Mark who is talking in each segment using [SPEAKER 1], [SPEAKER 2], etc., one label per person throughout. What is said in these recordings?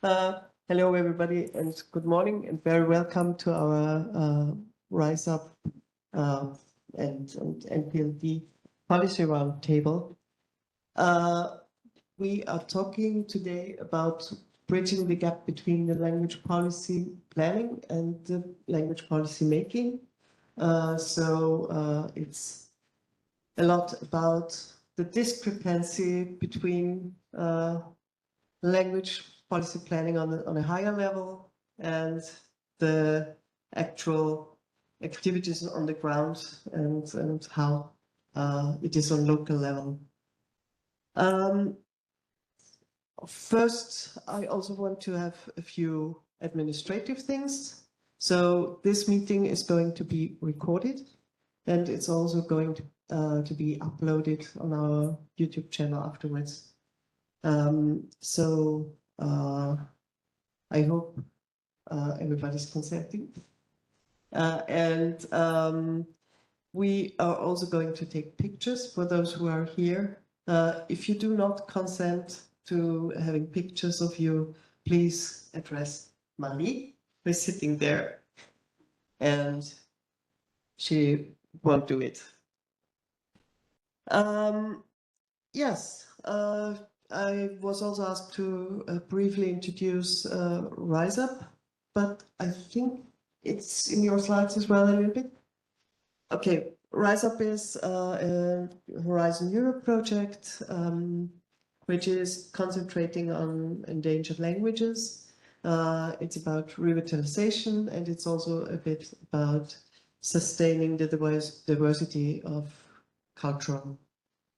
[SPEAKER 1] Hello, everybody, and good morning, and very welcome to our Rise Up and NPLD Policy Roundtable. We are talking today about bridging the gap between the language policy planning and the language policy making. So it's a lot about the discrepancy between language policy planning on a higher level and the actual activities on the ground and how it is on local level. First, I also want to have a few administrative things. So this meeting is going to be recorded, and it's also going to be uploaded on our YouTube channel afterwards. I hope everybody's consenting. We are also going to take pictures for those who are here. If you do not consent to having pictures of you, please address Marie, who is sitting there, and she won't do it. Yes, I was also asked to briefly introduce Rise Up, but I think it's in your slides as well a little bit. Okay, Rise Up is a Horizon Europe project, which is concentrating on endangered languages. It's about revitalization, and it's also a bit about sustaining the diversity of cultural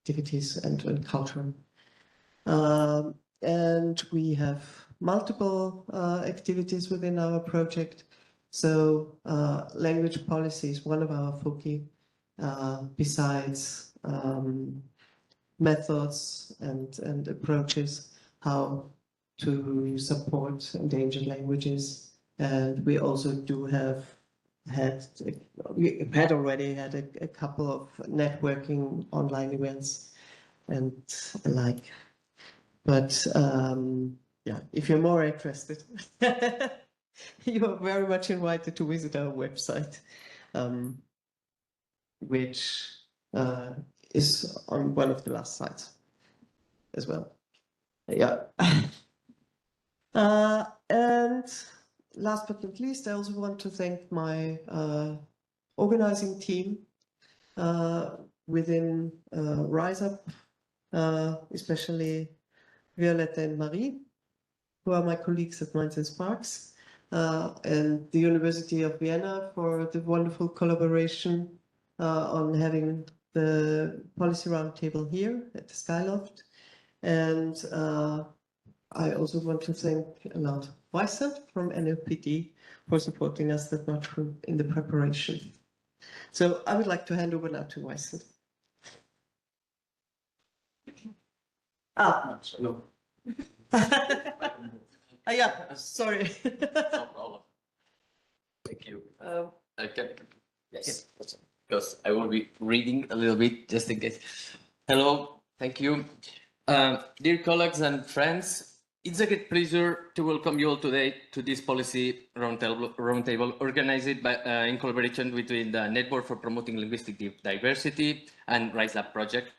[SPEAKER 1] activities and culture. And we have multiple activities within our project. So language policy is one of our foci, besides methods and approaches how to support endangered languages. And we also do have already had a couple of networking online events and alike. But yeah, if you're more interested, you're very much invited to visit our website, which is on one of the last slides as well. Yeah. And last but not least, I also want to thank my organizing team within Rise Up, especially Violetta and Marie, who are my colleagues at Minds and Sparks, and the University of Vienna for the wonderful collaboration on having the policy roundtable here at the Skyloft. And I also want to thank a lot Weissert from NPLD for supporting us that much in the preparation. So I would like to hand over now to Weissert.
[SPEAKER 2] No.
[SPEAKER 1] Yeah, sorry.
[SPEAKER 2] No problem. Thank you. I can, yes, because I will be reading a little bit just in case. Hello, thank you. Dear colleagues and friends, it's a great pleasure to welcome you all today to this policy roundtable organized by, in collaboration between the Network for Promoting Linguistic Diversity and Rise Up project.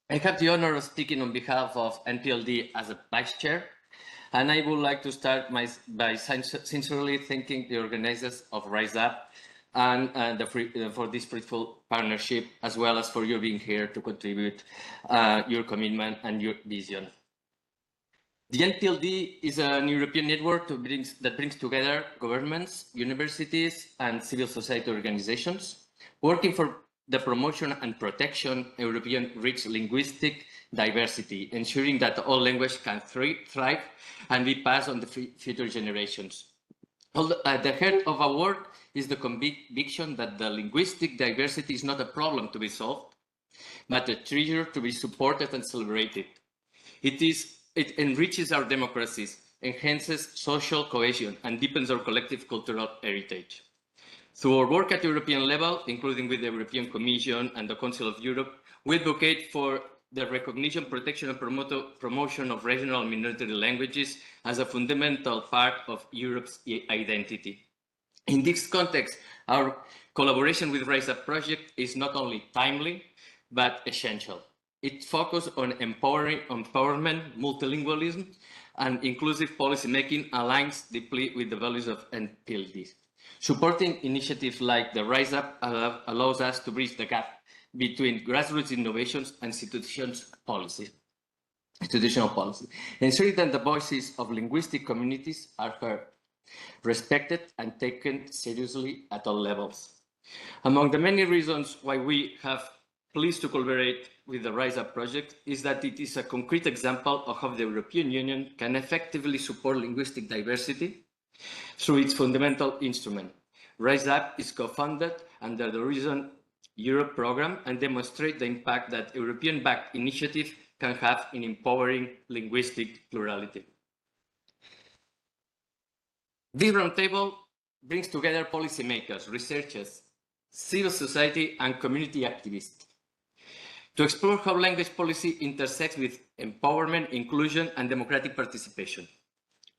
[SPEAKER 2] I have the honor of speaking on behalf of NPLD as a vice chair, and I would like to start by sincerely thanking the organizers of Rise Up and for this fruitful partnership, as well as for you being here to contribute your commitment and your vision. The NPLD is an European network that brings together governments, universities, and civil society organizations, working for the promotion and protection of European rich linguistic diversity, ensuring that all language can thrive and be passed on to future generations. At the heart of our work is the conviction that the linguistic diversity is not a problem to be solved, but a treasure to be supported and celebrated. It enriches our democracies, enhances social cohesion, and deepens our collective cultural heritage. Through our work at European level, including with the European Commission and the Council of Europe, we advocate for the recognition, protection, and promotion of regional minority languages as a fundamental part of Europe's identity. In this context, our collaboration with Rise Up project is not only timely, but essential. It focuses on empowerment, multilingualism, and inclusive policymaking aligns deeply with the values of NPLD. Supporting initiatives like the Rise Up allows us to bridge the gap between grassroots innovations and institutional policy, ensuring that the voices of linguistic communities are heard, respected, and taken seriously at all levels. Among the many reasons why we have pleased to collaborate with the Rise Up project is that it is a concrete example of how the European Union can effectively support linguistic diversity through its fundamental instrument. Rise Up is co-funded under the Horizon Europe program and demonstrates the impact that European-backed initiative can have in empowering linguistic plurality. This roundtable brings together policymakers, researchers, civil society, and community activists to explore how language policy intersects with empowerment, inclusion, and democratic participation.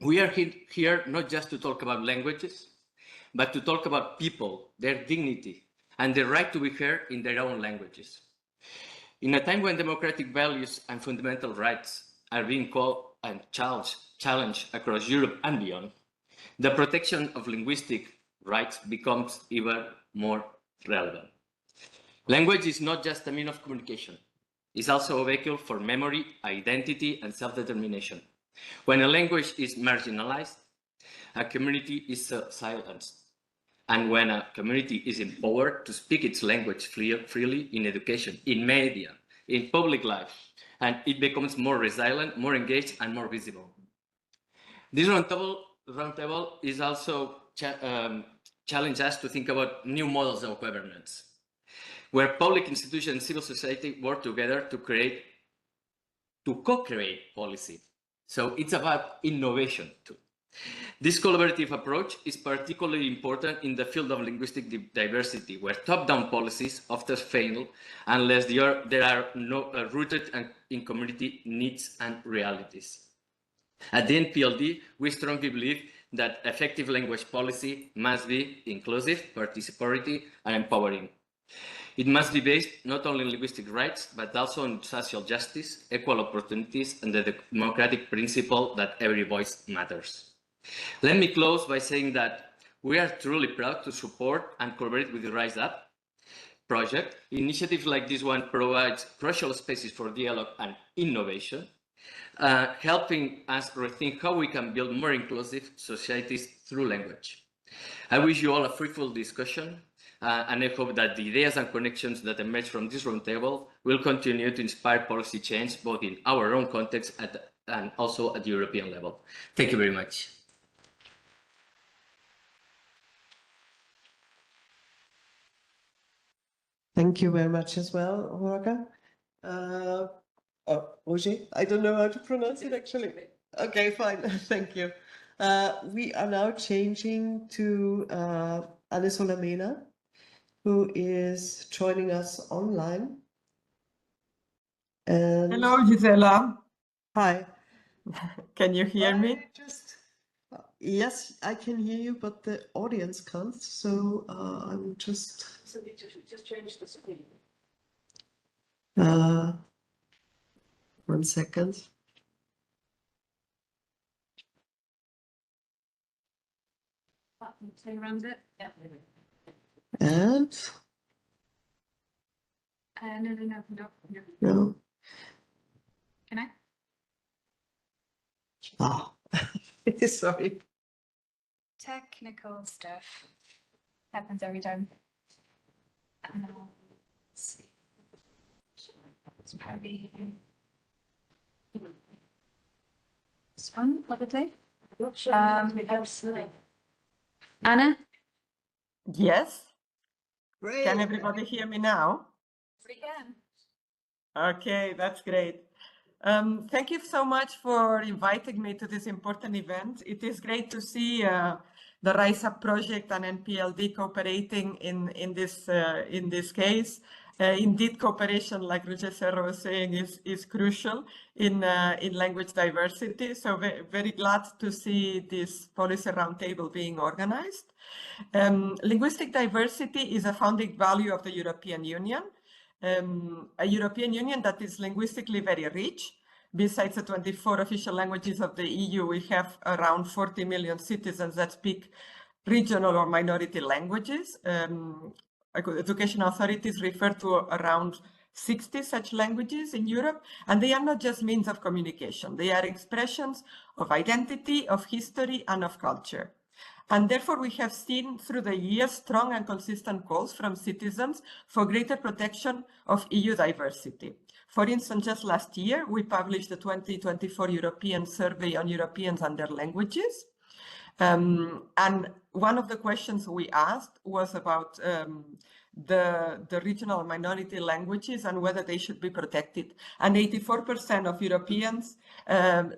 [SPEAKER 2] We are here not just to talk about languages, but to talk about people, their dignity, and the right to be heard in their own languages. In a time when democratic values and fundamental rights are being called and challenged across Europe and beyond, the protection of linguistic rights becomes even more relevant. Language is not just a means of communication. It's also a vehicle for memory, identity, and self-determination. When a language is marginalized, a community is silenced. And when a community is empowered to speak its language freely in education, in media, in public life, and it becomes more resilient, more engaged, and more visible. This roundtable is also challenge us to think about new models of governance, where public institutions and civil society work together to co-create policy. So it's about innovation too. This collaborative approach is particularly important in the field of linguistic diversity, where top-down policies often fail unless they are rooted in community needs and realities. At the NPLD, we strongly believe that effective language policy must be inclusive, participatory, and empowering. It must be based not only on linguistic rights, but also on social justice, equal opportunities, and the democratic principle that every voice matters. Let me close by saying that we are truly proud to support and collaborate with the Rise Up project. Initiatives like this one provides crucial spaces for dialogue and innovation, helping us rethink how we can build more inclusive societies through language. I wish you all a fruitful discussion, and I hope that the ideas and connections that emerge from this roundtable will continue to inspire policy change, both in our own context and also at the European level. Thank you very much.
[SPEAKER 1] Thank you very much as well, Jorge. Roger, I don't know how to pronounce it actually. Okay, fine, thank you. We are now changing to Anne Solamena, who is joining us online. And
[SPEAKER 3] hello, Gisela.
[SPEAKER 1] Hi.
[SPEAKER 3] Can you hear me?
[SPEAKER 1] Yes, I can hear you, but the audience can't. So I'm just.
[SPEAKER 4] So we just change the screen.
[SPEAKER 1] 1 second.
[SPEAKER 4] Play around it. Yeah.
[SPEAKER 1] And
[SPEAKER 4] No.
[SPEAKER 1] no.
[SPEAKER 4] Can I?
[SPEAKER 1] Oh, sorry.
[SPEAKER 4] Technical stuff happens every time. Let's see. It's probably this one. What did they? Anna?
[SPEAKER 3] Yes.
[SPEAKER 1] Great.
[SPEAKER 3] Can everybody hear me now?
[SPEAKER 4] We can.
[SPEAKER 3] Okay, that's great. Thank you so much for inviting me to this important event. It is great to see the Rise Up project and NPLD cooperating in this case. Indeed, cooperation, like Roger Serra was saying, is crucial in language diversity. So very glad to see this policy roundtable being organized. Linguistic diversity is a founding value of the European Union, a European Union that is linguistically very rich. Besides the 24 official languages of the EU, we have around 40 million citizens that speak regional or minority languages. Education authorities refer to around 60 such languages in Europe, and they are not just means of communication. They are expressions of identity, of history, and of culture. And therefore, we have seen through the years strong and consistent calls from citizens for greater protection of EU diversity. For instance, just last year, we published the 2024 European Survey on Europeans and their languages. And one of the questions we asked was about the regional minority languages and whether they should be protected. And 84% of Europeans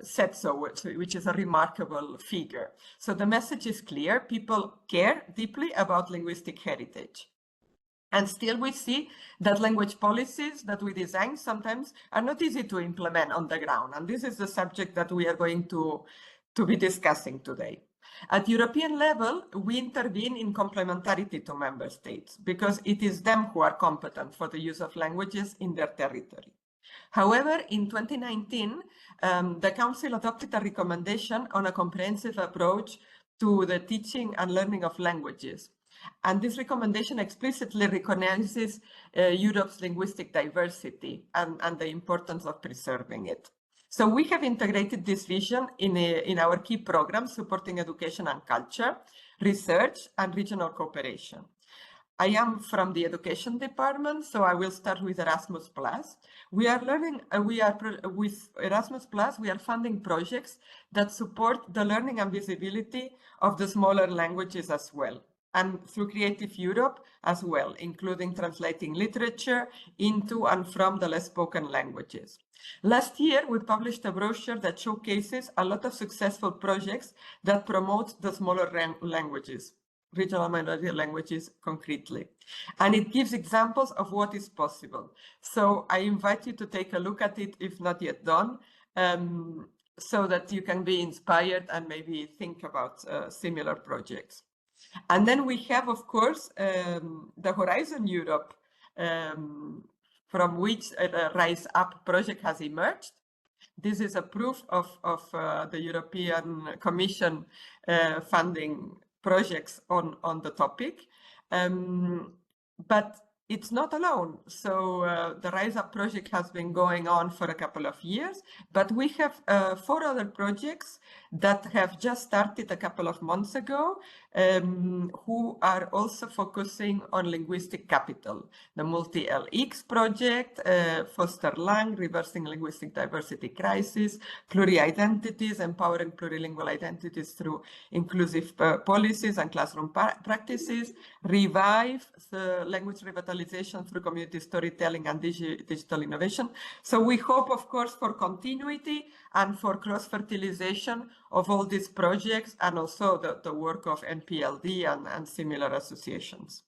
[SPEAKER 3] said so, which is a remarkable figure. So the message is clear. People care deeply about linguistic heritage. And still we see that language policies that we design sometimes are not easy to implement on the ground. And this is the subject that we are going to be discussing today. At European level, we intervene in complementarity to member states because it is them who are competent for the use of languages in their territory. However, in 2019, the Council adopted a recommendation on a comprehensive approach to the teaching and learning of languages. And this recommendation explicitly recognizes Europe's linguistic diversity and the importance of preserving it. So we have integrated this vision in our key programs supporting education and culture, research, and regional cooperation. I am from the education department, so I will start with Erasmus+. With Erasmus+, we are funding projects that support the learning and visibility of the smaller languages as well, and through Creative Europe as well, including translating literature into and from the less spoken languages. Last year, we published a brochure that showcases a lot of successful projects that promote the smaller languages, regional minority languages concretely. And it gives examples of what is possible. So I invite you to take a look at it, if not yet done, so that you can be inspired and maybe think about similar projects. And then we have, of course, the Horizon Europe, from which a Rise Up project has emerged. This is a proof of the European Commission funding projects on the topic. But it's not alone. So the Rise Up project has been going on for a couple of years, but we have 4 other projects that have just started a couple of months ago, who are also focusing on linguistic capital. The Multi-LX project, Foster Lang, Reversing Linguistic Diversity Crisis, Pluri-Identities, Empowering Plurilingual Identities Through Inclusive Policies and Classroom Practices, Revive, the Language Revitalization Through Community Storytelling and Digital Innovation. So we hope, of course, for continuity and for cross-fertilization of all these projects, and also the work of NPLD and similar associations.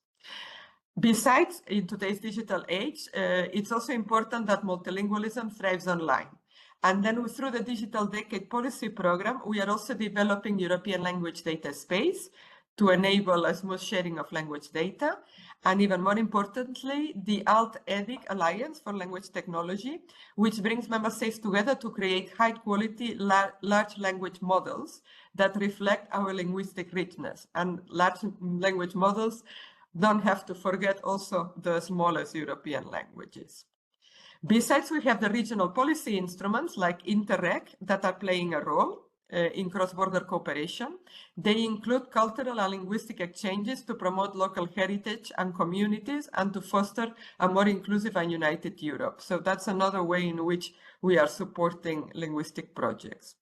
[SPEAKER 3] Besides, in today's digital age, it's also important that multilingualism thrives online. And then through the Digital Decade Policy Program, we are also developing European language data space to enable a smooth sharing of language data. And even more importantly, the Alt-EDIC Alliance for Language Technology, which brings member states together to create high-quality large language models that reflect our linguistic richness. And large language models don't have to forget also the smallest European languages. Besides, we have the regional policy instruments like Interreg that are playing a role in cross-border cooperation. They include cultural and linguistic exchanges to promote local heritage and communities and to foster a more inclusive and united Europe. So that's another way in which we are supporting linguistic projects.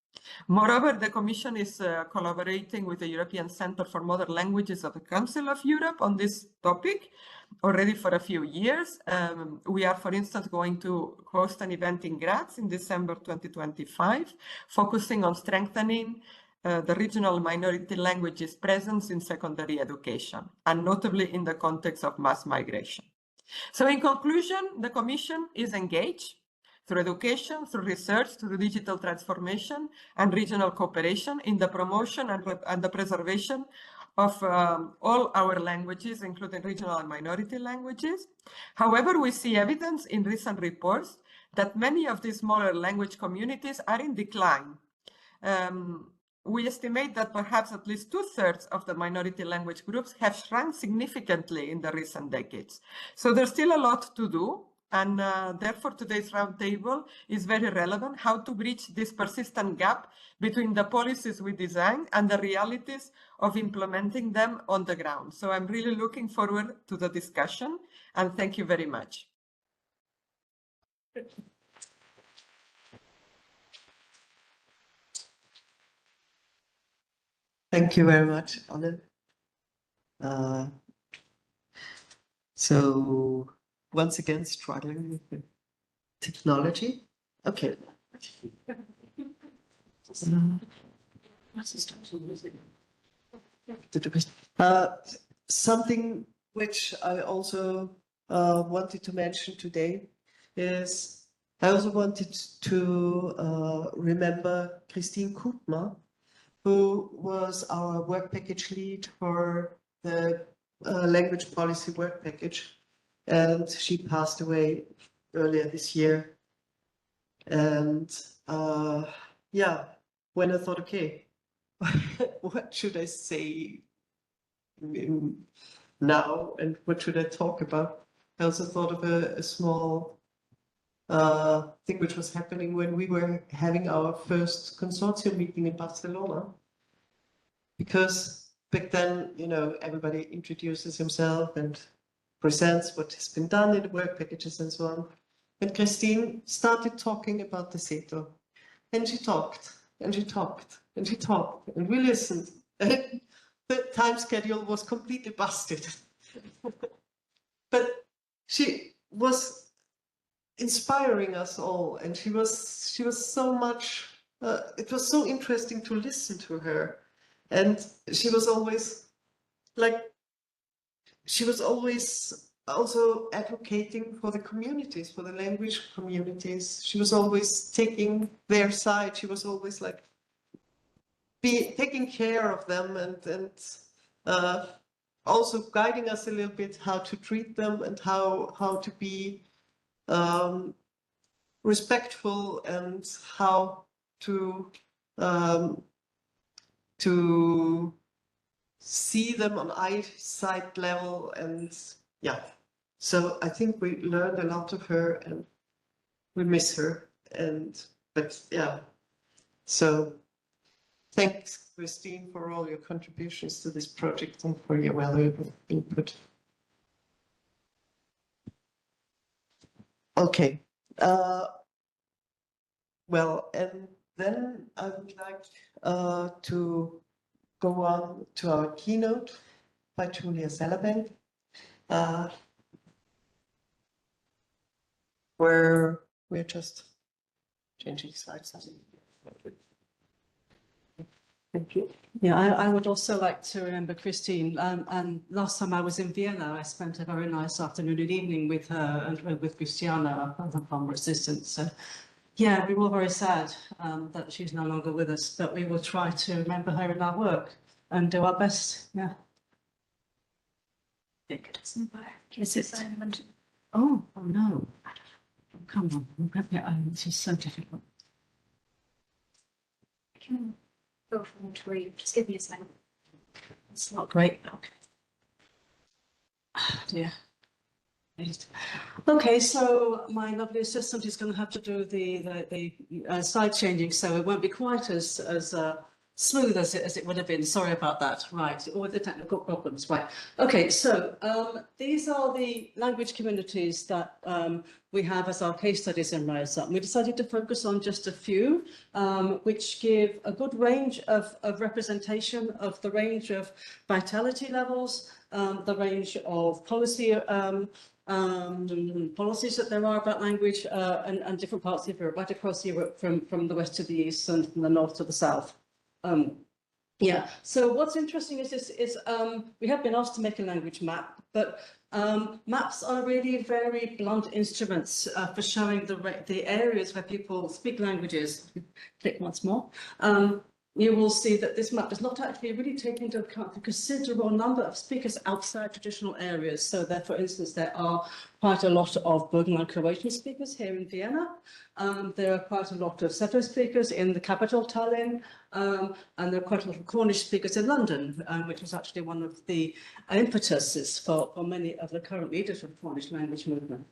[SPEAKER 3] Moreover, the Commission is collaborating with the European Centre for Modern Languages of the Council of Europe on this topic already for a few years. We are, for instance, going to host an event in Graz in December 2025, focusing on strengthening the regional minority languages presence in secondary education, and notably in the context of mass migration. So in conclusion, the Commission is engaged through education, through research, through digital transformation and regional cooperation in the promotion and the preservation of all our languages, including regional and minority languages. However, we see evidence in recent reports that many of these smaller language communities are in decline. We estimate that perhaps at least 2/3 of the minority language groups have shrunk significantly in the recent decades. So there's still a lot to do. And therefore, today's roundtable is very relevant, how to bridge this persistent gap between the policies we design and the realities of implementing them on the ground. So I'm really looking forward to the discussion, and thank you very much.
[SPEAKER 1] Thank you very much, Anne. So once again, struggling with the technology. Okay. Something which I also wanted to mention today is I also wanted to remember Christine Koopma, who was our work package lead for the language policy work package. And she passed away earlier this year. And yeah, when I thought, okay, what should I say now and what should I talk about? I also thought of a small thing which was happening when we were having our first consortium meeting in Barcelona. Because back then, you know, everybody introduces himself and presents what has been done in the work packages and so on. And Christine started talking about the CETO. And she talked, and she talked, and she talked, and we listened. And the time schedule was completely busted. But she was inspiring us all, and she was so much, it was so interesting to listen to her. And she was always like, she was always also advocating for the communities, for the language communities. She was always taking their side. She was always like taking care of them and also guiding us a little bit how to treat them and how to be respectful and how to see them on eyesight level. And yeah, so I think we learned a lot of her and we miss her. But yeah, so thanks, Christine, for all your contributions to this project and for your valuable input. Okay, well, and then I would like to go on to our keynote by Julia Sellerbank, where we're just changing slides. Thank you.
[SPEAKER 5] Yeah, I would also like to remember Christine. And last time I was in Vienna, I spent a very nice afternoon and evening with her and with Christiana, the farmer assistant. So yeah, we were very sad that she's no longer with us, but we will try to remember her in our work and do our best. Yeah.
[SPEAKER 4] Is it?
[SPEAKER 5] Oh no. Come on, this is so difficult.
[SPEAKER 4] I can go from to read. Just give me a second.
[SPEAKER 5] It's not great. Okay. Oh, dear. Okay, so my lovely assistant is going to have to do the slide changing, so it won't be quite as smooth as it would have been. Sorry about that. Right, all the technical problems. Right. Okay, so these are the language communities that we have as our case studies in Rise Up. We decided to focus on just a few, which give a good range of representation of the range of vitality levels, the range of policies that there are about language and different parts of Europe, right across Europe, from the west to the east and from the north to the south. Yeah, so what's interesting is this is we have been asked to make a language map, but maps are really very blunt instruments for showing the areas where people speak languages. Click once more. You will see that this map does not actually really take into account the considerable number of speakers outside traditional areas. So there, for instance, there are quite a lot of Bulgarian and Croatian speakers here in Vienna. There are quite a lot of Seto speakers in the capital, Tallinn, and there are quite a lot of Cornish speakers in London, which was actually one of the impetuses for many of the current leaders of the Cornish language movement.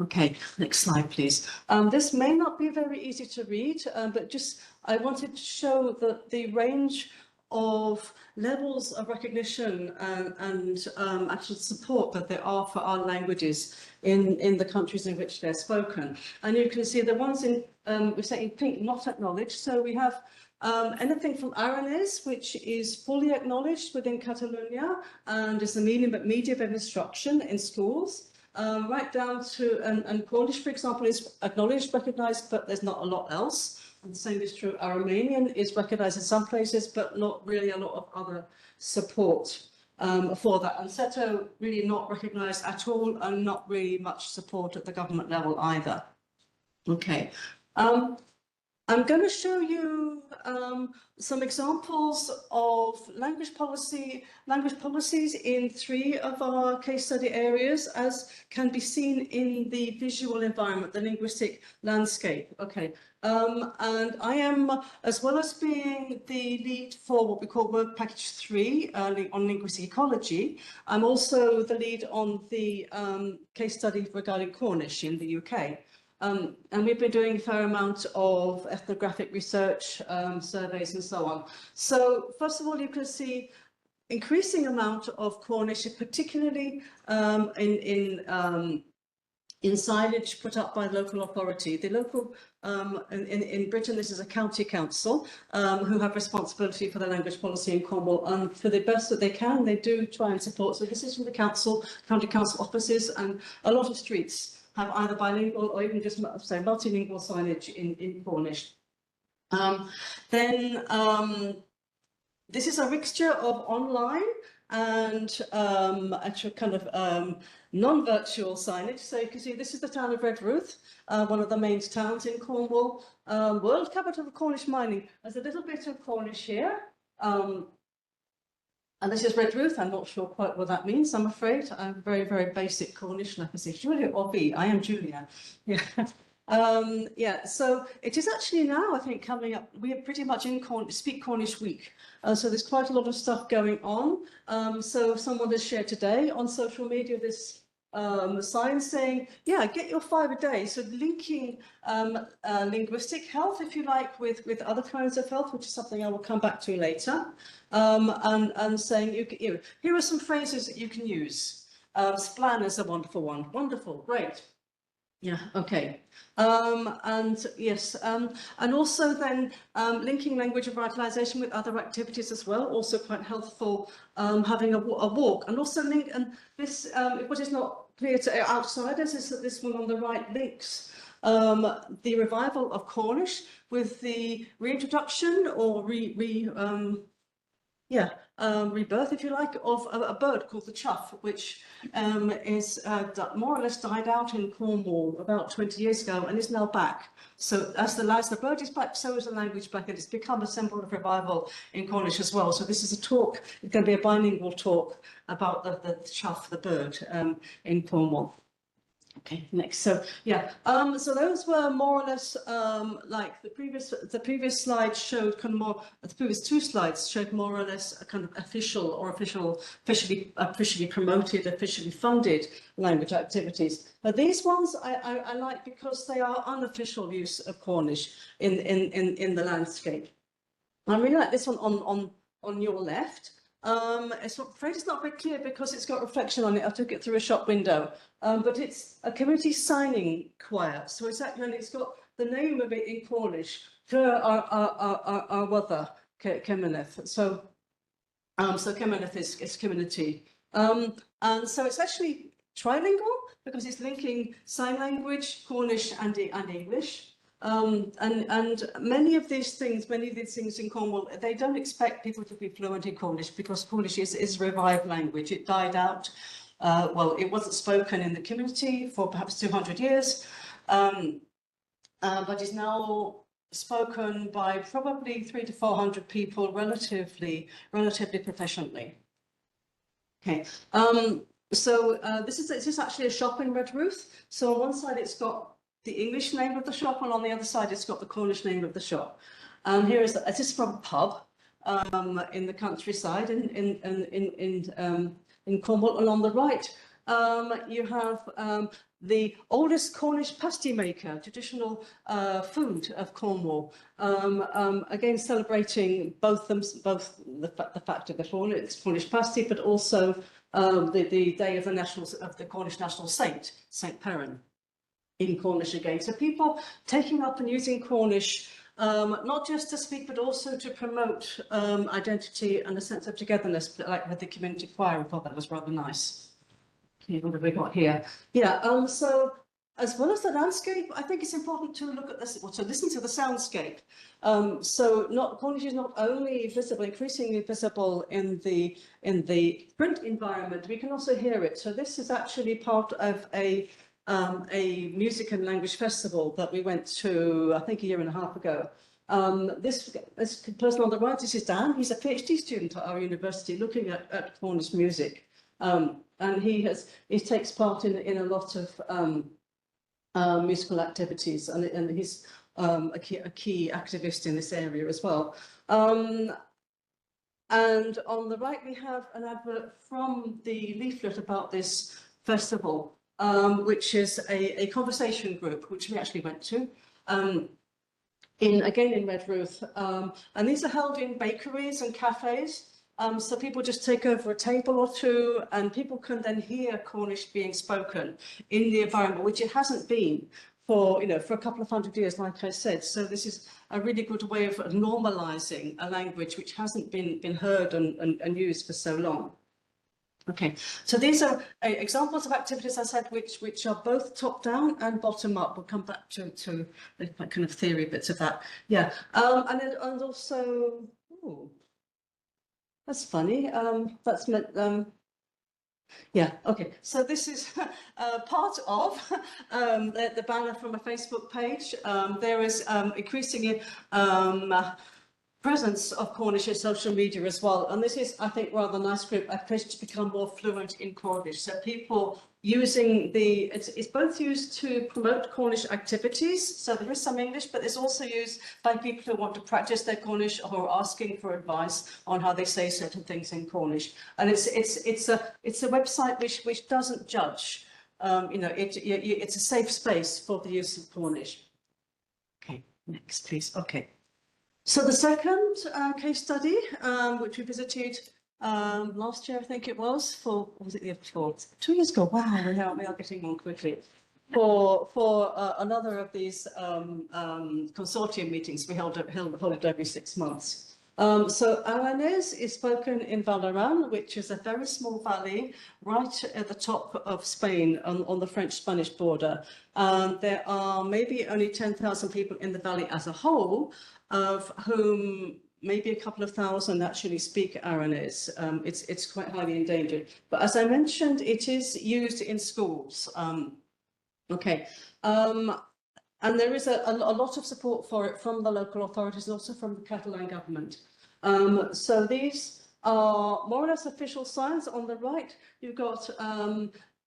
[SPEAKER 5] Okay, next slide, please. This may not be very easy to read, but just I wanted to show the range of levels of recognition and actual support that there are for our languages in the countries in which they're spoken. And you can see the ones in, we say in pink, not acknowledged. So we have anything from Aranese, which is fully acknowledged within Catalonia and is the medium of instruction in schools. Right down to, and Cornish, for example, is acknowledged, recognised, but there's not a lot else. And the same is true. Aromanian is recognised in some places, but not really a lot of other support for that. And Seto really not recognised at all, and not really much support at the government level either. Okay. I'm going to show you some examples of language policies in 3 of our case study areas, as can be seen in the visual environment, the linguistic landscape. Okay, and I am, as well as being the lead for what we call Work Package 3 on linguistic ecology, I'm also the lead on the case study regarding Cornish in the UK. And we've been doing a fair amount of ethnographic research, surveys and so on. So first of all, you can see increasing amount of Cornish, particularly in signage put up by the local authority. The local, in Britain, this is a county council who have responsibility for the language policy in Cornwall, and for the best that they can, they do try and support. So this is from the council, county council offices, and a lot of streets have either bilingual or even just say multilingual signage in Cornish. This is a mixture of online and actual kind of non-virtual signage. So you can see this is the town of Redruth, one of the main towns in Cornwall, world capital of Cornish mining. There's a little bit of Cornish here. And this is Redruth. I'm not sure quite what that means, I'm afraid. I'm very, very basic Cornish, like I say, Julia or B. I am Julia. Yeah. Yeah, so it is actually now, I think, coming up. We are pretty much in Speak Cornish Week. So there's quite a lot of stuff going on. So someone has shared today on social media this sign saying, yeah, get your 5 a day. So linking linguistic health, if you like, with other kinds of health, which is something I will come back to later. And saying, you know, here are some phrases that you can use. Splan is a wonderful one. Wonderful, great. Yeah, okay. And yes, and also then linking language revitalization with other activities as well, also quite helpful, having a walk. And also link, and this, what is not clear to outsiders is that this one on the right links the revival of Cornish with the reintroduction or rebirth, if you like, of a bird called the chough, which is more or less died out in Cornwall about 20 years ago and is now back. So as the bird is back, so is the language back, and it's become a symbol of revival in Cornish as well. So this is a talk, it's going to be a bilingual talk about the chough, the bird, in Cornwall. Okay, next. So yeah, so those were more or less like the previous slide showed kind of more. The previous 2 slides showed more or less a kind of officially promoted, officially funded language activities. But these ones I like because they are unofficial use of Cornish in the landscape. I really like this one on your left. I'm afraid it's not very clear because it's got reflection on it. I took it through a shop window, but it's a community signing choir. So it's actually, it's got the name of it in Cornish, our Wather Kemeneth. So Kemeneth is community. And so it's actually trilingual because it's linking sign language, Cornish and English. And many of these things in Cornwall, they don't expect people to be fluent in Cornish because Cornish is a revived language. It died out. Well, it wasn't spoken in the community for perhaps 200 years, but is now spoken by probably 300 to 400 people relatively professionally. Okay. So this is actually a shop in Redruth. So on one side it's got the English name of the shop, and on the other side it's got the Cornish name of the shop. Here is this is from a pub in the countryside in Cornwall, and on the right you have the oldest Cornish pasty maker, traditional food of Cornwall. Again, celebrating both the fact of the Cornish pasty, but also the day of the Cornish national saint, Saint Perrin, in Cornish again. So people taking up and using Cornish, not just to speak, but also to promote identity and a sense of togetherness, like with the community choir. I thought that was rather nice. Okay, what have we got here? Yeah, so as well as the landscape, I think it's important to look at this, or to listen to the soundscape. So Cornish is not only visible, increasingly visible in the print environment, we can also hear it. So this is actually part of a music and language festival that we went to, I think, a year and a half ago. This person on the right, this is Dan. He's a PhD student at our university looking at Cornish music. And he takes part in a lot of musical activities, and he's a key activist in this area as well. And on the right, we have an advert from the leaflet about this festival, which is a conversation group, which we actually went to, again in Redruth. And these are held in bakeries and cafes. So people just take over a table or two, and people can then hear Cornish being spoken in the environment, which it hasn't been for a couple of hundred years, like I said. So this is a really good way of normalising a language which hasn't been heard and used for so long. Okay, so these are examples of activities, I said, which are both top down and bottom up. We'll come back to the kind of theory bits of that. Yeah, and also. Ooh. That's funny. That's meant. Yeah. Okay. So this is part of the banner from a Facebook page. There is increasingly presence of Cornish in social media as well, and this is, I think, rather nice group. I push to become more fluent in Cornish. So people using it's both used to promote Cornish activities. So there is some English, but it's also used by people who want to practice their Cornish or are asking for advice on how they say certain things in Cornish. And it's a website which doesn't judge. It's a safe space for the use of Cornish. Okay, next, please. Okay. So the second case study, which we visited last year, I think it was, was it the year before? 2 years ago. Wow, we are getting on quickly. For another of these consortium meetings we held every 6 months. So Aranese is spoken in Valaran, which is a very small valley right at the top of Spain on the French-Spanish border. There are maybe only 10,000 people in the valley as a whole, of whom maybe a couple of thousand actually speak Aranese. It's quite highly endangered. But as I mentioned, it is used in schools. Okay. And there is a lot of support for it from the local authorities, also from the Catalan government. So these are more or less official signs. On the right, you've got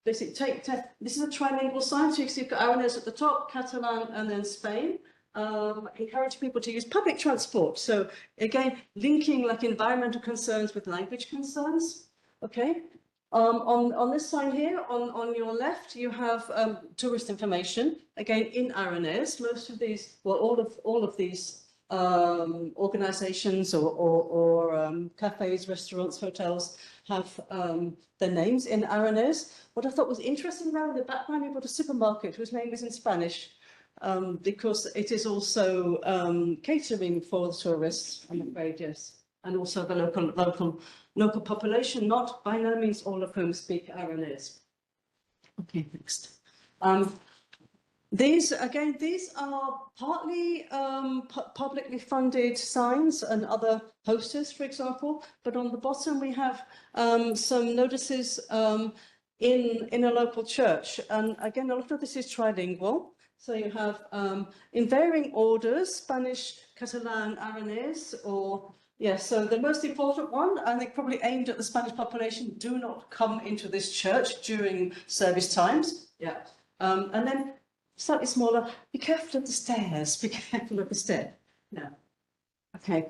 [SPEAKER 5] this is a trilingual sign. So you've got Aranese at the top, Catalan, and then Spain. Encourage people to use public transport. So again, linking like environmental concerns with language concerns. Okay. On this sign here, on your left, you have tourist information, again in Aranese. Most of these, well, all of these organizations or cafes, restaurants, hotels have their names in Aranese. What I thought was interesting now in the background, you've got a supermarket whose name is in Spanish, because it is also catering for the tourists, I'm afraid, yes. And also the local population, not by no means all of whom speak Aranese. Okay, next. These are partly publicly funded signs and other posters, for example, but on the bottom we have some notices in a local church. And again, a lot of this is trilingual. So you have in varying orders, Spanish, Catalan, Aranese, or yes, so the most important one, I think probably aimed at the Spanish population, do not come into this church during service times. Yeah. And then slightly smaller, be careful of the stairs, be careful of the stair. No. Okay.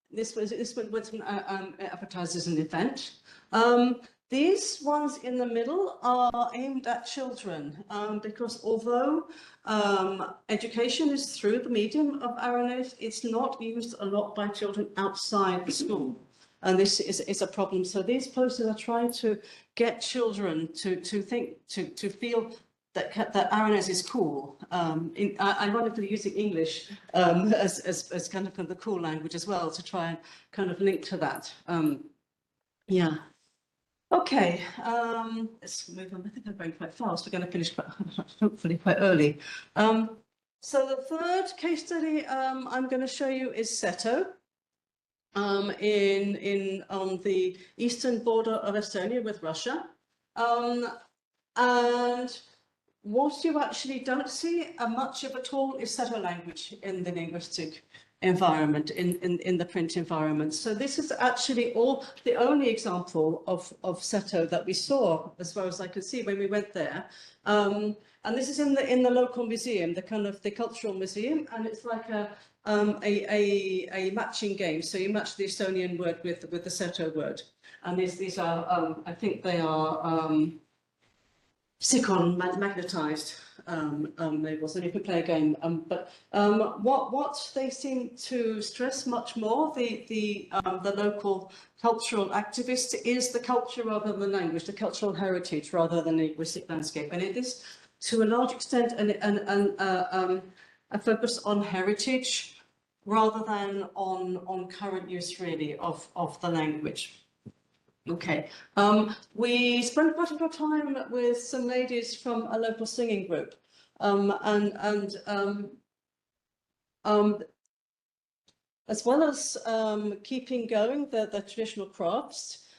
[SPEAKER 5] This was advertised as an event. These ones in the middle are aimed at children because although education is through the medium of Aranese, it's not used a lot by children outside the school. And this is a problem. So these posters are trying to get children to feel that Aranese is cool. Ironically, using English as kind of the cool language as well to try and kind of link to that. Yeah. Okay, let's move on. I think I'm going quite fast. We're going to finish hopefully quite early. So the third case study I'm going to show you is Seto on the eastern border of Estonia with Russia. And what you actually don't see much of at all is Seto language in the linguistic environment, in the print environment. So this is actually the only example of Seto that we saw, as far as I could see when we went there. And this is in the local museum, the cultural museum, and it's like a matching game. So you match the Estonian word with the Seto word, and these are I think they are Sikon magnetized labels, and you can play a game. But what they seem to stress much more, the local cultural activists, is the culture rather than the language, the cultural heritage rather than the linguistic landscape, and it is to a large extent a focus on heritage rather than on current use really of the language. Okay, we spent quite a lot of time with some ladies from a local singing group, as well as keeping going the traditional crafts,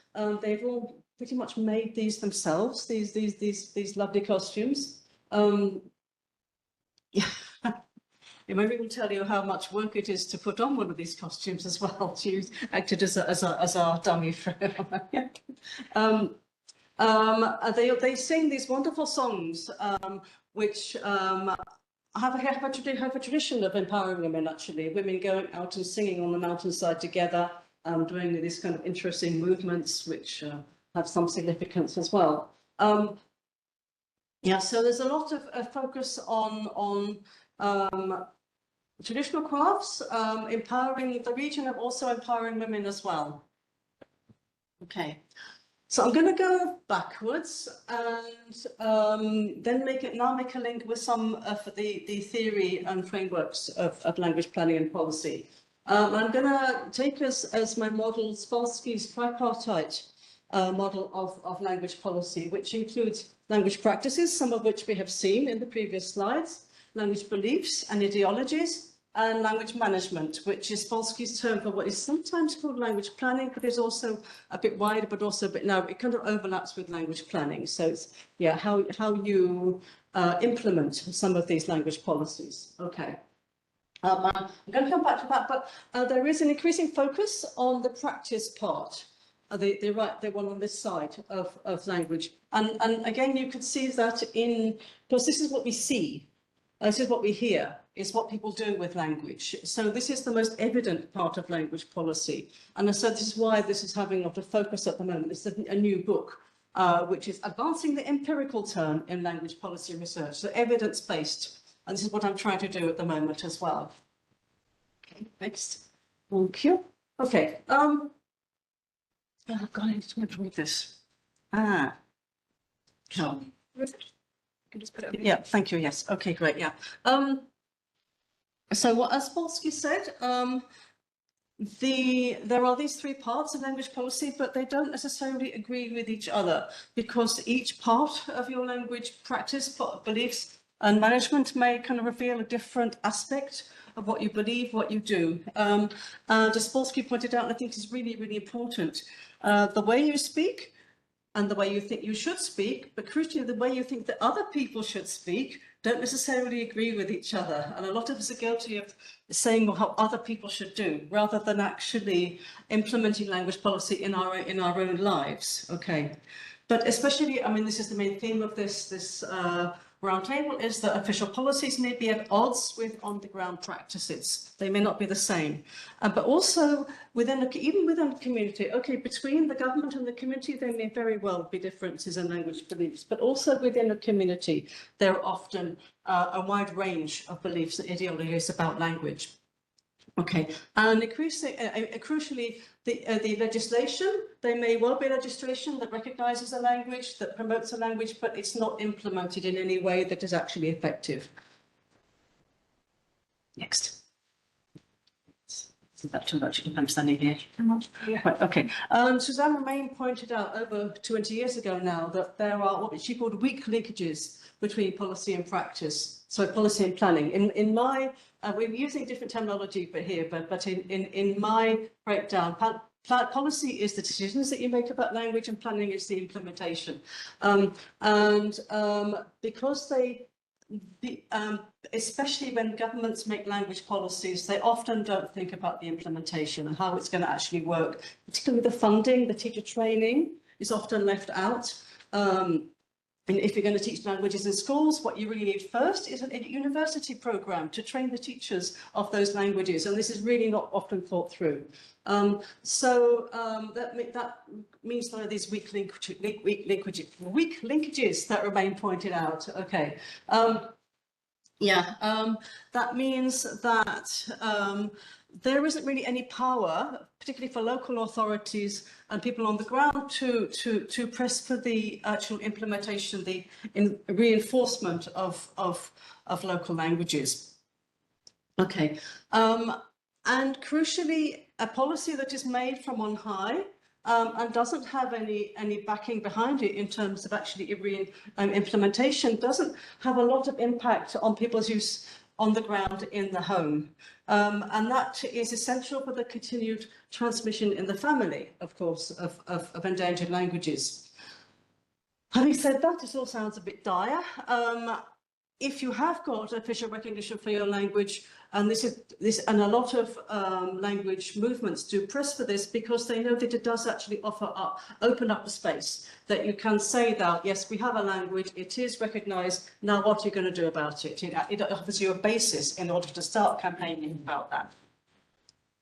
[SPEAKER 5] they've all pretty much made these themselves. These lovely costumes. Yeah. Maybe we'll tell you how much work it is to put on one of these costumes as well. She acted as our dummy for they sing these wonderful songs, which have a tradition of empowering women. Actually, women going out and singing on the mountainside together, doing these kind of interesting movements, which have some significance as well. Yeah, so there's a lot of focus on traditional crafts, empowering the region, and also empowering women as well. Okay, so I'm going to go backwards and then make a link with some of the theory and frameworks of language planning and policy. I'm going to take as my model Spolsky's tripartite model of language policy, which includes language practices, some of which we have seen in the previous slides, language beliefs and ideologies, and language management, which is Spolsky's term for what is sometimes called language planning, but is also a bit wider, but also a bit narrow. It kind of overlaps with language planning. So it's, yeah, how you implement some of these language policies. Okay. I'm going to come back to that, but there is an increasing focus on the practice part, the one on this side of language. And again, you could see that because this is what we see. This is what we hear, is what people do with language. So this is the most evident part of language policy. And so this is why this is having a lot of focus at the moment. This is a new book, which is Advancing the Empirical Turn in Language Policy Research, so evidence-based. And this is what I'm trying to do at the moment as well. Okay, next. Thank you. Okay. Oh, God, I need to read this. Oh. Can just put it yeah, thank you. Yes. Okay, great. Yeah. So what, as Spolsky said, there are these three parts of language policy, but they don't necessarily agree with each other because each part of your language practice, beliefs, And management may kind of reveal a different aspect of what you believe, what you do. And as Polsky pointed out, I think is really, really important. The way you speak and the way you think you should speak, but crucially the way you think that other people should speak, don't necessarily agree with each other. And a lot of us are guilty of saying how other people should do, rather than actually implementing language policy in our own lives. Okay. But especially, I mean, this is the main theme of this roundtable, is that official policies may be at odds with on-the-ground practices. They may not be the same. But also, even within a community, okay, between the government and the community, there may very well be differences in language beliefs, but also within a community, there are often a wide range of beliefs and ideologies about language. Okay, and crucially, the legislation, there may well be legislation that recognises a language, that promotes a language, but it's not implemented in any way that is actually effective. Next. Isn't that too much? I'm standing here.
[SPEAKER 4] Yeah.
[SPEAKER 5] Right, okay. Suzanne Romain pointed out over 20 years ago now that there are what she called weak linkages between policy and practice. So policy and planning. In my, we're using different terminology but in my breakdown, policy is the decisions that you make about language, and planning is the implementation. Because especially when governments make language policies, they often don't think about the implementation and how it's going to actually work. Particularly the funding, the teacher training is often left out. And if you're going to teach languages in schools, what you really need first is a university program to train the teachers of those languages. And this is really not often thought through. That means there are these weak linkages that remain pointed out. Okay. That means that there isn't really any power, particularly for local authorities and people on the ground, to press for the actual implementation, the reinforcement of local languages. Okay, and crucially, a policy that is made from on high and doesn't have any backing behind it in terms of actually implementation doesn't have a lot of impact on people's use on the ground in the home. And that is essential for the continued transmission in the family, of course, of endangered languages. Having said that, this all sounds a bit dire. If you have got official recognition for your language, and a lot of language movements do press for this because they know that it does actually open up a space that you can say that, yes, we have a language, it is recognised, now what are you going to do about it? It offers you a basis in order to start campaigning about that.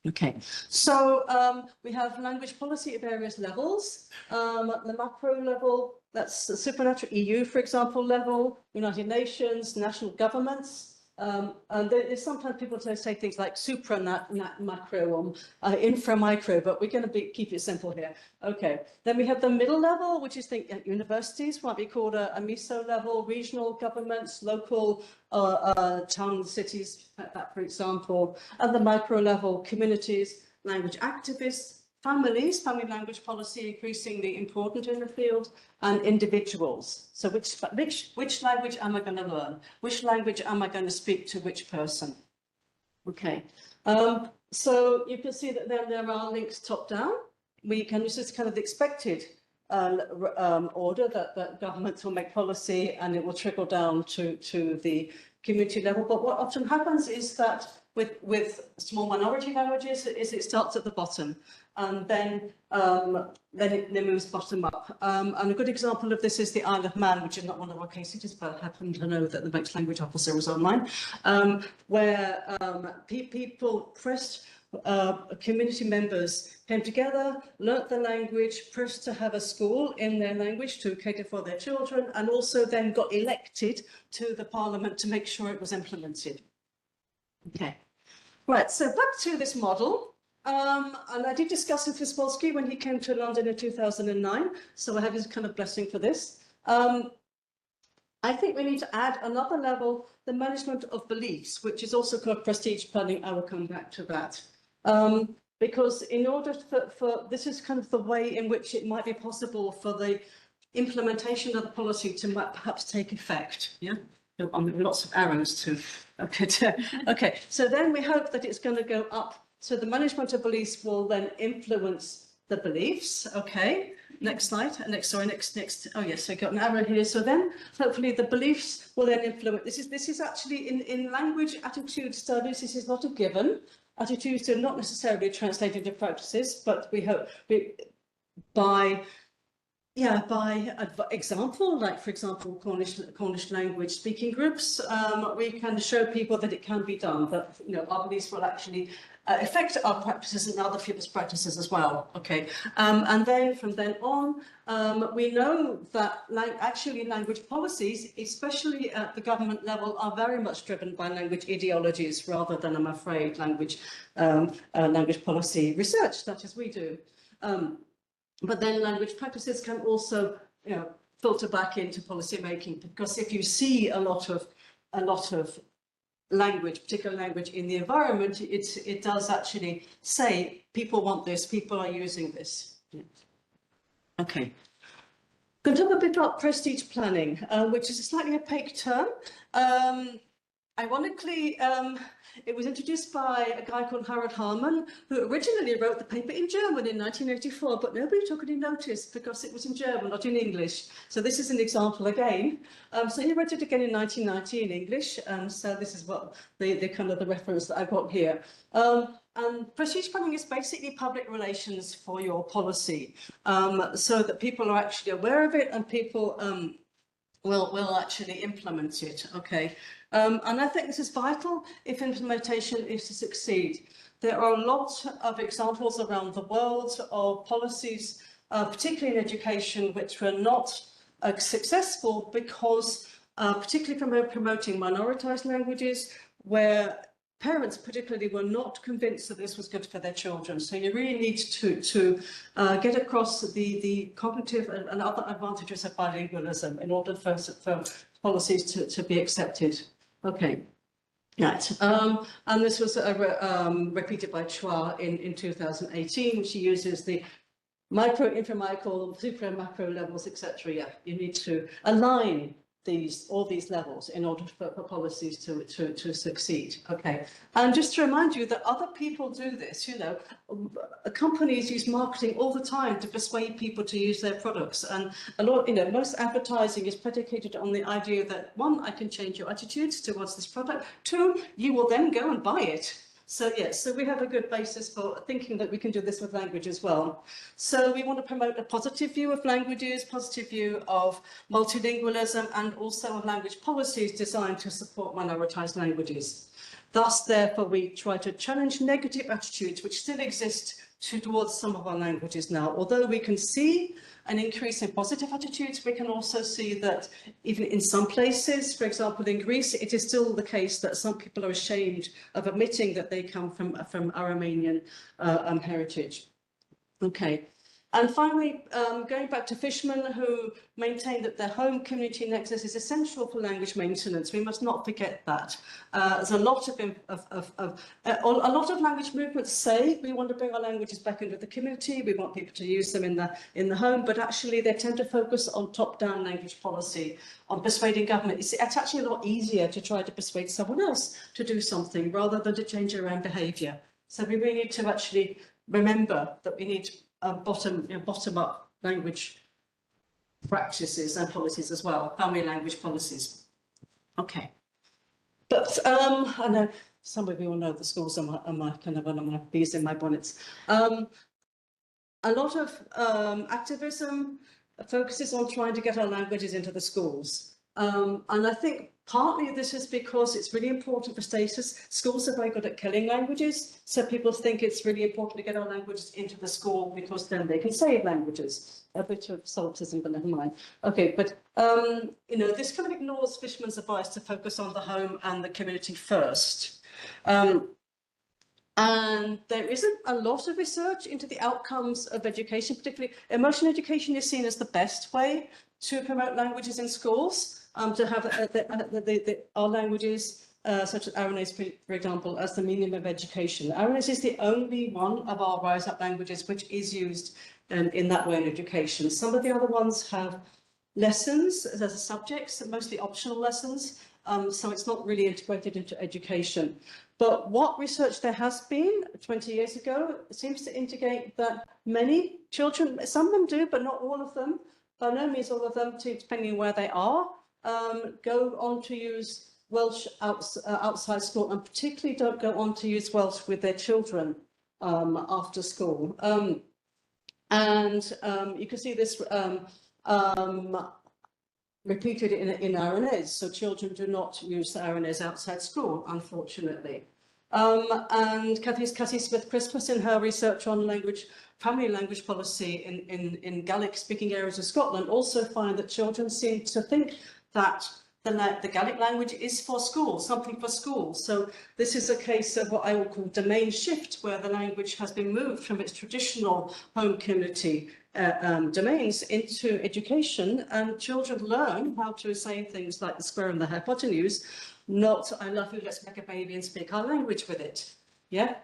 [SPEAKER 5] Okay, so we have language policy at various levels. At the macro level, that's the supernatural EU, for example, level, United Nations, national governments. And there's sometimes people say things like supra macro or infra micro, but we're going to keep it simple here. Okay, then we have the middle level, which is universities, might be called a meso level, regional governments, local towns, cities, like that, for example. At the micro level, communities, language activists, families, family language policy increasingly important in the field, and individuals. So which language am I going to learn? Which language am I going to speak to which person? Okay, so you can see that then there are links top down. This is kind of the expected order that governments will make policy and it will trickle down to the community level. But what often happens is that with small minority languages is it starts at the bottom and then it moves bottom up. And a good example of this is the Isle of Man, which is not one of our case cities, but I happen to know that the next language officer was online, where people pressed, community members came together, learnt the language, pressed to have a school in their language to cater for their children, and also then got elected to the parliament to make sure it was implemented. Okay, right, so back to this model. And I did discuss it with Polsky when he came to London in 2009, so I have his kind of blessing for this. I think we need to add another level, the management of beliefs, which is also called prestige planning. I will come back to that. Because in order for this is kind of the way in which it might be possible for the implementation of the policy to perhaps take effect. Yeah. lots of arrows to, okay, so then we hope that it's going to go up. So the management of beliefs will then influence the beliefs. Okay, next slide. Next. Oh yes, I got an arrow here. So then hopefully the beliefs will then influence. This is actually in language attitude studies. This is not a given. Attitudes are not necessarily translated into practices, but we hope by example, like for example, Cornish language speaking groups, we can show people that it can be done, that our beliefs will actually affect our practices and other people's practices as well. Okay, and then from then on, we know that actually language policies, especially at the government level, are very much driven by language ideologies rather than, I'm afraid, language policy research, such as we do. But then language practices can also, filter back into policy making, because if you see a lot of language, particular language in the environment, it does actually say people want this, people are using this. Okay. Going to talk a bit about prestige planning, which is a slightly opaque term. Ironically, it was introduced by a guy called Harald Harman, who originally wrote the paper in German in 1984, but nobody took any notice because it was in German, not in English. So this is an example again. So he wrote it again in 1990 in English, and so this is what the kind of the reference that I've got here. And prestige planning is basically public relations for your policy, so that people are actually aware of it and people will actually implement it. Okay. And I think this is vital if implementation is to succeed. There are a lot of examples around the world of policies, particularly in education, which were not successful because, particularly promoting minoritized languages, where parents particularly were not convinced that this was good for their children. So you really need to get across the cognitive and other advantages of bilingualism in order for policies to be accepted. Okay, right. And this was repeated by Chua in 2018, which he uses the micro, infra-micro, super and macro levels, etc. Yeah, you need to align all these levels in order for policies to succeed. Okay, and just to remind you that other people do this. Companies use marketing all the time to persuade people to use their products, and a lot, most advertising is predicated on the idea that, one, I can change your attitudes towards this product. Two, you will then go and buy it. So yes, so we have a good basis for thinking that we can do this with language as well. So we want to promote a positive view of languages, positive view of multilingualism, and also of language policies designed to support minoritized languages. Thus, therefore, we try to challenge negative attitudes which still exist towards some of our languages now. Although we can see an increase in positive attitudes, we can also see that even in some places, for example, in Greece, it is still the case that some people are ashamed of admitting that they come from Aromanian heritage. Okay. And finally, going back to Fishman, who maintained that the home community nexus is essential for language maintenance. We must not forget that. There's a lot of language movements say we want to bring our languages back into the community. We want people to use them in the home, but actually they tend to focus on top-down language policy, on persuading government. It's actually a lot easier to try to persuade someone else to do something rather than to change your own behaviour. So we really need to actually remember that we need bottom-up language practices and policies as well, family language policies. Okay, but I know some of you will know the schools are my kind of one of my bees in my bonnets. A lot of activism focuses on trying to get our languages into the schools. And I think partly this is because it's really important for status. Schools are very good at killing languages, so people think it's really important to get our languages into the school because then they can save languages. A bit of solipsism, but never mind. Okay, but this kind of ignores Fishman's advice to focus on the home and the community first. And there isn't a lot of research into the outcomes of education, particularly emotional education is seen as the best way to promote languages in schools. To have our languages, such as Aranese, for example, as the medium of education. Aranese is the only one of our Rise Up languages which is used in that way in education. Some of the other ones have lessons as a subjects, mostly optional lessons, So it's not really integrated into education. But what research there has been 20 years ago seems to indicate that many children, some of them do, but not all of them, by no means all of them, depending on where they are, go on to use Welsh outside school, and particularly don't go on to use Welsh with their children after school. You can see this repeated in RNAs, so children do not use the RNAs outside school, unfortunately. And Cathy Smith-Crispus, in her research on family language policy in Gaelic-speaking areas of Scotland, also find that children seem to think that the Gaelic language is for school, something for school. So this is a case of what I will call domain shift, where the language has been moved from its traditional home community domains into education, and children learn how to say things like the square and the hypotenuse, not I love you, let's make a baby and speak our language with it. Yeah.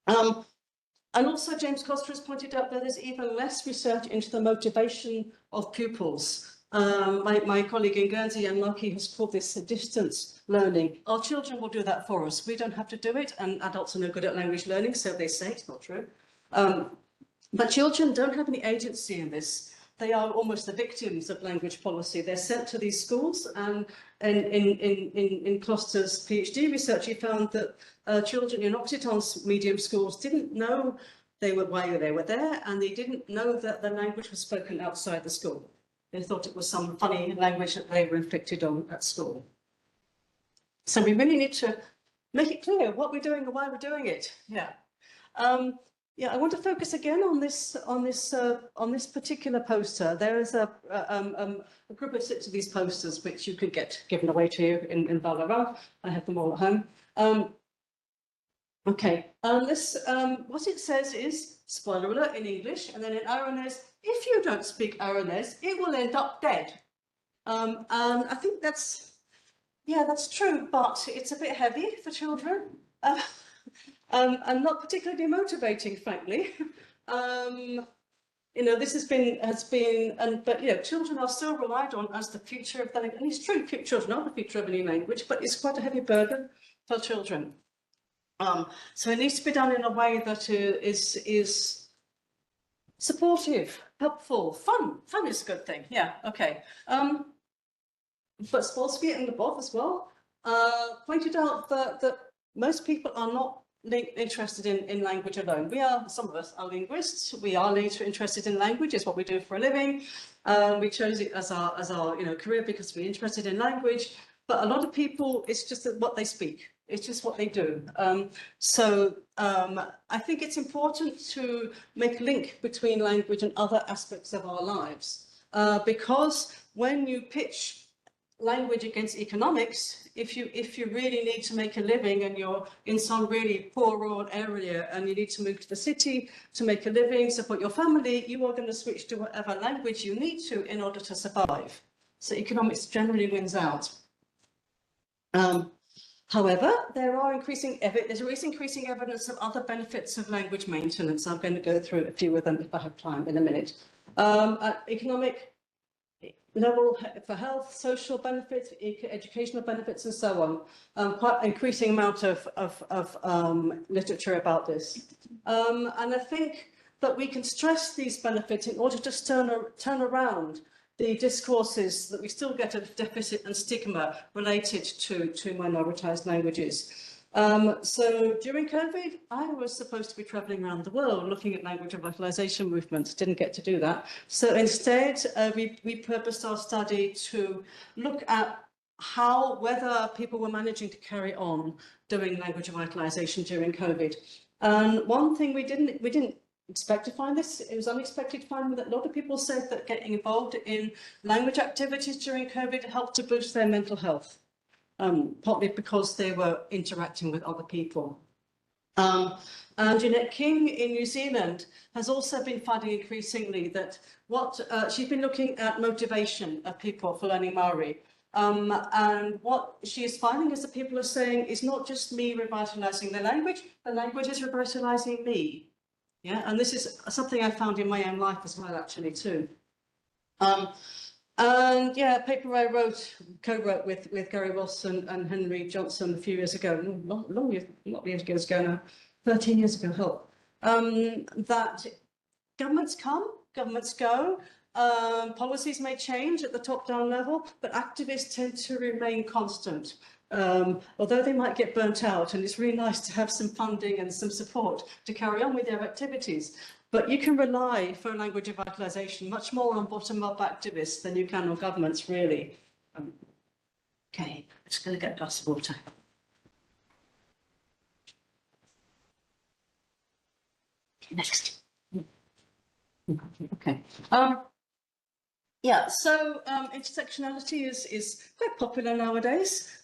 [SPEAKER 5] And also James Coster has pointed out that there's even less research into the motivation of pupils. My colleague in Guernsey, Anne Markey, has called this distance learning. Our children will do that for us. We don't have to do it, and adults are no good at language learning, so they say. It's not true. But children don't have any agency in this. They are almost the victims of language policy. They're sent to these schools, and in Kloster's PhD research, he found that children in Occitan's medium schools didn't know why they were there, and they didn't know that the language was spoken outside the school. They thought it was some funny language that they were inflicted on at school. So we really need to make it clear what we're doing and why we're doing it. Yeah. Yeah, I want to focus again on this particular poster. There is a group of 6 of these posters which you could get given away to you in Ballarat. I have them all at home. Okay, what it says is, spoiler alert in English, and then in Aranese, if you don't speak Aranese, it will end up dead. And I think that's true, but it's a bit heavy for children. And not particularly motivating, frankly. You know, this but you know, children are still relied on as the future of the language. And it's true, children are the future of any language, but it's quite a heavy burden for children. So it needs to be done in a way that is supportive, helpful, fun. Fun is a good thing. Yeah, okay. But Spolsky and Lebov as well pointed out that most people are not interested in language alone. Some of us are linguists. We are later interested in language. It's what we do for a living. We chose it as our career because we're interested in language. But a lot of people, it's just what they speak. It's just what they do. I think it's important to make a link between language and other aspects of our lives, because when you pitch language against economics, if you really need to make a living and you're in some really poor rural area and you need to move to the city to make a living, support your family, you are going to switch to whatever language you need to in order to survive. So economics generally wins out. However, there is increasing evidence of other benefits of language maintenance. I'm going to go through a few of them if I have time in a minute. Economic level for health, social benefits, educational benefits, and so on. Quite an increasing amount of literature about this. And I think that we can stress these benefits in order to turn around the discourses that we still get of deficit and stigma related to minoritized languages. So during COVID, I was supposed to be traveling around the world looking at language revitalization movements, didn't get to do that. So instead, we purposed our study to look at whether people were managing to carry on doing language revitalization during COVID. And one thing we didn't expect to find this. It was unexpected to find that a lot of people said that getting involved in language activities during COVID helped to boost their mental health, partly because they were interacting with other people. And Jeanette King in New Zealand has also been finding increasingly that she's been looking at motivation of people for learning Maori. And what she is finding is that people are saying it's not just me revitalizing the language is revitalizing me. Yeah, and this is something I found in my own life as well, actually, too. And yeah, a paper I co-wrote with Gary Wilson and Henry Johnson a few years ago, a lot of years ago now, 13 years ago, help, that governments come, governments go, policies may change at the top-down level, but activists tend to remain constant. Although they might get burnt out, and it's really nice to have some funding and some support to carry on with their activities. But you can rely for language revitalisation much more on bottom-up activists than you can on governments, really. Okay, I'm just going to get a glass of water. Next. Okay. Yeah, so intersectionality is quite popular nowadays,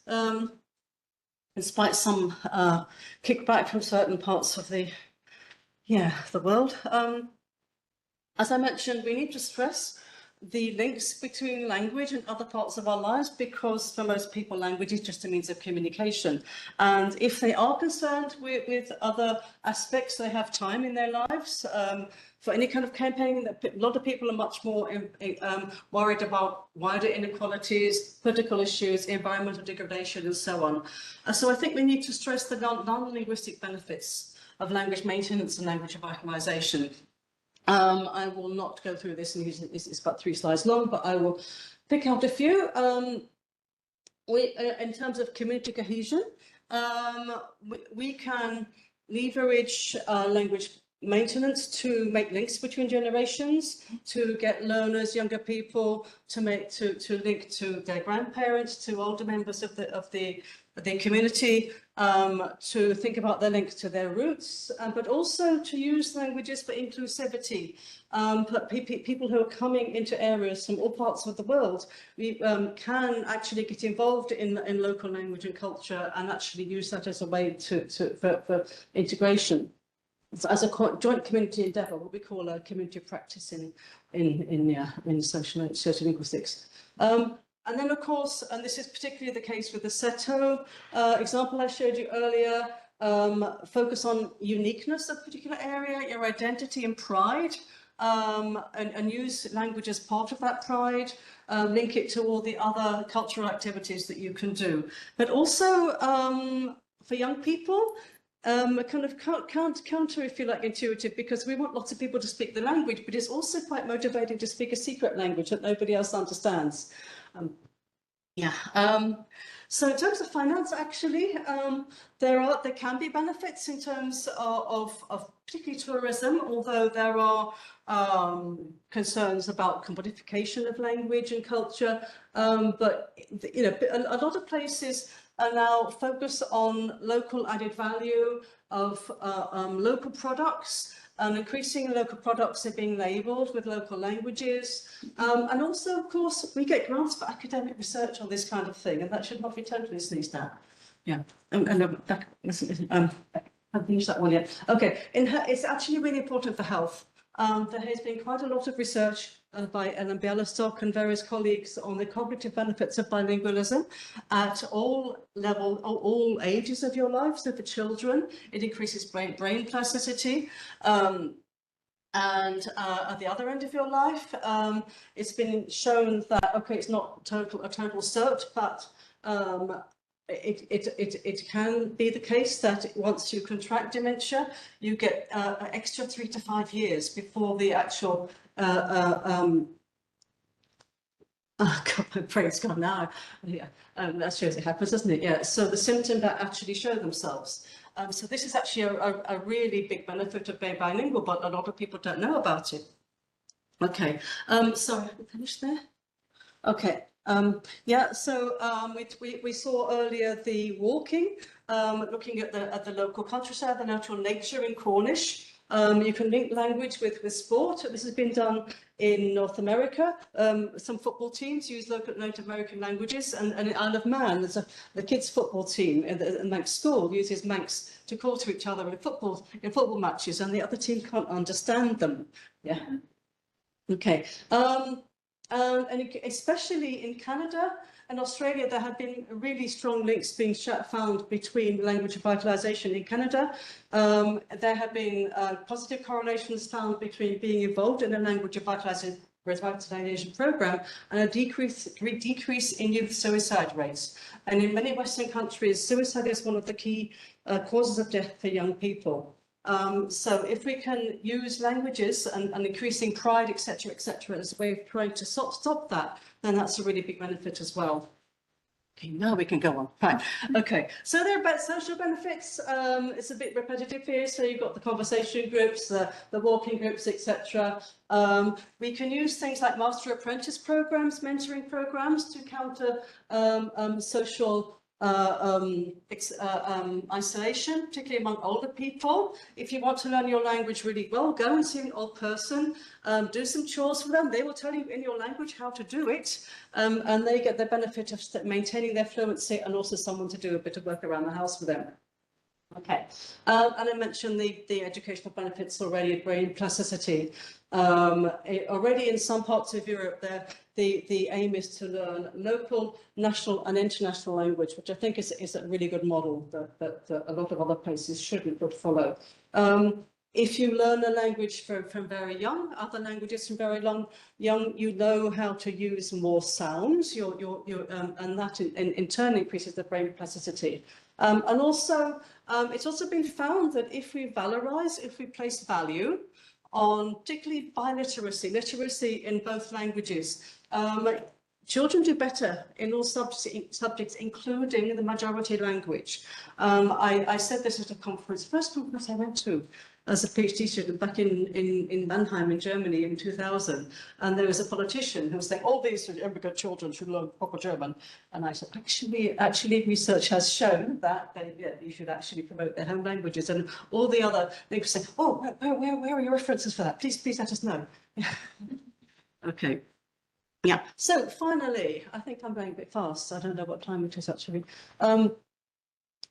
[SPEAKER 5] despite some kickback from certain parts of the world. As I mentioned, we need to stress the links between language and other parts of our lives, because for most people, language is just a means of communication. And if they are concerned with other aspects, they have time in their lives for any kind of campaign. A lot of people are much more worried about wider inequalities, political issues, environmental degradation, and so on. So I think we need to stress the non-linguistic benefits of language maintenance and language revitalisation. I will not go through this, and it's about 3 slides long, but I will pick out a few. In terms of community cohesion, we can leverage language maintenance to make links between generations, to get learners, younger people, to link to their grandparents, to older members of the community, to think about their link to their roots, but also to use languages for inclusivity. People who are coming into areas from all parts of the world, we can actually get involved in local language and culture, and actually use that as a way for integration. So as a joint community endeavour, what we call a community practice in social linguistics. And then, of course, and this is particularly the case with the Seto example I showed you earlier, focus on uniqueness of a particular area, your identity and pride, and use language as part of that pride, link it to all the other cultural activities that you can do. But also, for young people, kind of counter, if you like, intuitive, because we want lots of people to speak the language, but it's also quite motivating to speak a secret language that nobody else understands. So in terms of finance, actually, there can be benefits in terms of particularly tourism, although there are concerns about commodification of language and culture. But you know, a lot of places are now focused on local added value of local products. And increasingly, local products are being labelled with local languages. And also, of course, we get grants for academic research on this kind of thing, and that should not be totally sneezed at. Yeah, I haven't finished that one yet. Okay, it's actually really important for health. There has been quite a lot of research by Ellen Bialystok and various colleagues on the cognitive benefits of bilingualism at all levels, all ages of your life. So for children, it increases brain plasticity. And at the other end of your life, it's been shown that, okay, it's not a total cert, but it can be the case that once you contract dementia, you get an extra 3 to 5 years before the actual oh God, my brain's gone now. Yeah, that shows it happens, doesn't it? Yeah. So the symptoms that actually show themselves. So this is actually a really big benefit of being bilingual, but a lot of people don't know about it. Okay. Sorry, we finished there. Okay. Yeah, so we saw earlier the walking, looking at the local countryside, the natural nature in Cornish. You can link language with sport. This has been done in North America. Some football teams use local Native American languages, and in Isle of Man, there's the kids' football team in Manx school uses Manx to call to each other in football matches, and the other team can't understand them. Yeah. Okay. And especially in Canada and Australia, there have been really strong links being found between language revitalisation in Canada. There have been positive correlations found between being involved in a language revitalisation revitalization program, and a decrease in youth suicide rates. And in many Western countries, suicide is one of the key causes of death for young people. So if we can use languages and increasing pride, etc., as a way of trying to stop that, then that's a really big benefit as well. Okay, now we can go on. Fine. Okay, so there are about social benefits. It's a bit repetitive here. So you've got the conversation groups, the walking groups, etc. We can use things like master apprentice programs, mentoring programs to counter social isolation, particularly among older people. If you want to learn your language really well, go and see an old person, do some chores for them. They will tell you in your language how to do it, and they get the benefit of maintaining their fluency and also someone to do a bit of work around the house for them. Okay, and I mentioned the educational benefits already, brain plasticity. Already in some parts of Europe, the aim is to learn local, national and international language, which I think is a really good model that a lot of other places should and could follow. If you learn a language from very young, other languages from very young, you know how to use more sounds, and that in turn increases the brain plasticity. And also, it's also been found that if we place value on particularly biliteracy, literacy in both languages, children do better in all subjects, including the majority language. I said this at a conference, first conference I went to as a PhD student back in Mannheim in Germany in 2000, and there was a politician who was saying all these immigrant children should learn proper German, and I said actually research has shown that you should actually promote their home languages, and all the other they would say, oh, where are your references for that? Please let us know. Okay. Yeah, so finally, I think I'm going a bit fast. I don't know what time it is actually.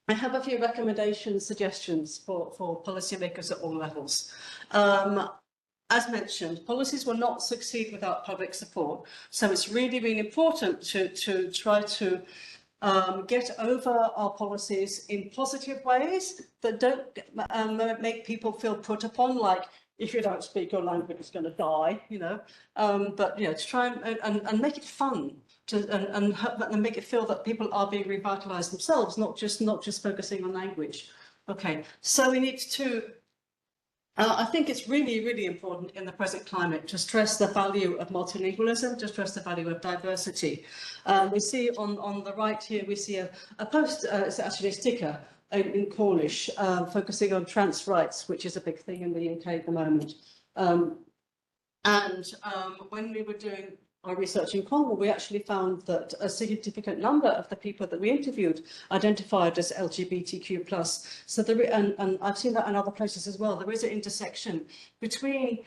[SPEAKER 5] I have a few recommendations, suggestions for policymakers at all levels. As mentioned, policies will not succeed without public support. So it's really, really important to try to get over our policies in positive ways that don't make people feel put upon, like, if you don't speak your language, it's going to die, you know. But, you know, to try and make it fun, and make it feel that people are being revitalized themselves, not just focusing on language. Okay, so we need to, I think it's really, really important in the present climate to stress the value of multilingualism, to stress the value of diversity. We see on the right here, we see a post, it's actually a sticker in Cornish, focusing on trans rights, which is a big thing in the UK at the moment. When we were doing our research in Cornwall, we actually found that a significant number of the people that we interviewed identified as LGBTQ+. So and I've seen that in other places as well. There is an intersection between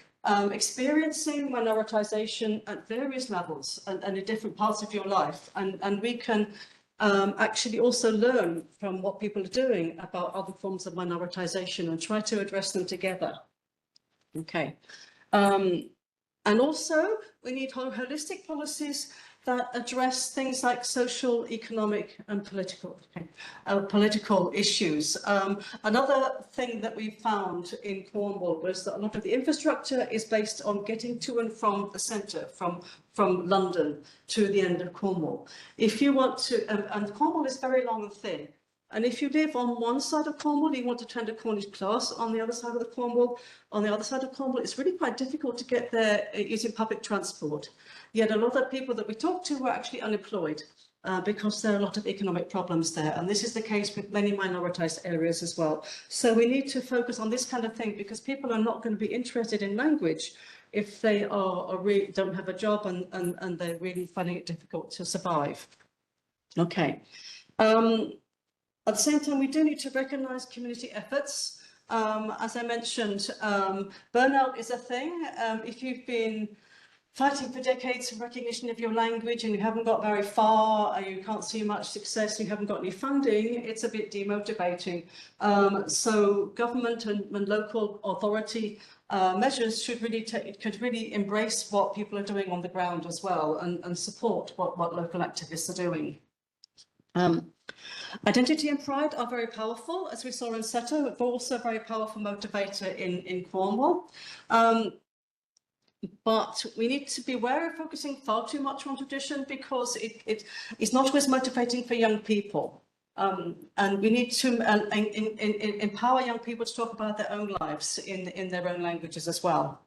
[SPEAKER 5] experiencing minoritization at various levels and in different parts of your life, and we can actually also learn from what people are doing about other forms of minoritization and try to address them together. Okay. And also, we need holistic policies that address things like social, economic and political issues. Another thing that we found in Cornwall was that a lot of the infrastructure is based on getting to and from the centre, from London to the end of Cornwall. If you want to, and Cornwall is very long and thin, and if you live on one side of Cornwall, you want to attend a Cornish class on the other side of Cornwall, it's really quite difficult to get there using public transport. Yet a lot of people that we talked to were actually unemployed because there are a lot of economic problems there. And this is the case with many minoritized areas as well. So we need to focus on this kind of thing, because people are not going to be interested in language if they don't have a job and they're really finding it difficult to survive. Okay. At the same time, we do need to recognise community efforts. As I mentioned, burnout is a thing. If you've been fighting for decades for recognition of your language and you haven't got very far, and you can't see much success, you haven't got any funding, it's a bit demotivating. So government and local authority measures could really embrace what people are doing on the ground as well, and support what local activists are doing. Identity and pride are very powerful, as we saw in Seto, but also a very powerful motivator in Cornwall. But we need to be aware of focusing far too much on tradition because it's not always motivating for young people. And we need to empower young people to talk about their own lives in their own languages as well.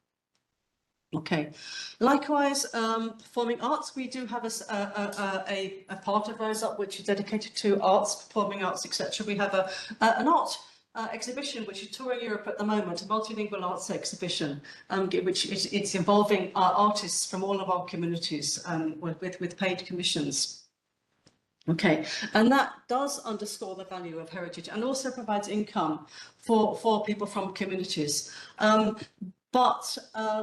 [SPEAKER 5] Okay. Likewise, performing arts, we do have a part of Rise Up which is dedicated to arts, performing arts, etc. We have an art exhibition which is touring Europe at the moment, a multilingual arts exhibition, which it's involving artists from all of our communities with paid commissions. Okay, and that does underscore the value of heritage and also provides income for people from communities. But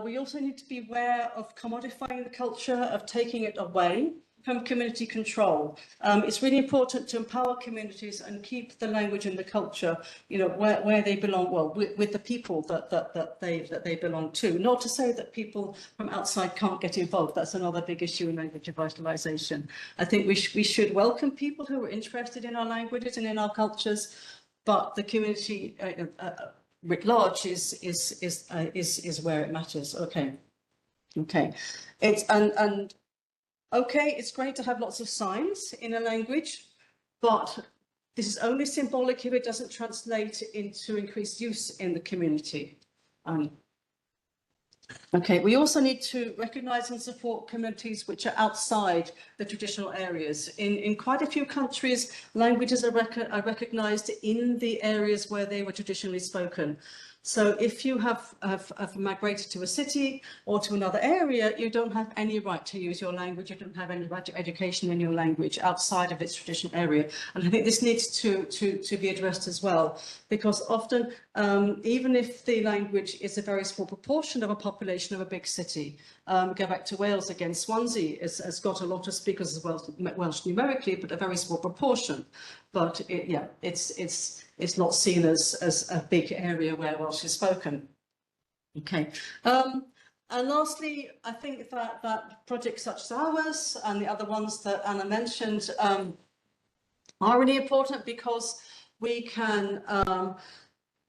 [SPEAKER 5] we also need to be aware of commodifying the culture, of taking it away from community control. It's really important to empower communities and keep the language and the culture, you know, where they belong, well, with the people that they belong to. Not to say that people from outside can't get involved. That's another big issue in language revitalization. I think we should welcome people who are interested in our languages and in our cultures, but the community writ large is where it matters. Okay. Okay, it's great to have lots of signs in a language, but this is only symbolic if it doesn't translate into increased use in the community. Okay, we also need to recognise and support communities which are outside the traditional areas. In quite a few countries, languages are recognised in the areas where they were traditionally spoken. So if you have migrated to a city or to another area, you don't have any right to use your language. You don't have any right to education in your language outside of its traditional area. And I think this needs to be addressed as well, because often, even if the language is a very small proportion of a population of a big city, go back to Wales again, Swansea has got a lot of speakers as well, Welsh numerically, but a very small proportion. But it's not seen as a big area where Welsh is spoken. Okay. And lastly, I think that projects such as ours and the other ones that Anna mentioned are really important because we can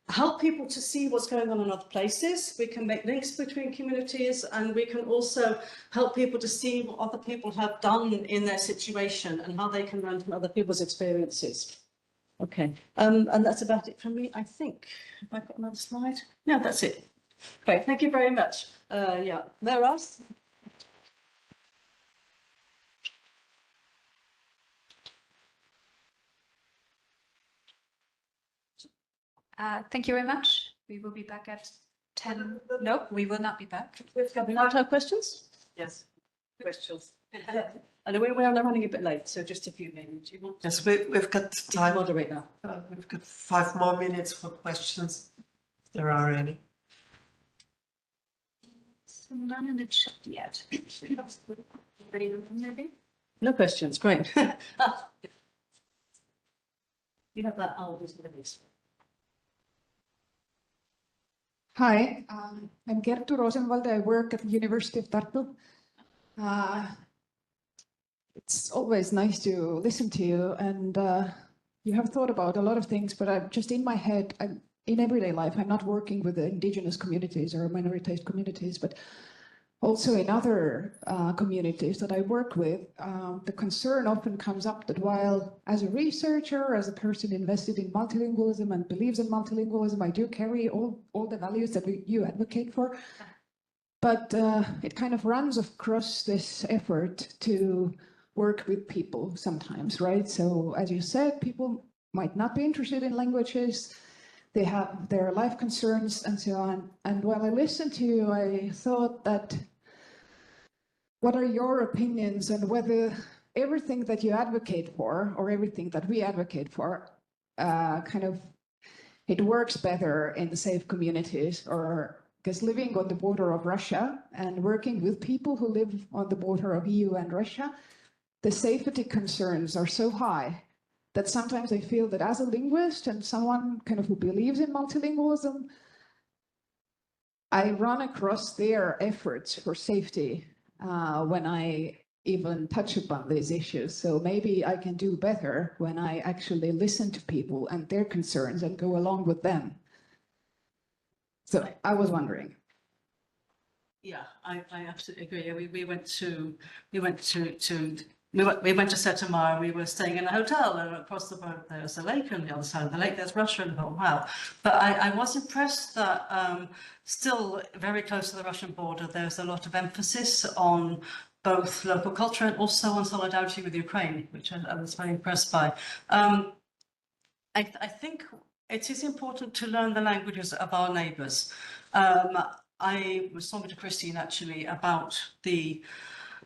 [SPEAKER 5] help people to see what's going on in other places. We can make links between communities, and we can also help people to see what other people have done in their situation and how they can learn from other people's experiences. Okay, and that's about it from me, I think. Have I got another slide? No, that's it. Great, thank you very much. Yeah, there are us.
[SPEAKER 4] Thank you very much. We will be back at 10. No, we will not be back.
[SPEAKER 5] Have we not had questions?
[SPEAKER 1] Yes, questions.
[SPEAKER 5] And we are running a bit late, so just a few minutes. You want to
[SPEAKER 1] Yes, we've got time.
[SPEAKER 5] moderate now?
[SPEAKER 1] We've got 5 more minutes for questions, if there are any.
[SPEAKER 4] So none in the chat yet. Maybe?
[SPEAKER 5] No questions, great. You have that, I'll do the list.
[SPEAKER 6] Hi, I'm Gertu Rosenwald. I work at the University of Tartu. It's always nice to listen to you, and you have thought about a lot of things, but I'm just in my head, in everyday life, I'm not working with the indigenous communities or minoritized communities, but also in other communities that I work with. The concern often comes up that while as a researcher, as a person invested in multilingualism and believes in multilingualism, I do carry all the values that you advocate for, but it kind of runs across this effort to work with people sometimes, right? So as you said, people might not be interested in languages, they have their life concerns and so on. And while I listened to you, I thought that, what are your opinions on whether everything that you advocate for, or everything that we advocate for, it works better in the safe communities? Or because living on the border of Russia and working with people who live on the border of EU and Russia, the safety concerns are so high that sometimes I feel that as a linguist and someone who believes in multilingualism, I run across their efforts for safety when I even touch upon these issues. So maybe I can do better when I actually listen to people and their concerns and go along with them. So I was wondering.
[SPEAKER 5] Yeah, I absolutely agree. We went to Setamar. We were staying in a hotel, and across the road there's a lake, and on the other side of the lake there's Russia. And oh wow! But I was impressed that still very close to the Russian border, there's a lot of emphasis on both local culture and also on solidarity with Ukraine, which I was very impressed by. I think it is important to learn the languages of our neighbours. I was talking to Christine actually about the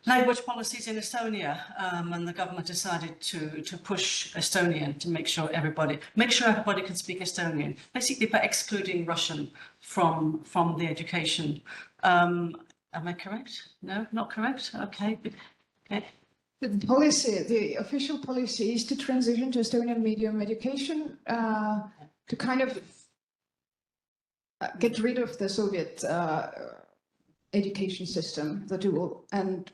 [SPEAKER 5] language policies in Estonia, and the government decided to push Estonian to make sure everybody can speak Estonian, basically by excluding Russian from the education. Am I correct? No, not correct. Okay. Okay.
[SPEAKER 6] The policy, the official policy is to transition to Estonian medium education, to kind of get rid of the Soviet education system, the dual. And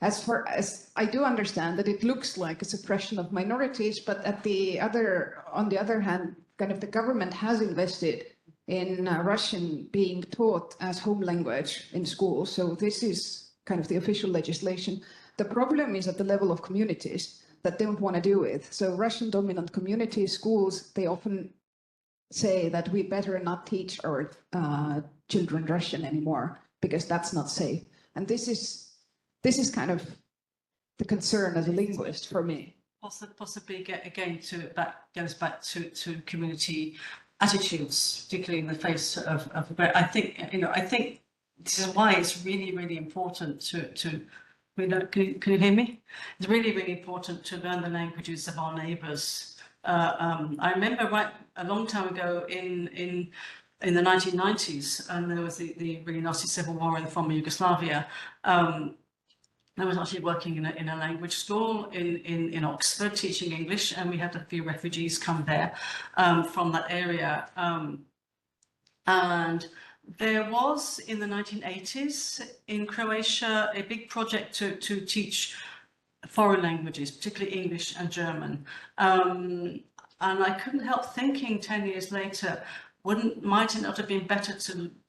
[SPEAKER 6] as far as I do understand that it looks like a suppression of minorities, but on the other hand, kind of the government has invested in Russian being taught as home language in schools. So this is kind of the official legislation. The problem is at the level of communities that don't want to do it. So Russian dominant community schools, they often say that we better not teach our children Russian anymore because that's not safe. And this is kind of the concern as a linguist for me.
[SPEAKER 5] Possibly goes back to community attitudes, particularly in the face of I think this is why it's really important to can you hear me? It's really important to learn the languages of our neighbours. I remember a long time ago in the 1990s, and there was the really nasty civil war in the former Yugoslavia. I was actually working in a language school in Oxford, teaching English, and we had a few refugees come there from that area. And there was, in the 1980s, in Croatia, a big project to teach foreign languages, particularly English and German. And I couldn't help thinking 10 years later, might it not have been better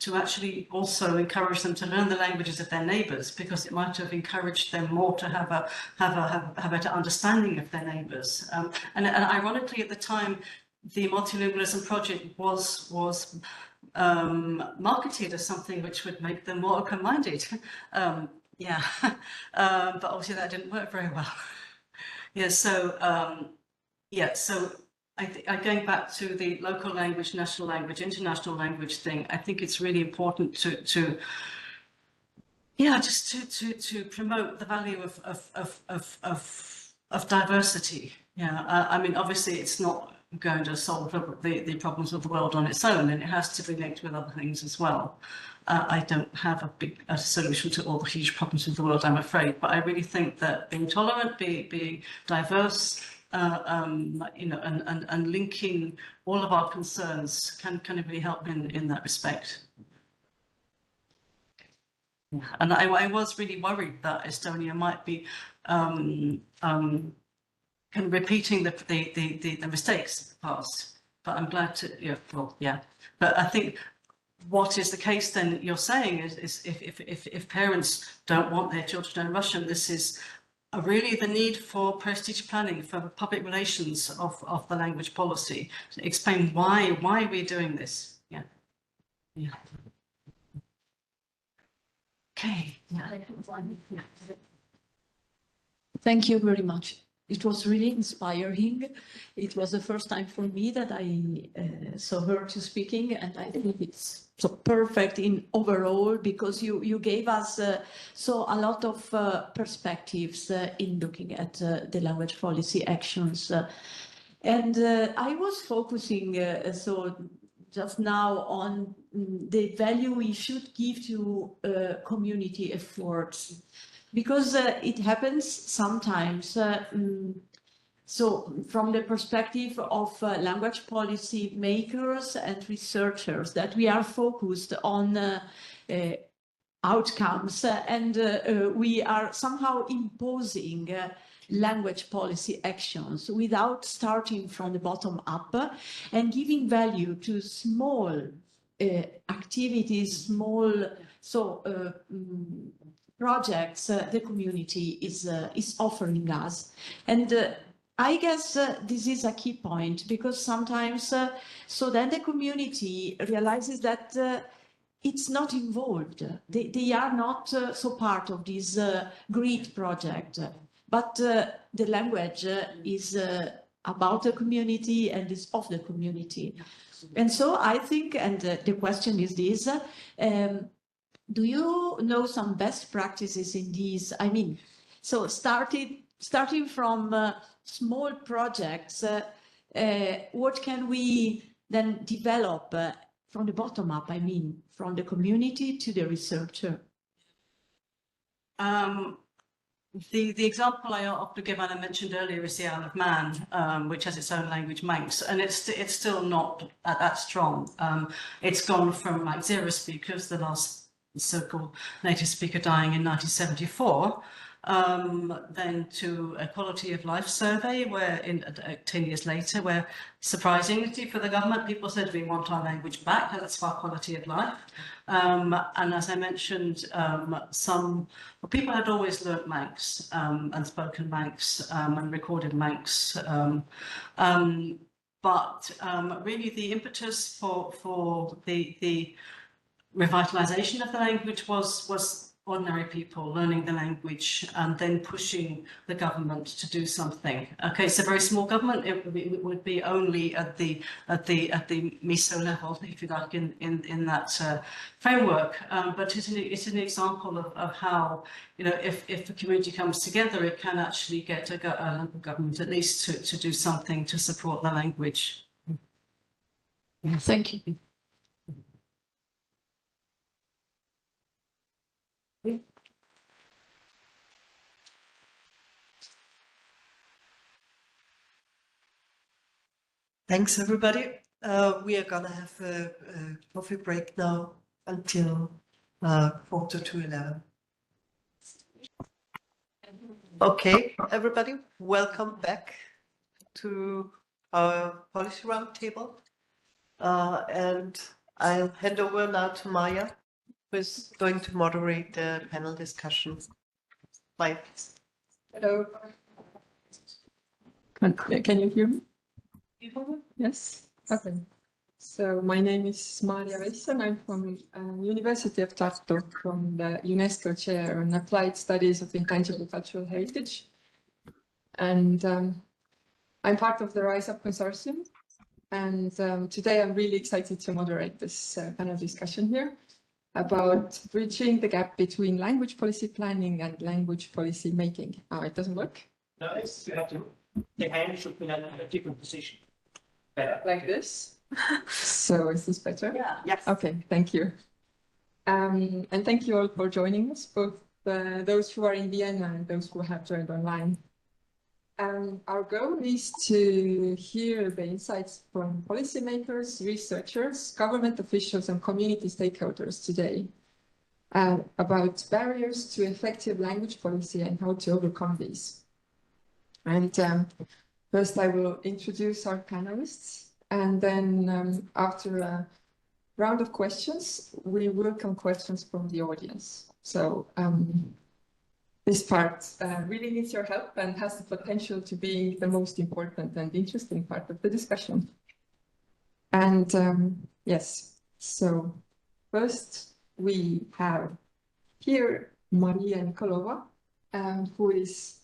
[SPEAKER 5] to actually also encourage them to learn the languages of their neighbours, because it might have encouraged them more to have a better understanding of their neighbours. And ironically, at the time, the multilingualism project was marketed as something which would make them more open-minded. Yeah, but obviously that didn't work very well. Yeah, so going back to the local language, national language, international language thing, I think it's really important to promote the value of diversity. Yeah, I mean, obviously it's not going to solve the problems of the world on its own, and it has to be linked with other things as well. I don't have a solution to all the huge problems of the world, I'm afraid, but I really think that being tolerant, being diverse, and linking all of our concerns can really help in that respect. Yeah. And I was really worried that Estonia might be kind of repeating the mistakes of the past, but I'm glad to, but I think what is the case then you're saying is if parents don't want their children to learn Russian, this is really the need for prestige planning, for public relations of the language policy, to explain why we're doing this. Yeah. Yeah. Okay. Yeah.
[SPEAKER 7] Thank you very much. It was really inspiring. It was the first time for me that I saw her speaking, and I think it's so perfect in overall, because you gave us a lot of perspectives in looking at the language policy actions. And I was focusing just now on the value we should give to community efforts. Because it happens sometimes, so from the perspective of language policy makers and researchers, that we are focused on outcomes, and we are somehow imposing language policy actions without starting from the bottom up and giving value to small activities, small projects the community is offering us. And I guess this is a key point, because sometimes so then the community realizes that it's not involved. They are not so part of this great project, but the language is about the community and is of the community. And so I think, and the question is this, do you know some best practices in these? I mean, so starting from small projects, what can we then develop from the bottom up, I mean, from the community to the researcher?
[SPEAKER 5] The example I often give, and I mentioned earlier, is the Isle of Man, which has its own language, Manx, and it's still not that strong. It's gone from like 0 speakers, the last so-called native speaker dying in 1974, then to a quality of life survey where 10 years later, where surprisingly for the government, people said we want our language back, that's our quality of life. And as I mentioned, people had always learnt Manx and spoken Manx and recorded Manx. But really the impetus for the revitalization of the language was ordinary people learning the language and then pushing the government to do something. Okay, it's a very small government. It would be only at the MISO level, if you like, in that framework. But it's an example of how, you know, if the community comes together, it can actually get a local government at least to do something to support the language.
[SPEAKER 7] Thank you.
[SPEAKER 1] Thanks, everybody. We are gonna have a coffee break now until 11:45. Okay, everybody, welcome back to our policy roundtable. And I'll hand over now to Maya, who is going to moderate the panel discussion. Maya.
[SPEAKER 3] Hello. Can you hear me? Yes. Okay. So my name is Maria Vessen. I'm from University of Tartu, from the UNESCO Chair on Applied Studies of Intangible Cultural Heritage. And I'm part of the Rise Up Consortium. And today I'm really excited to moderate this panel discussion here about bridging the gap between language policy planning and language policy making. Oh, it doesn't work?
[SPEAKER 8] No, the hand should be in a different position. Better.
[SPEAKER 3] Like this? So is this better?
[SPEAKER 5] Yeah.
[SPEAKER 1] Yes.
[SPEAKER 3] Okay, thank you. And thank you all for joining us, both those who are in Vienna and those who have joined online. Our goal is to hear the insights from policymakers, researchers, government officials, and community stakeholders today about barriers to effective language policy and how to overcome these. And first, I will introduce our panelists, and then after a round of questions, we welcome questions from the audience. So this part really needs your help and has the potential to be the most important and interesting part of the discussion. And yes, so first we have here Maria Nikolova, who is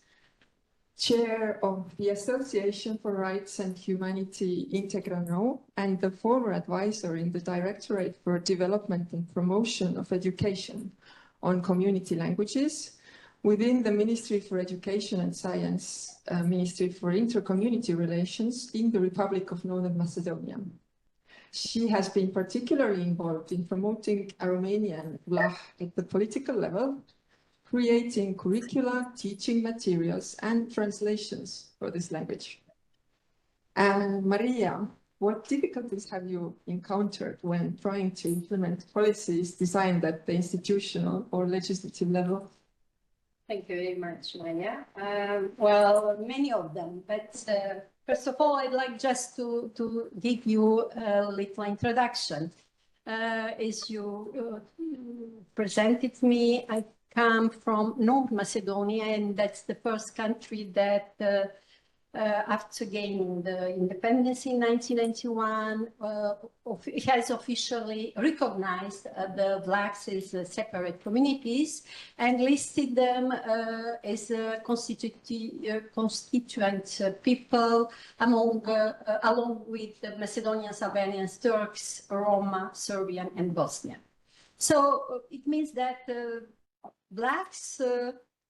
[SPEAKER 3] Chair of the Association for Rights and Humanity Integrano and the former advisor in the Directorate for Development and Promotion of Education on Community Languages within the Ministry for Education and Science, Ministry for Inter-Community Relations in the Republic of Northern Macedonia. She has been particularly involved in promoting Romanian Vlah at the political level, creating curricula, teaching materials, and translations for this language. And Maria, what difficulties have you encountered when trying to implement policies designed at the institutional or legislative level?
[SPEAKER 9] Thank you very much, Maya. Well, many of them, but first of all, I'd like just to give you a little introduction. As you presented me, I come from North Macedonia, and that's the first country that after gaining the independence in 1991, it has officially recognized the Blacks as separate communities and listed them as constituent people along with the Macedonians, Albanians, Turks, Roma, Serbian, and Bosnian. So it means that Blacks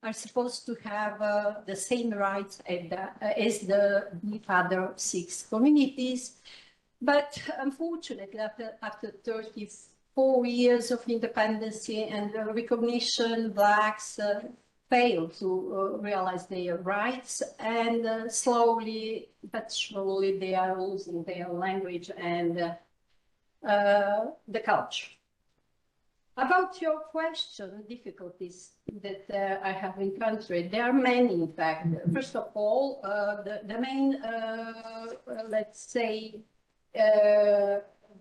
[SPEAKER 9] are supposed to have the same rights as the other 6 communities. But unfortunately, after 34 years of independence and recognition, Blacks fail to realize their rights, and slowly but surely they are losing their language and the culture. About your question, difficulties that I have encountered, there are many, in fact. First of all, the main, let's say,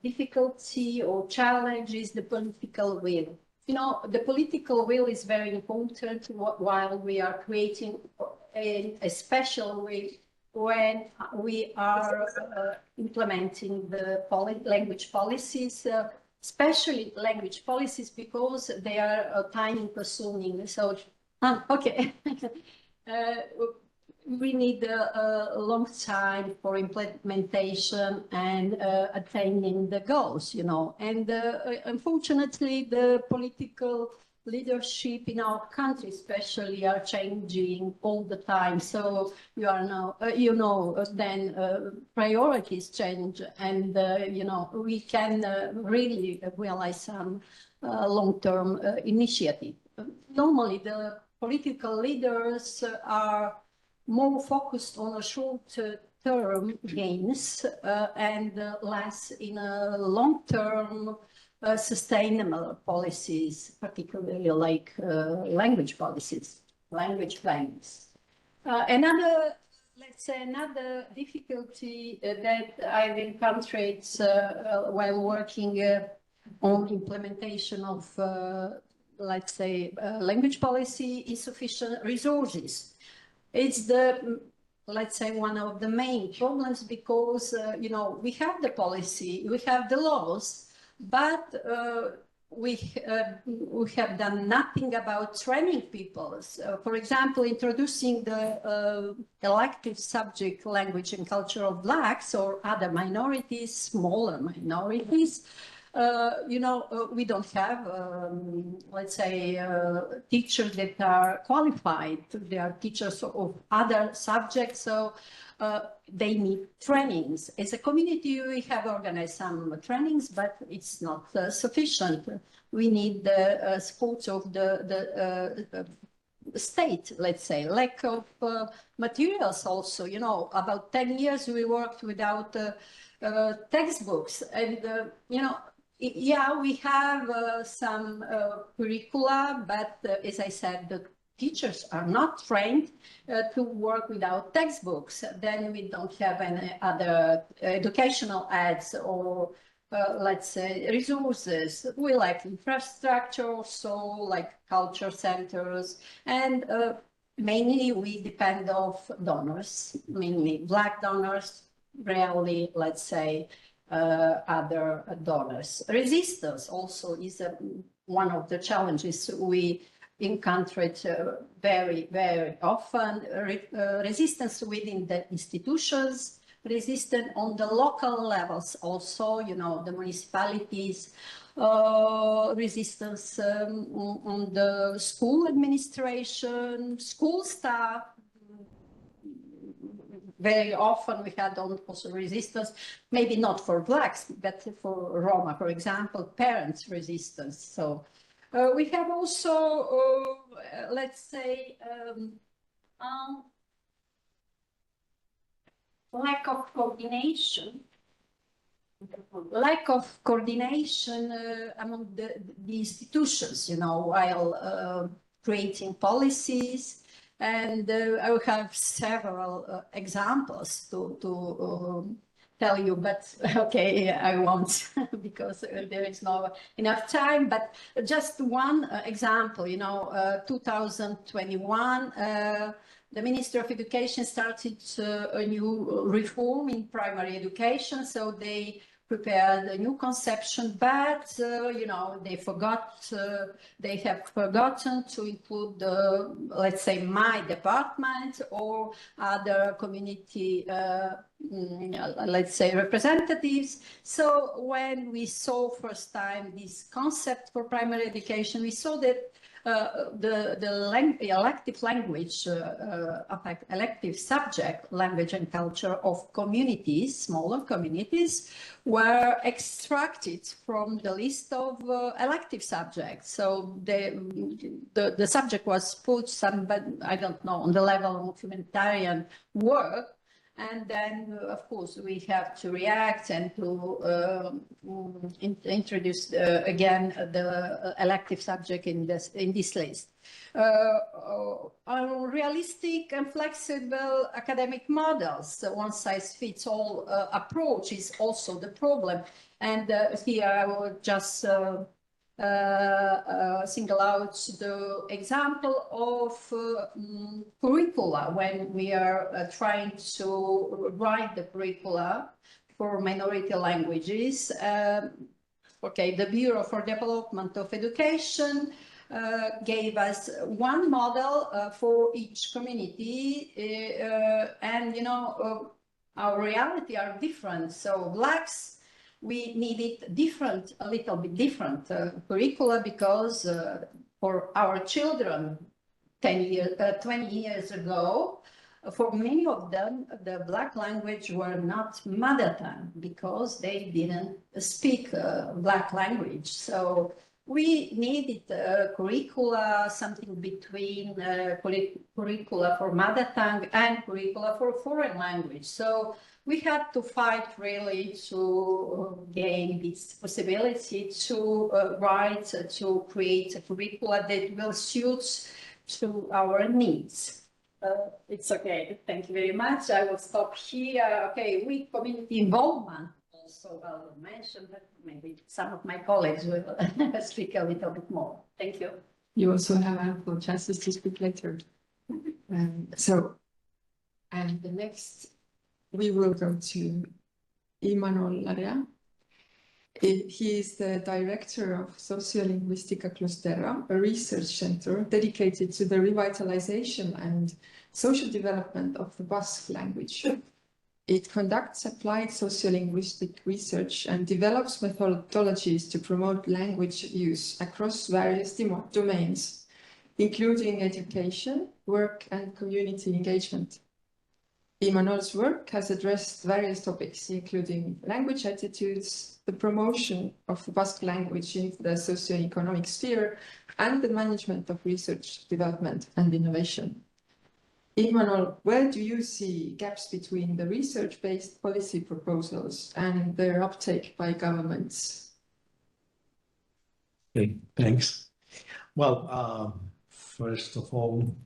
[SPEAKER 9] difficulty or challenge is the political will. You know, the political will is very important while we are creating, especially when we are implementing the language policies, especially language policies, because they are time consuming. So, okay. We need a long time for implementation and attaining the goals, you know. And unfortunately, the political leadership in our country especially are changing all the time. So you are now, then priorities change, and we can really realize some long-term initiative. Normally, the political leaders are more focused on a short-term gains and less in a long-term sustainable policies, particularly like language policies, language plans. Another difficulty that I've encountered while working on implementation of, language policy is sufficient resources. It's one of the main problems, because, we have the policy, we have the laws, but we have done nothing about training people. So, for example, introducing the elective subject language and culture of Blacks or other minorities, smaller minorities. We don't have, teachers that are qualified. They are teachers of other subjects, so they need trainings. As a community, we have organized some trainings, but it's not sufficient. We need the support of the state, lack of materials also. About 10 years we worked without textbooks, and, yeah, we have some curricula, but as I said, the teachers are not trained to work without textbooks. Then we don't have any other educational aids or, resources. We lack infrastructure, so like culture centers, and mainly we depend on donors, mainly Black donors, rarely, other donors. Resistance also is one of the challenges we encountered very, very often. Resistance within the institutions, resistance on the local levels also, the municipalities, resistance on the school administration, school staff. Very often we had also resistance, maybe not for Blacks, but for Roma, for example, parents' resistance. So we have also, lack of coordination. Lack of coordination among the institutions, while creating policies. And I will have several examples to tell you, but okay, I won't because there is no enough time. But just one example, 2021, the Minister of Education started a new reform in primary education. So they prepared a new conception, but they have forgotten to include let's say, my department or other community, let's say, representatives. So when we saw first time this concept for primary education, we saw that the elective language, elective subject, language and culture of communities, smaller communities, were extracted from the list of elective subjects. So the subject was put I don't know, on the level of humanitarian work. And then, of course, we have to react and to introduce again the elective subject in this list. Realistic and flexible academic models, one-size-fits-all approach is also the problem. And here I will just single out the example of curricula when we are trying to write the curricula for minority languages. Okay, the Bureau for Development of Education gave us one model for each community, and our reality are different. So Blacks, we needed a little bit different curricula because for our children 20 years ago, for many of them, the Black language were not mother tongue because they didn't speak Black language. So we needed curricula, something between curricula for mother tongue and curricula for foreign language. So we had to fight really to gain this possibility to write, to create a curricula that will suit to our needs. It's okay. Thank you very much. I will stop here. Okay, with community involvement, also well mentioned, but maybe some of my colleagues will speak a little bit more. Thank you.
[SPEAKER 3] You also have ample chances to speak later. And the next, we will go to Imanol Larea. He is the director of Sociolinguistica Clustera, a research center dedicated to the revitalization and social development of the Basque language. It conducts applied sociolinguistic research and develops methodologies to promote language use across various domains, including education, work, and community engagement. Imanol's work has addressed various topics, including language attitudes, the promotion of the Basque language in the socio-economic sphere, and the management of research, development, and innovation. Imanol, where do you see gaps between the research-based policy proposals and their uptake by governments?
[SPEAKER 10] Okay, thanks. Well, first of all,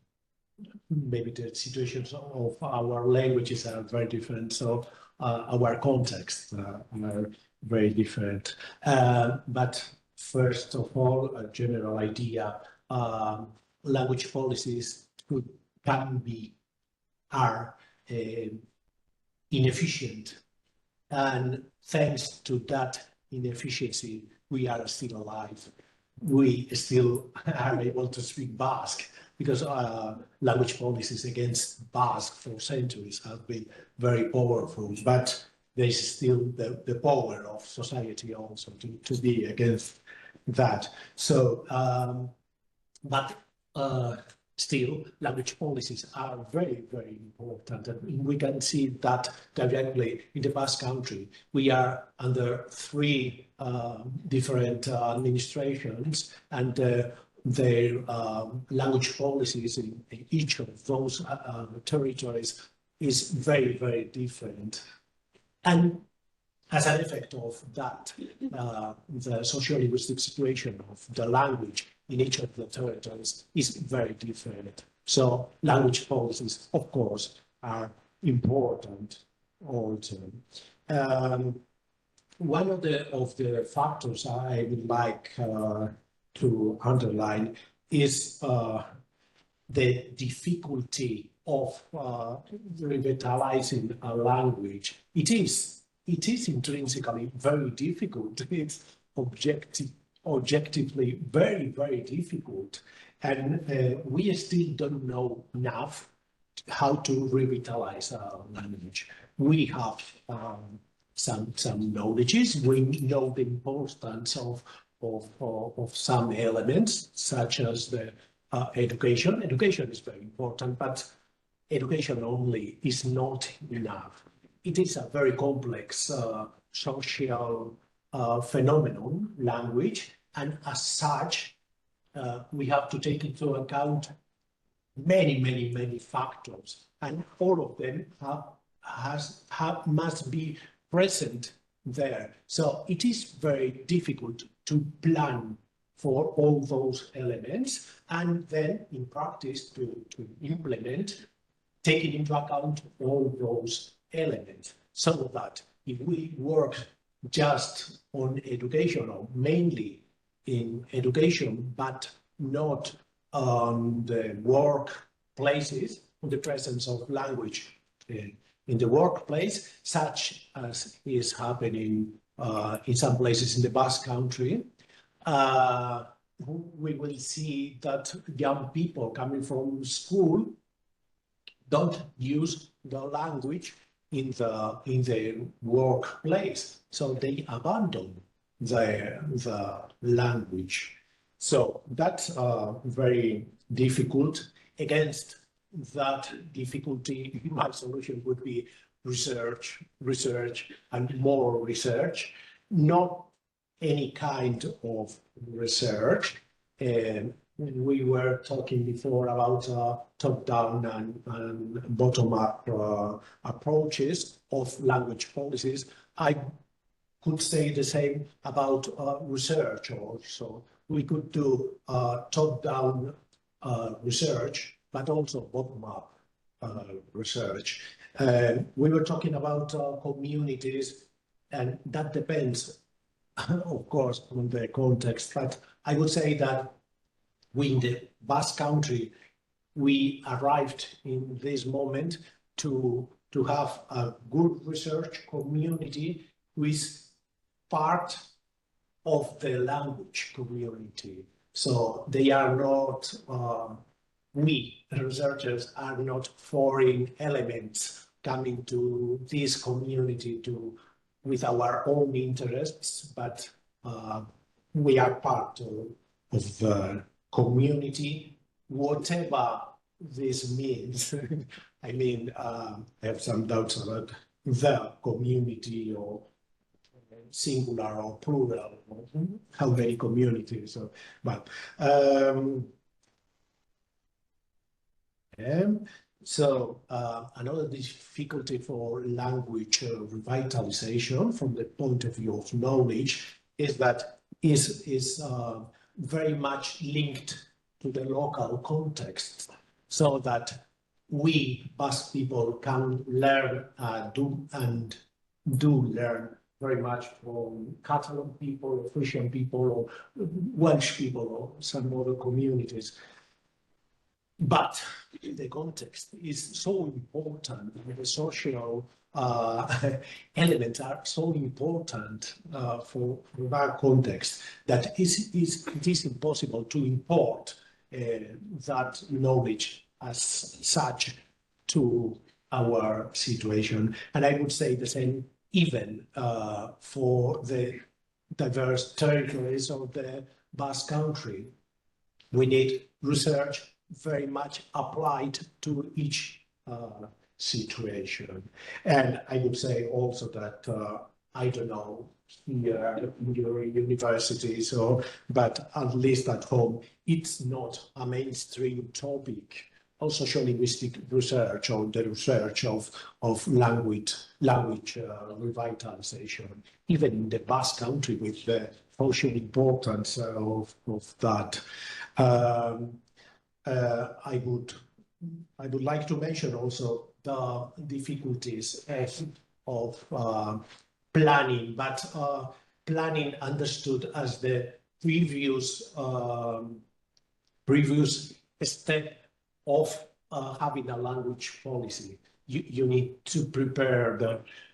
[SPEAKER 10] maybe the situations of our languages are very different, so our contexts are very different. But first of all, a general idea, language policies are inefficient, and thanks to that inefficiency, we are still alive. We still are able to speak Basque, because language policies against Basque for centuries have been very powerful, but there is still the power of society also to be against that. So, still, language policies are very, very important, and we can see that directly in the Basque Country. We are under 3 different administrations, and their language policies in each of those territories is very, very different. And as an effect of that, the socio-linguistic situation of the language in each of the territories is very different. So language policies, of course, are important also. One of the factors I would like to underline is the difficulty of revitalizing a language. It is intrinsically very difficult. It's objectively very, very difficult. And we still don't know enough how to revitalize our language. We have some knowledges. We know the importance of some elements, such as the education. Education is very important, but education only is not enough. It is a very complex social phenomenon, language, and as such, we have to take into account many factors, and all of them must be present there. So it is very difficult to plan for all those elements, and then in practice to implement, taking into account all those elements, so that if we work just on education, or mainly in education, but not on the workplaces, on the presence of language in the workplace, such as is happening in some places in the Basque Country, we will see that young people coming from school don't use the language in the workplace, so they abandon the language. So that's very difficult. Against that difficulty, my solution would be research, and more research, not any kind of research. We were talking before about top-down and bottom-up approaches of language policies. I could say the same about research also. We could do top-down research, but also bottom-up research. We were talking about communities, and that depends, of course, on the context, but I would say that we in the Basque Country, we arrived in this moment to have a good research community who is part of the language community. So they are not, we researchers are not foreign elements coming to this community with our own interests, but we are part of the community, whatever this means. I mean, I have some doubts about the community, or singular or plural, how many communities. So, but another difficulty for language revitalization from the point of view of knowledge is that is very much linked to the local context, so that we Basque people can learn, do learn very much from Catalan people, or Frisian people, or Welsh people, or some other communities. But the context is so important, the social elements are so important for that context, that it is impossible to import that knowledge as such to our situation. And I would say the same even for the diverse territories of the Basque Country. We need research very much applied to each situation. And I would say also that, I don't know, here in your universities, but at least at home, it's not a mainstream topic. Also, sociolinguistic research, or the research of language revitalization, even in the Basque Country, with the social importance of that. I would like to mention also the difficulties planning, but planning understood as the previous step of having a language policy. You need to prepare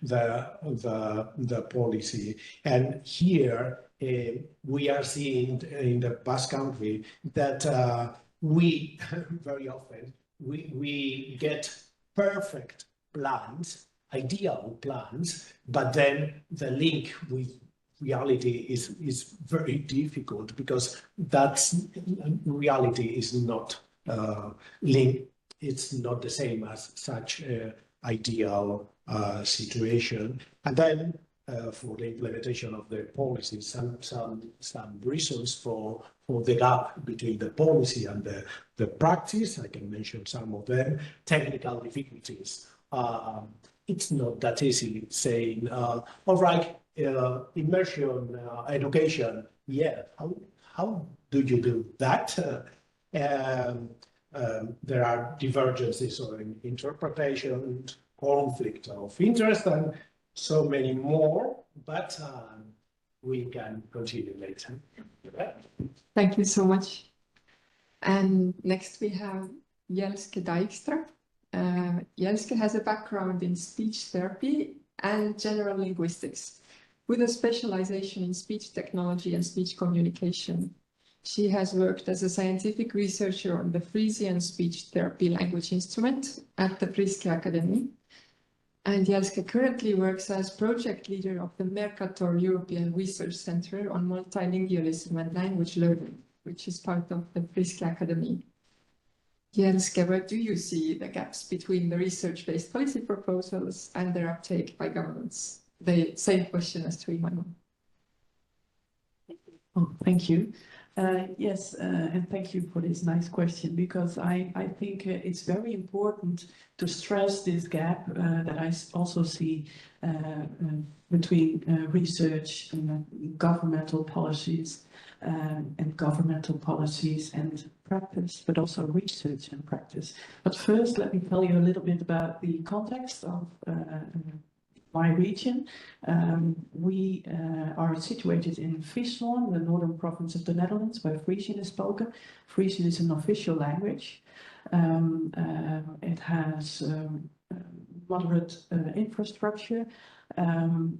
[SPEAKER 10] the policy, and here we are seeing in the Basque Country that we very often we get perfect plans, ideal plans, but then the link with reality is very difficult because that's reality is not linked. It's not the same as such ideal situation. And then for the implementation of the policy, some reasons for the gap between the policy and the practice. I can mention some of them. Technical difficulties. It's not that easy saying, all right, immersion education. Yeah, how do you do that? There are divergences in interpretation, conflict of interest, and so many more, but we can continue later.
[SPEAKER 11] Thank you so much. And next we have Jelske Dijkstra. Jelske has a background in speech therapy and general linguistics, with a specialization in speech technology and speech communication. She has worked as a scientific researcher on the Frisian speech therapy language instrument at the Friske Academy. And Jelske currently works as project leader of the Mercator European Research Center on Multilingualism and Language Learning, which is part of the Friske Academy. Jelske, where do you see the gaps between the research-based policy proposals and their uptake by governments? The same question as to Immanuel.
[SPEAKER 7] Oh, thank you. Yes, and thank you for this nice question, because I think it's very important to stress this gap that I also see between research and governmental policies and practice, but also research and practice. But first, let me tell you a little bit about the context of my region. We are situated in Friesland, the northern province of the Netherlands, where Frisian is spoken. Frisian is an official language. It has moderate infrastructure, and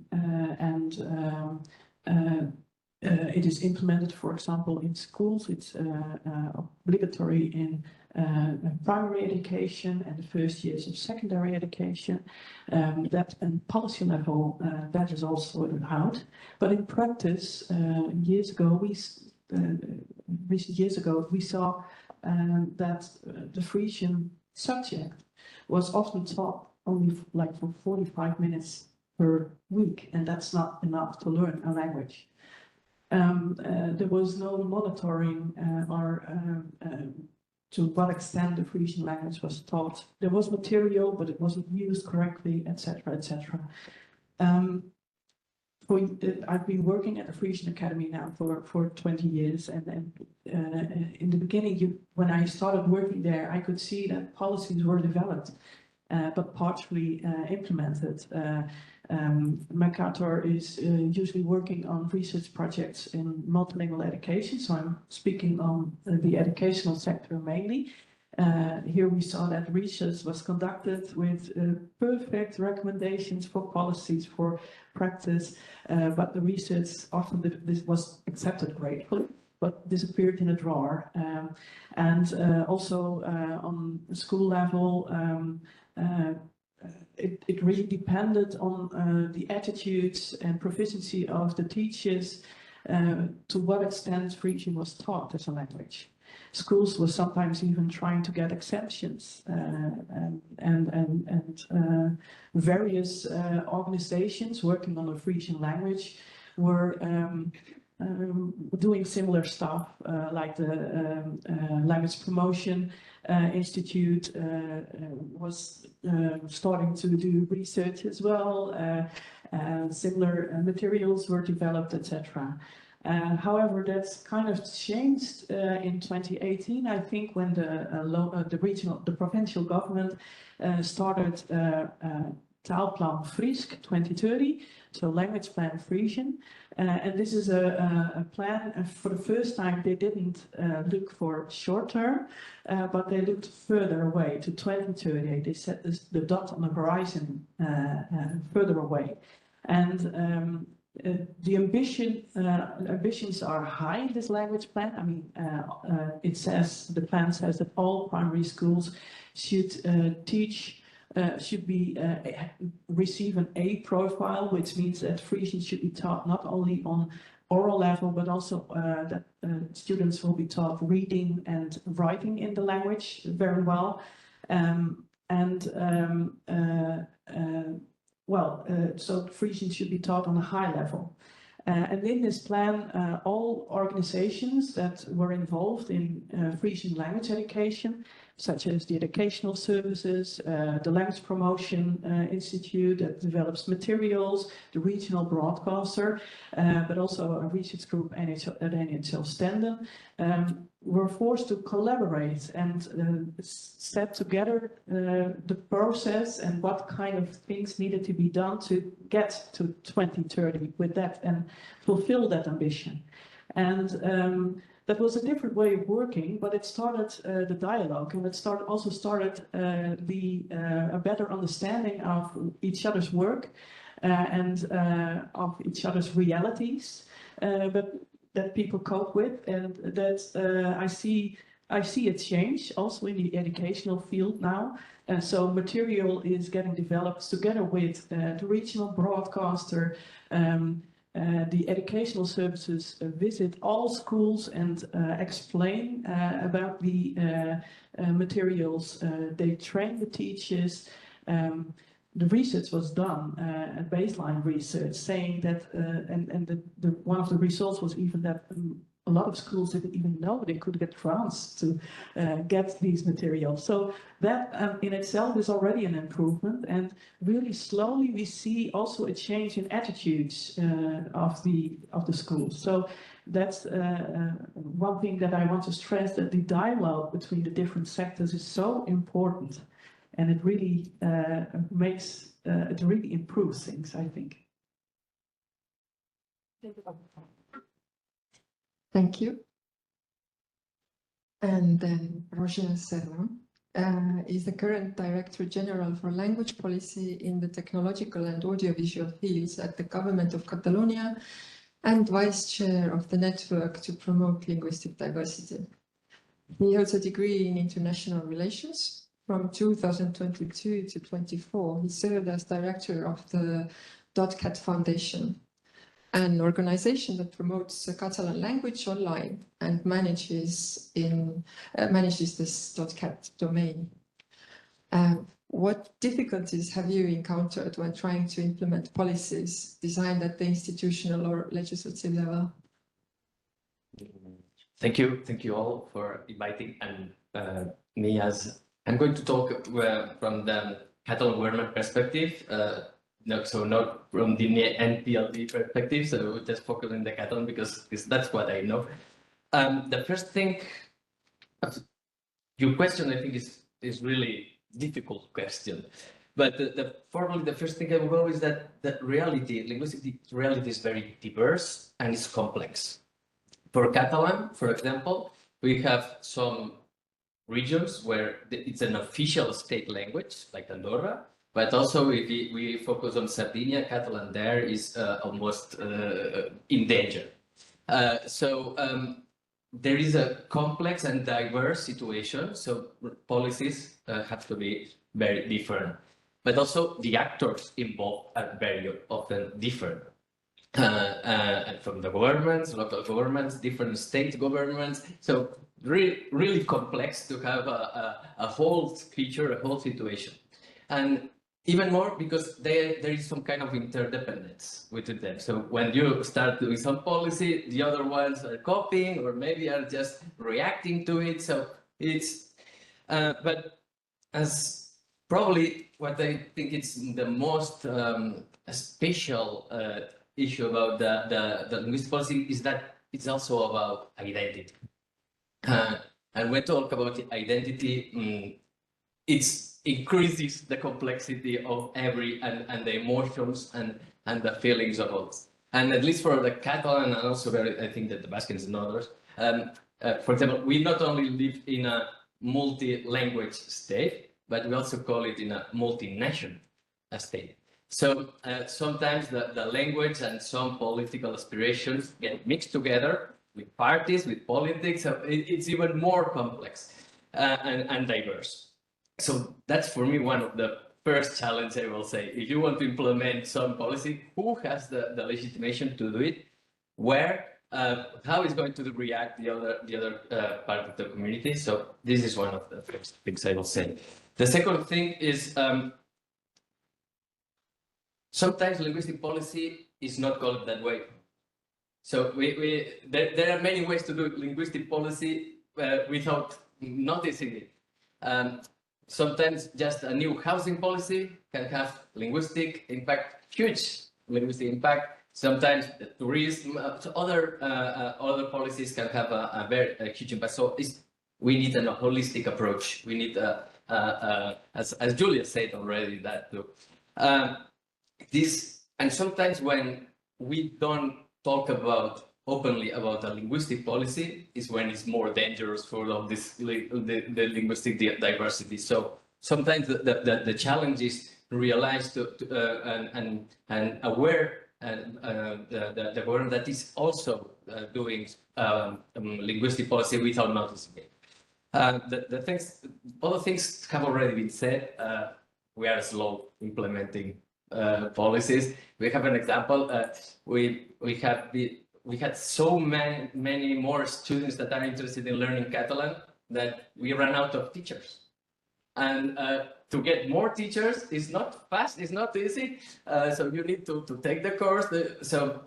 [SPEAKER 7] it is implemented, for example, in schools. It's obligatory in primary education and the first years of secondary education. That and policy level, that is also allowed. But in practice, recent years ago, we saw that the Frisian subject was often taught only like for 45 minutes per week, and that's not enough to learn a language. There was no monitoring or to what extent the Frisian language was taught. There was material, but it wasn't used correctly, etc., etc. I've been working at the Frisian Academy now for 20 years, and in the beginning, when I started working there, I could see that policies were developed, but partially implemented. Mercator is usually working on research projects in multilingual education, so I'm speaking on the educational sector mainly. Here we saw that research was conducted with perfect recommendations for policies, for practice, but the research often this was accepted gratefully, but disappeared in a drawer. Also on school level, it really depended on the attitudes and proficiency of the teachers to what extent Frisian was taught as a language. Schools were sometimes even trying to get exemptions, and various organizations working on the Frisian language were doing similar stuff, like the Language Promotion Institute was starting to do research as well. Similar materials were developed, etc. However, that's kind of changed in 2018, I think, when the provincial government started
[SPEAKER 12] Taalplan Fries 2030, so language plan Frisian. And this is a plan, for the first time they didn't look for short term, but they looked further away to 2030. They set the dot on the horizon further away. And the ambitions are high in this language plan. I mean, the plan says that all primary schools should receive an A profile, which means that Frisian should be taught not only on oral level, but also that students will be taught reading and writing in the language very well. So Frisian should be taught on a high level. And in this plan, all organizations that were involved in Frisian language education, such as the educational services, the Language Promotion Institute that develops materials, the regional broadcaster, but also a research group at NHL Stenden, were forced to collaborate and step together the process and what kind of things needed to be done to get to 2030 with that and fulfill that ambition. And that was a different way of working, but it started the dialogue, and it also started a better understanding of each other's work and of each other's realities, but that people cope with, and that I see a change also in the educational field now. And so material is getting developed together with the regional broadcaster. The educational services visit all schools and explain about the materials. They train the teachers. The research was done, a baseline research, saying that, one of the results was even that a lot of schools didn't even know they could get grants to get these materials. So that in itself is already an improvement, and really slowly we see also a change in attitudes of the schools. So that's one thing that I want to stress, that the dialogue between the different sectors is so important, and it really it really improves things, I think.
[SPEAKER 11] Thank you. And then Roger Serra is the current Director General for Language Policy in the technological and audiovisual fields at the Government of Catalonia and Vice Chair of the Network to Promote Linguistic Diversity. He holds a degree in International Relations. From 2022 to 24, he served as Director of the .cat Foundation, an organization that promotes the Catalan language online and manages this .cat domain. What difficulties have you encountered when trying to implement policies designed at the institutional or legislative level?
[SPEAKER 2] Thank you all for inviting me as I'm going to talk from the Catalan government perspective. Not from the NPLD perspective, so we'll just focus on the Catalan because that's what I know. The first thing, your question I think is really difficult question, but probably the first thing I will go is that linguistic reality is very diverse and it's complex. For Catalan, for example, we have some regions where it's an official state language, like Andorra. But also, if we focus on Sardinia, Catalan there is almost in danger. There is a complex and diverse situation, so policies have to be very different. But also, the actors involved are very often different. From the governments, local governments, different state governments. So really complex to have a whole picture, a whole situation. And even more because there is some kind of interdependence within them. So when you start doing some policy, the other ones are copying or maybe are just reacting to it. So it's, but as probably what I think is the most special issue about the linguistic policy is that it's also about identity. And when we talk about identity, it increases the complexity of every and the emotions and the feelings of all. And at least for the Catalan and also I think that the Baskins and others, for example, we not only live in a multi-language state, but we also call it in a multinational state. So sometimes the language and some political aspirations get mixed together with parties, with politics. So it's even more complex and diverse. So that's for me one of the first challenge, I will say. If you want to implement some policy, who has the legitimation to do it? Where? How is going to react the other part of the community? So this is one of the first things I will say. The second thing is sometimes linguistic policy is not called that way. So there are many ways to do linguistic policy without noticing it. Sometimes just a new housing policy can have linguistic impact, huge linguistic impact. Sometimes the tourism, other policies can have a very huge impact. So we need a holistic approach. We need, as Julia said already, that too. And sometimes when we don't talk openly about a linguistic policy is when it's more dangerous for all this the linguistic diversity. So sometimes the challenge is to realize and aware the government that is also doing linguistic policy without noticing it. Other things have already been said. We are slow implementing policies. We have an example. We had so many more students that are interested in learning Catalan that we ran out of teachers. And to get more teachers is not fast, it's not easy. So you need to take the course. So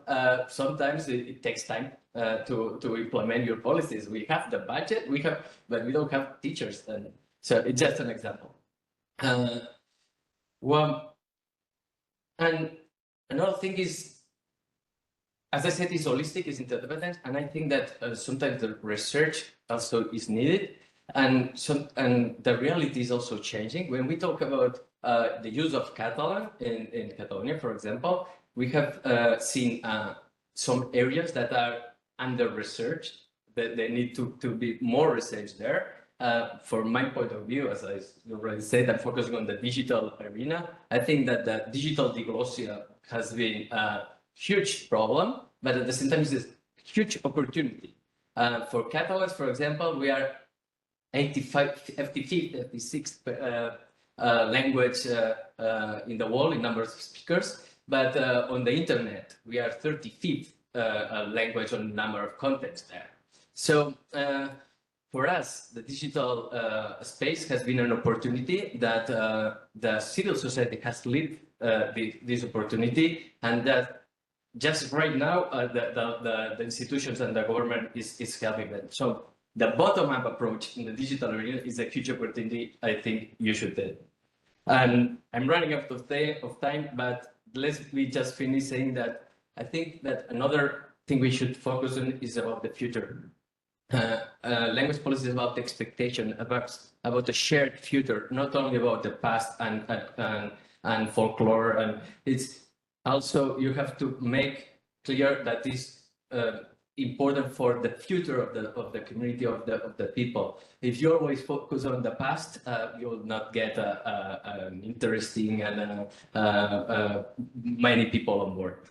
[SPEAKER 2] sometimes it takes time to implement your policies. We have the budget, but we don't have teachers. So it's just an example. And another thing is, as I said, it's holistic, it's interdependent, and I think that sometimes the research also is needed, and the reality is also changing. When we talk about the use of Catalan in Catalonia, for example, we have seen some areas that are under-researched, that they need to be more research there. From my point of view, as I already said, I'm focusing on the digital arena. I think that the digital diglossia has been huge problem, but at the same time, it's a huge opportunity. For Catalans, for example, we are 85th, 56th language in the world in number of speakers, but on the internet, we are 35th language on number of contents there. So for us, the digital space has been an opportunity that the civil society has lived this opportunity, and that just right now, the institutions and the government is helping them. So the bottom-up approach in the digital arena is a huge opportunity. I think you should take. And I'm running out of time, but let me just finish saying that I think that another thing we should focus on is about the future. Language policy is about the expectation, about the shared future, not only about the past and folklore, and it's also, you have to make clear that it's important for the future of the community, of the people. If you always focus on the past, you will not get an interesting and many people on board.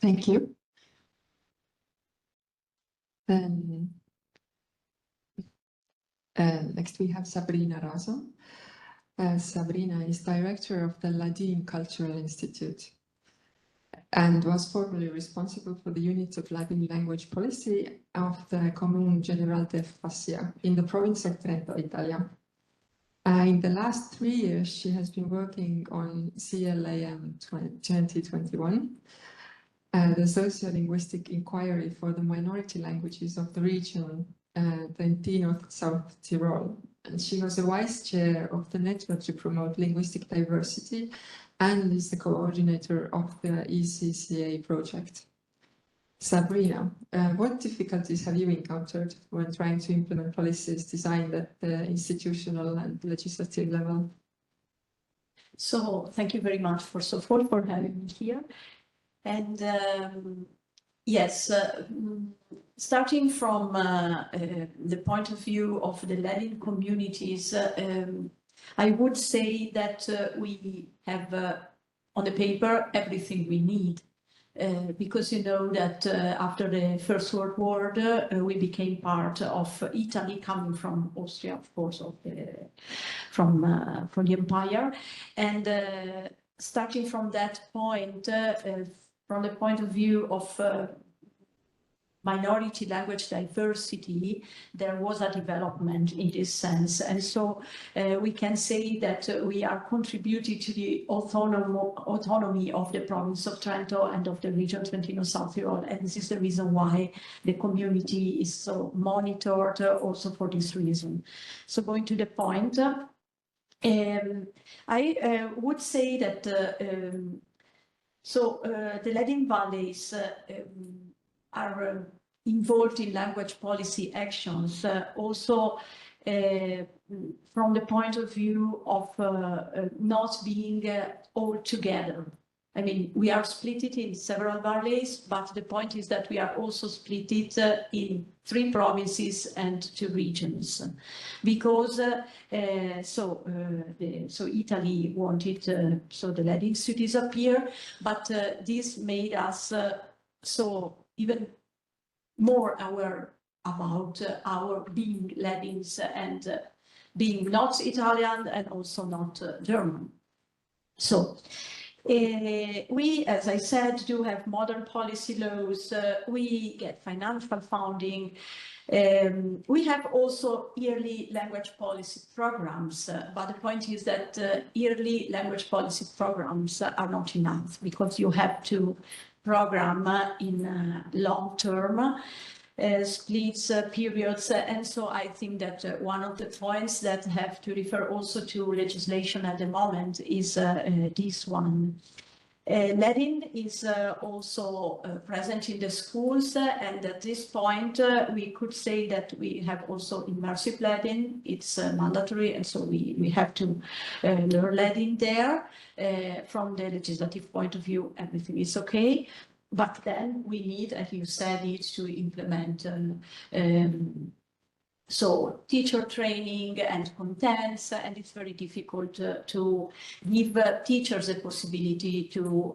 [SPEAKER 11] Thank you. Then next we have Sabrina Razo. Sabrina is director of the Ladin Cultural Institute and was formerly responsible for the unit of Latin language policy of the Comune General de Fascia in the province of Trento, Italia. In the last 3 years, she has been working on CLAM 2021, the socio-linguistic inquiry for the minority languages of the region, Trentino South Tyrol. And she was a vice chair of the Network to Promote Linguistic Diversity and is the coordinator of the ECCA project. Sabrina, what difficulties have you encountered when trying to implement policies designed at the institutional and legislative level?
[SPEAKER 7] So thank you very much first of all for having me here. And yes, starting from the point of view of the Latin communities, I would say that we have on the paper everything we need. Because you know that after the First World War, we became part of Italy, coming from Austria, of course, from the empire. And starting from that point, from the point of view of minority language diversity, there was a development in this sense. And so we can say that we are contributing to the autonomy of the province of Trento and of the region Trentino-South Tyrol. And this is the reason why the community is so monitored also for this reason. So going to the point, I would say that the Latin valleys are involved in language policy actions, also from the point of view of not being all together. I mean, we are split in several valleys, but the point is that we are also split in 3 provinces and 2 regions, because so Italy wanted so the Latins to disappear, but this made us so even more aware about our being Latins and being not Italian and also not German. So we, as I said, do have modern policy laws. We get financial funding. We have also yearly language policy programs, but the point is that yearly language policy programs are not enough, because you have to program in long term splits, periods, and so I think that one of the points that have to refer also to legislation at the moment is this one. Latin is also present in the schools, and at this point we could say that we have also immersive Latin. It's mandatory, and so we have to learn Latin there. From the legislative point of view, everything is okay. But then we need, as you said, it to implement so teacher training and contents, and it's very difficult to give teachers the possibility to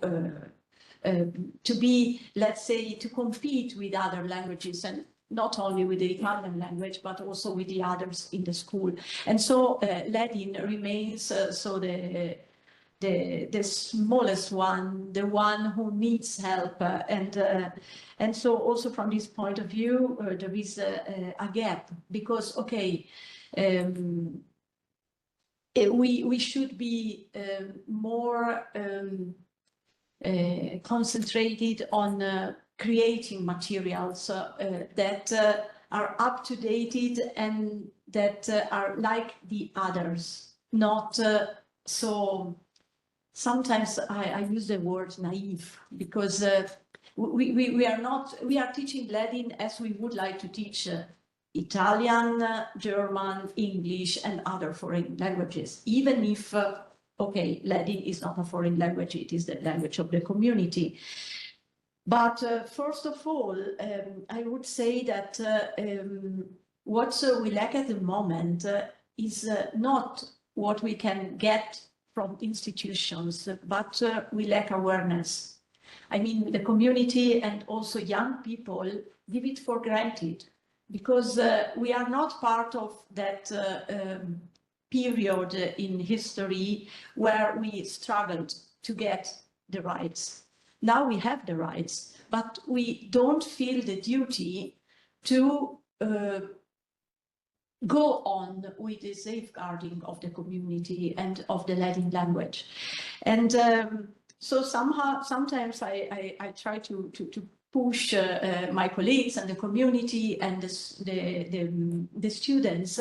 [SPEAKER 7] be, let's say, to compete with other languages, and not only with the Italian language, but also with the others in the school. And so Latin remains so the smallest one, the one who needs help, and so also from this point of view, there is a gap, because okay, we should be more concentrated on creating materials that are up to date and that are like the others, not so. Sometimes I use the word naive, because we are teaching Latin as we would like to teach Italian, German, English, and other foreign languages, even if, okay, Latin is not a foreign language, it is the language of the community. But first of all, I would say that what we lack at the moment is not what we can get from institutions, but we lack awareness. I mean, the community and also young people give it for granted, because we are not part of that period in history where we struggled to get the rights. Now we have the rights, but we don't feel the duty to go on with the safeguarding of the community and of the Latin language. And so sometimes I try to push my colleagues and the community and the students,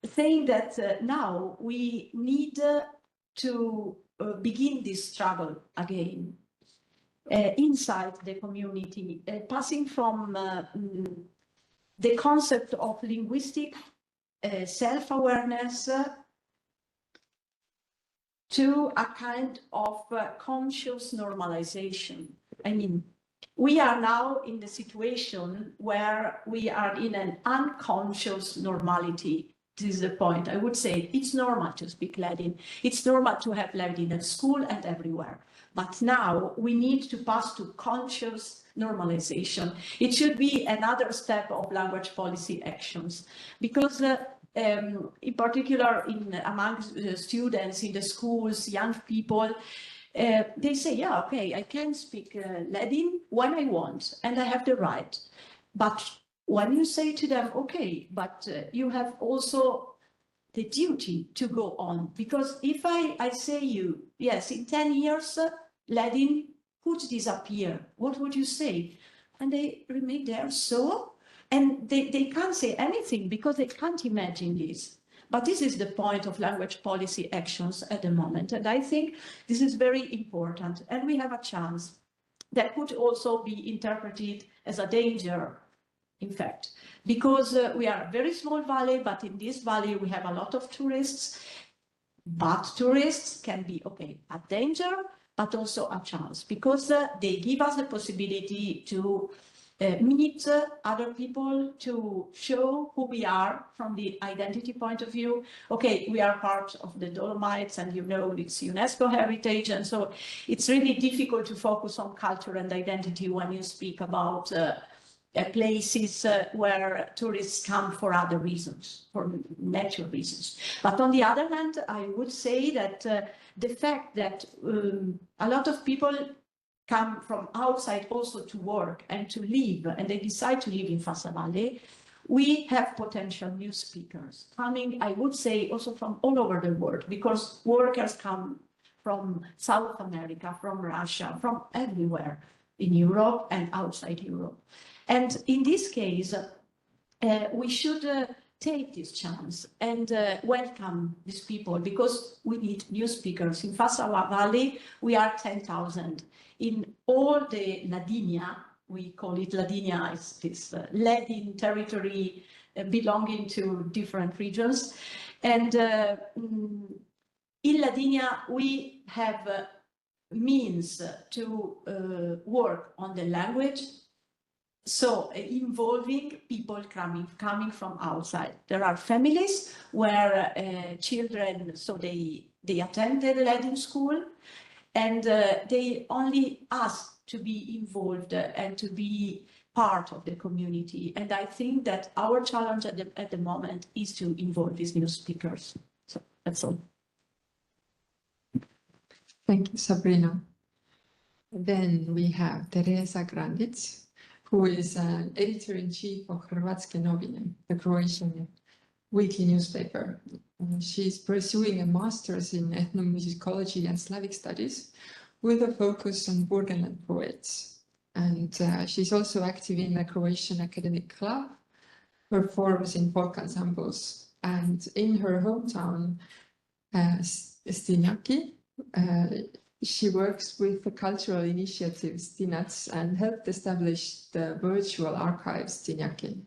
[SPEAKER 7] saying that now we need to begin this struggle again. inside the community, passing from the concept of linguistic self-awareness to a kind of conscious normalization. I mean, we are now in the situation where we are in an unconscious normality. This is the point. I would say it's normal to speak Latin. It's normal to have Latin at school and everywhere. But now we need to pass to conscious normalization. It should be another step of language policy actions, because in particular among students in the schools, young people, they say, yeah, okay, I can speak Latin when I want, and I have the right. But when you say to them, okay, but you have also the duty to go on, because if I say you, yes, in 10 years, Latin could disappear, what would you say? And they remain there, so, and they can't say anything because they can't imagine this. But this is the point of language policy actions at the moment. And I think this is very important. And we have a chance that could also be interpreted as a danger, in fact, because we are a very small valley, but in this valley we have a lot of tourists. But tourists can be, okay, a danger, but also a chance, because they give us the possibility to meet other people, to show who we are from the identity point of view. Okay, we are part of the Dolomites, and you know it's UNESCO heritage, and so it's really difficult to focus on culture and identity when you speak about places where tourists come for other reasons, for natural reasons. But on the other hand, I would say that the fact that a lot of people come from outside also to work and to live, and they decide to live in Fassa Valley, we have potential new speakers coming, I would say, also from all over the world, because workers come from South America, from Russia, from everywhere in Europe and outside Europe. And in this case, we should take this chance and welcome these people, because we need new speakers. In Fassa Valley, we are 10,000. In all the Ladinia, we call it Ladinia, it's this Latin territory belonging to different regions. And in Ladinia, we have means to work on the language, so involving people coming from outside. There are families where children, so they attend the Latin school, and they only ask to be involved and to be part of the community. And I think that our challenge at the moment is to involve these new speakers. So that's all.
[SPEAKER 11] Thank you, Sabrina. Then we have Teresa Grandic, who is an editor-in-chief of Hrvatske novine, the Croatian weekly newspaper. She's pursuing a master's in ethnomusicology and Slavic studies with a focus on Burgenland poets. And she's also active in the Croatian Academic Club, performs in folk ensembles. And in her hometown, Stinjaki, she works with the cultural initiative Stinac and helped establish the virtual archive Stinjaki.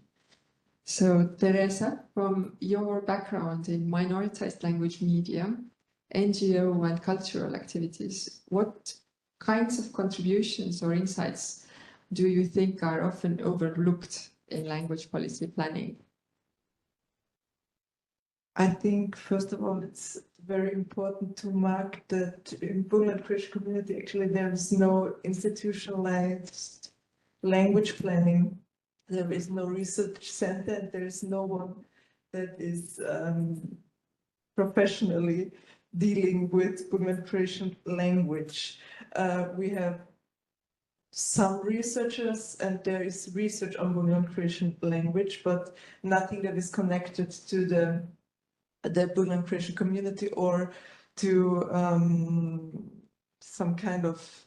[SPEAKER 11] So Teresa, from your background in minoritized language media, NGO and cultural activities, what kinds of contributions or insights do you think are often overlooked in language policy planning?
[SPEAKER 13] I think, first of all, it's very important to mark that in Burgenland Christian community, actually, there is no institutionalized language planning. There is no research center, and there is no one that is professionally dealing with Burgenland Christian language. We have some researchers, and there is research on Burgenland Christian language, but nothing that is connected to the Burgenland Christian community or to some kind of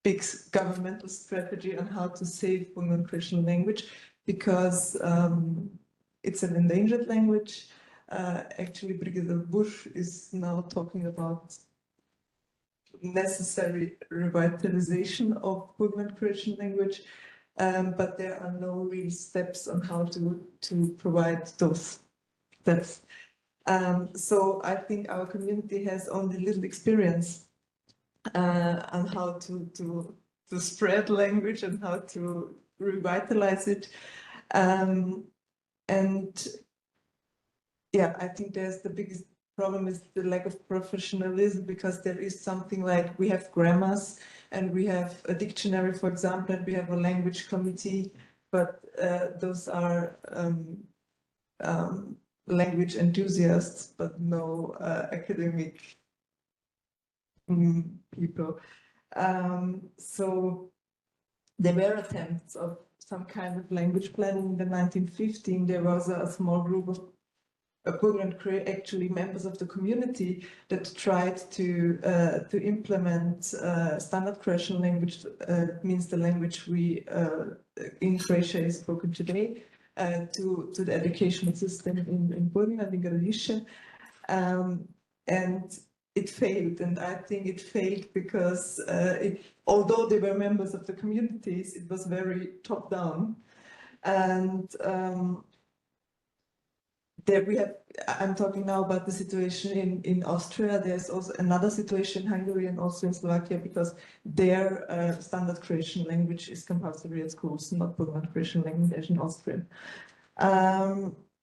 [SPEAKER 13] big governmental strategy on how to save Burgenland Christian language, because it's an endangered language. Actually, Brigitte Busch is now talking about necessary revitalization of Burman Croatian language, but there are no real steps on how to provide those steps. So I think our community has only little experience on how to spread language and how to revitalize it. And yeah, I think there's the biggest problem is the lack of professionalism, because there is something like we have grammars and we have a dictionary, for example, and we have a language committee, but those are language enthusiasts, but no academic people. So there were attempts of some kind of language planning in the 1915. There was a small group of actually members of the community that tried to implement standard Croatian language, means the language we in Croatia is spoken today, to the educational system in Burma and in Gradišće. And it failed, and I think it failed because although they were members of the communities, it was very top down. And there we have, I'm talking now about the situation in Austria. There's also another situation in Hungary and also in Slovakia, because their standard Croatian language is compulsory at schools, not Burman Croatian language in Austria.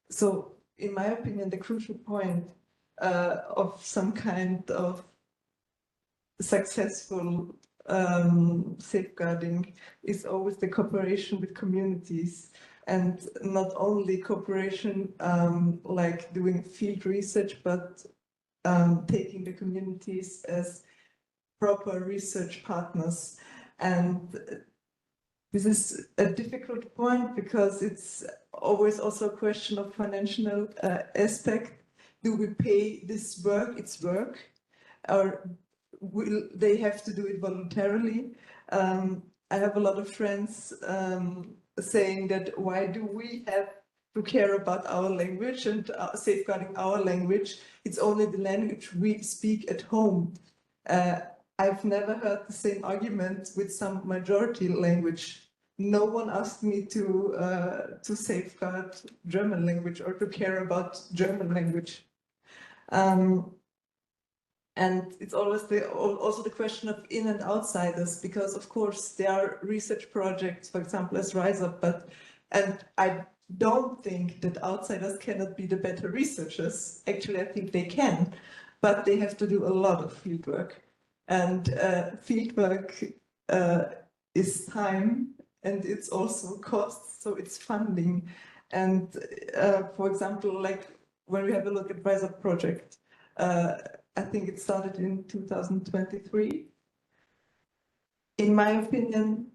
[SPEAKER 13] So in my opinion, the crucial point of some kind of successful safeguarding is always the cooperation with communities, and not only cooperation like doing field research, but taking the communities as proper research partners. And this is a difficult point because it's always also a question of financial aspect. Do we pay this work its work, or will they have to do it voluntarily? I have a lot of friends saying that why do we have to care about our language and safeguarding our language? It's only the language we speak at home. I've never heard the same argument with some majority language. No one asked me to safeguard German language or to care about German language. And it's always also the question of in and outsiders, because of course there are research projects, for example, as Rise Up, and I don't think that outsiders cannot be the better researchers. Actually, I think they can, but they have to do a lot of fieldwork. And fieldwork is time, and it's also cost, so it's funding. And for example, like when we have a look at Rise Up project, I think it started in 2023. In my opinion,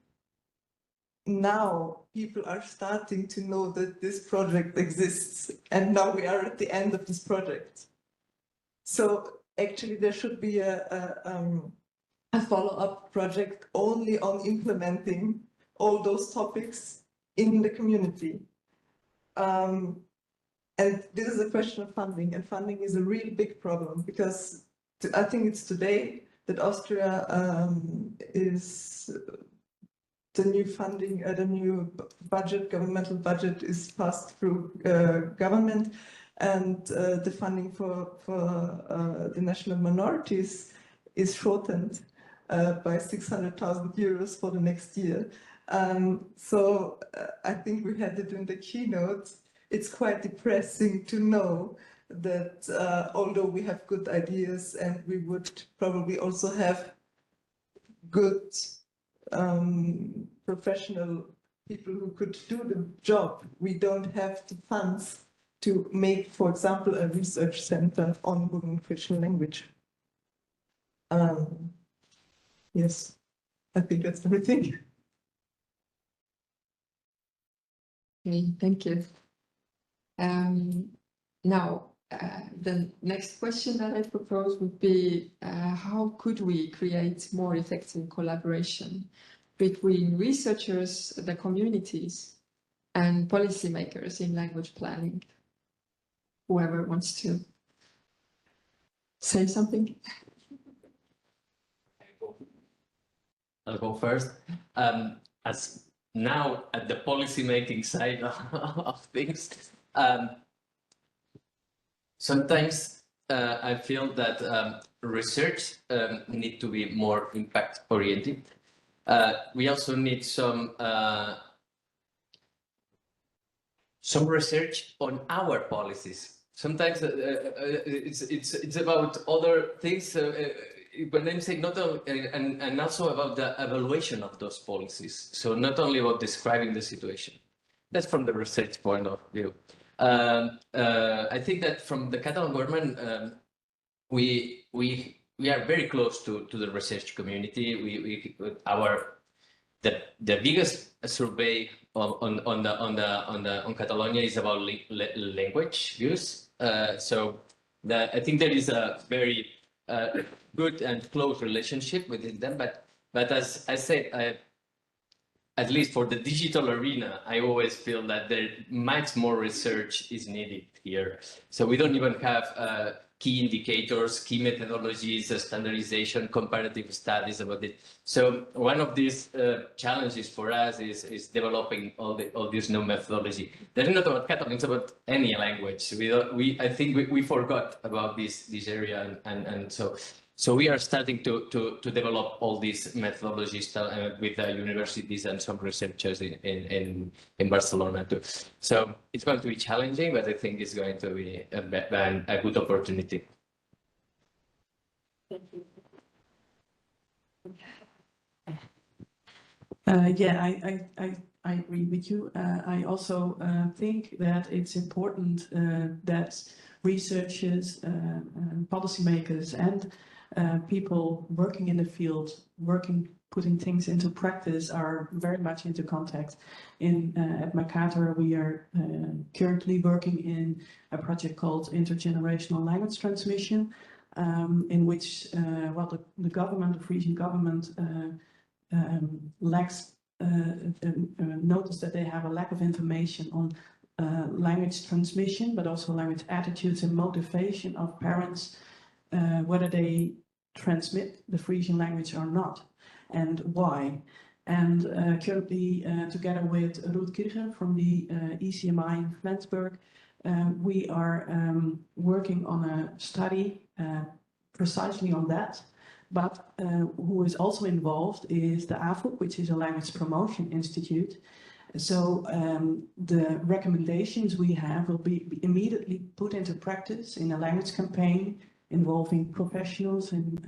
[SPEAKER 13] now people are starting to know that this project exists, and now we are at the end of this project. So actually there should be a follow-up project only on implementing all those topics in the community. And this is a question of funding, and funding is a really big problem, because I think it's today that Austria is the new funding, the new budget, governmental budget is passed through government, and the funding for the national minorities is shortened by 600,000 euros for the next year. So I think we had it in the keynote. It's quite depressing to know that although we have good ideas and we would probably also have good professional people who could do the job, we don't have the funds to make, for example, a research center on Burman Croatian language. Yes, I think that's everything.
[SPEAKER 11] Okay, thank you. Now, the next question that I propose would be, how could we create more effective collaboration between researchers, the communities, and policymakers in language planning? Whoever wants to say something.
[SPEAKER 2] I'll go first. As now at the policy-making side of things, sometimes I feel that research need to be more impact-oriented. We also need some research on our policies. Sometimes it's about other things. When I'm saying not only, and also about the evaluation of those policies. So not only about describing the situation. That's from the research point of view. I think that from the Catalan government, we are very close to the research community. The biggest survey on Catalonia is about language use. So I think there is a very good and close relationship within them. But as I said, at least for the digital arena, I always feel that there much more research is needed here. So we don't even have key indicators, key methodologies, standardization, comparative studies about it. So one of these challenges for us is developing all this new methodology. That is not about Catalan, it's about any language. I think we forgot about this area, and so we are starting to develop all these methodologies with the universities and some researchers in Barcelona too. So it's going to be challenging, but I think it's going to be a good opportunity.
[SPEAKER 12] Yeah, I agree with you. I also think that it's important that researchers, policymakers, and people working in the field, putting things into practice, are very much into contact. At Mercator, we are currently working in a project called Intergenerational Language Transmission, in which the government, the Frisian government, lacks notice that they have a lack of information on language transmission, but also language attitudes and motivation of parents, whether they transmit the Frisian language or not, and why. And currently, together with Ruud Kircher from the ECMI in Flensburg, we are working on a study precisely on that. But who is also involved is the AFOP, which is a language promotion institute. So the recommendations we have will be immediately put into practice in a language campaign involving professionals and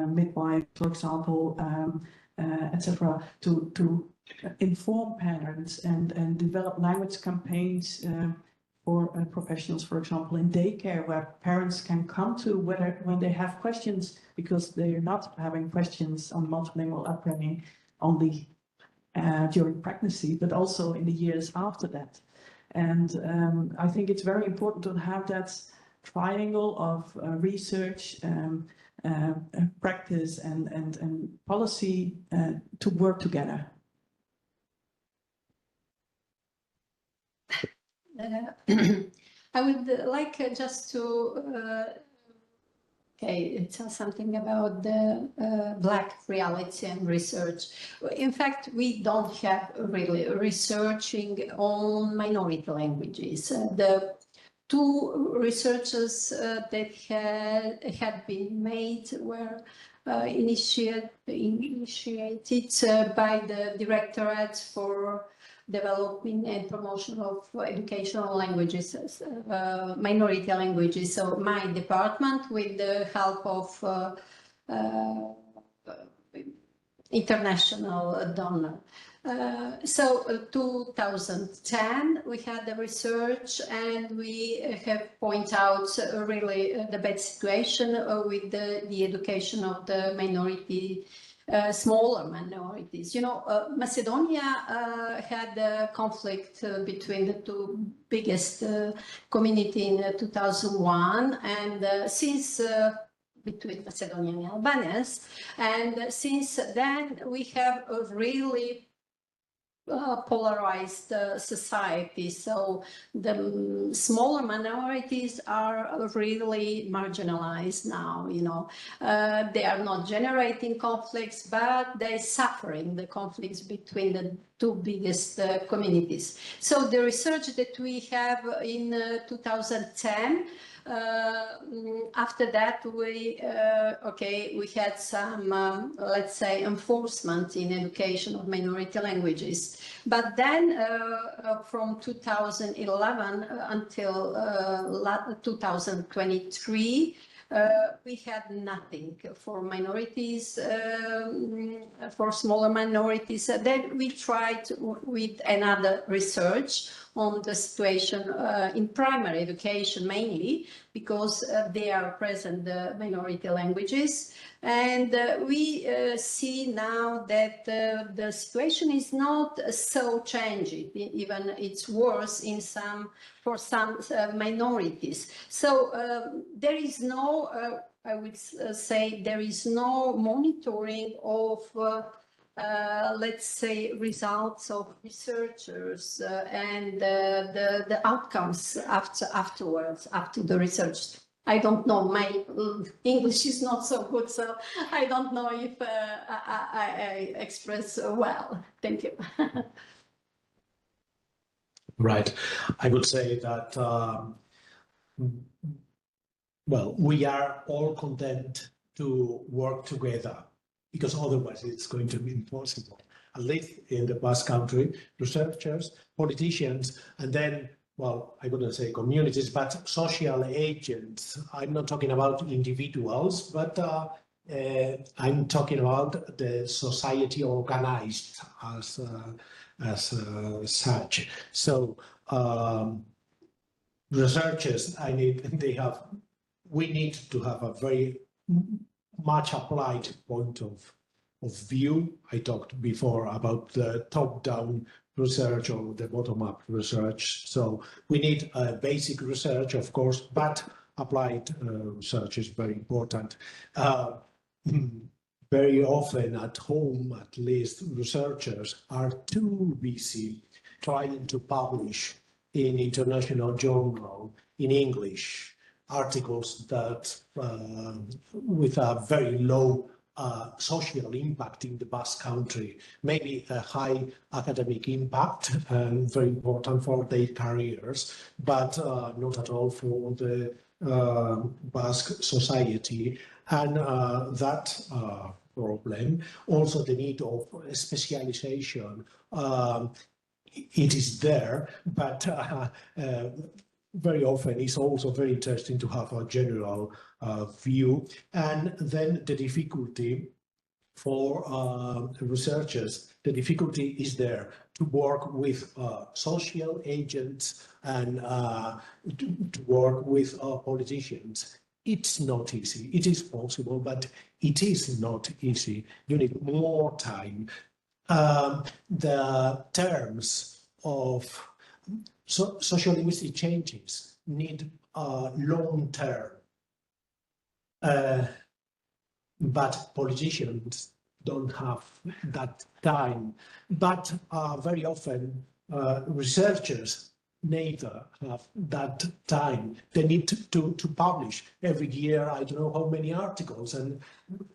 [SPEAKER 12] midwives, for example, etc., to inform parents and develop language campaigns for professionals, for example, in daycare, where parents can come to when they have questions, because they are not having questions on multilingual upbringing only during pregnancy, but also in the years after that. And I think it's very important to have that triangle of research, practice, and policy to work together.
[SPEAKER 9] I would like just to tell something about the Black reality and research. In fact, we don't have really researching on minority languages. The two researches that had been made were initiated by the Directorate for Developing and Promotion of Educational Languages, Minority Languages. So my department, with the help of international donor. So 2010, we had the research, and we have pointed out really the bad situation with the education of the minority, smaller minorities. You know, Macedonia had a conflict between the two biggest community in 2001, and since between Macedonian and Albanians, and since then we have a really polarized society. So the smaller minorities are really marginalized now, you know. They are not generating conflicts, but they're suffering the conflicts between the two biggest communities. So the research that we have in 2010, after that, we had some, let's say, enforcement in education of minority languages. But then from 2011 until 2023, we had nothing for minorities, for smaller minorities. Then we tried with another research on the situation in primary education mainly, because they are present the minority languages. And we see now that the situation is not so changing, even it's worse in for some minorities. So there is no, I would say, there is no monitoring of let's say, results of researchers and the outcomes afterwards, after the research. I don't know, my English is not so good, so I don't know if I express well. Thank you.
[SPEAKER 10] Right. I would say that, well, we are all content to work together, because otherwise it's going to be impossible. At least in the Basque Country, researchers, politicians, and then, well, I wouldn't say communities, but social agents. I'm not talking about individuals, but I'm talking about the society organized as such. So researchers, we need to have a very much applied point of view. I talked before about the top-down research or the bottom-up research. So we need a basic research, of course, but applied research is very important. Very often at home, at least, researchers are too busy trying to publish in international journal in English articles that with a very low social impact in the Basque Country, maybe a high academic impact and very important for their careers, but not at all for the Basque society. And that problem, also the need of specialization, it is there, but very often it's also very interesting to have a general view. And then the difficulty for researchers, the difficulty is there to work with social agents and to work with politicians. It's not easy. It is possible, but it is not easy. You need more time. The terms of social linguistic changes need long term, but politicians don't have that time. But very often researchers neither have that time. They need to publish every year, I don't know how many articles, and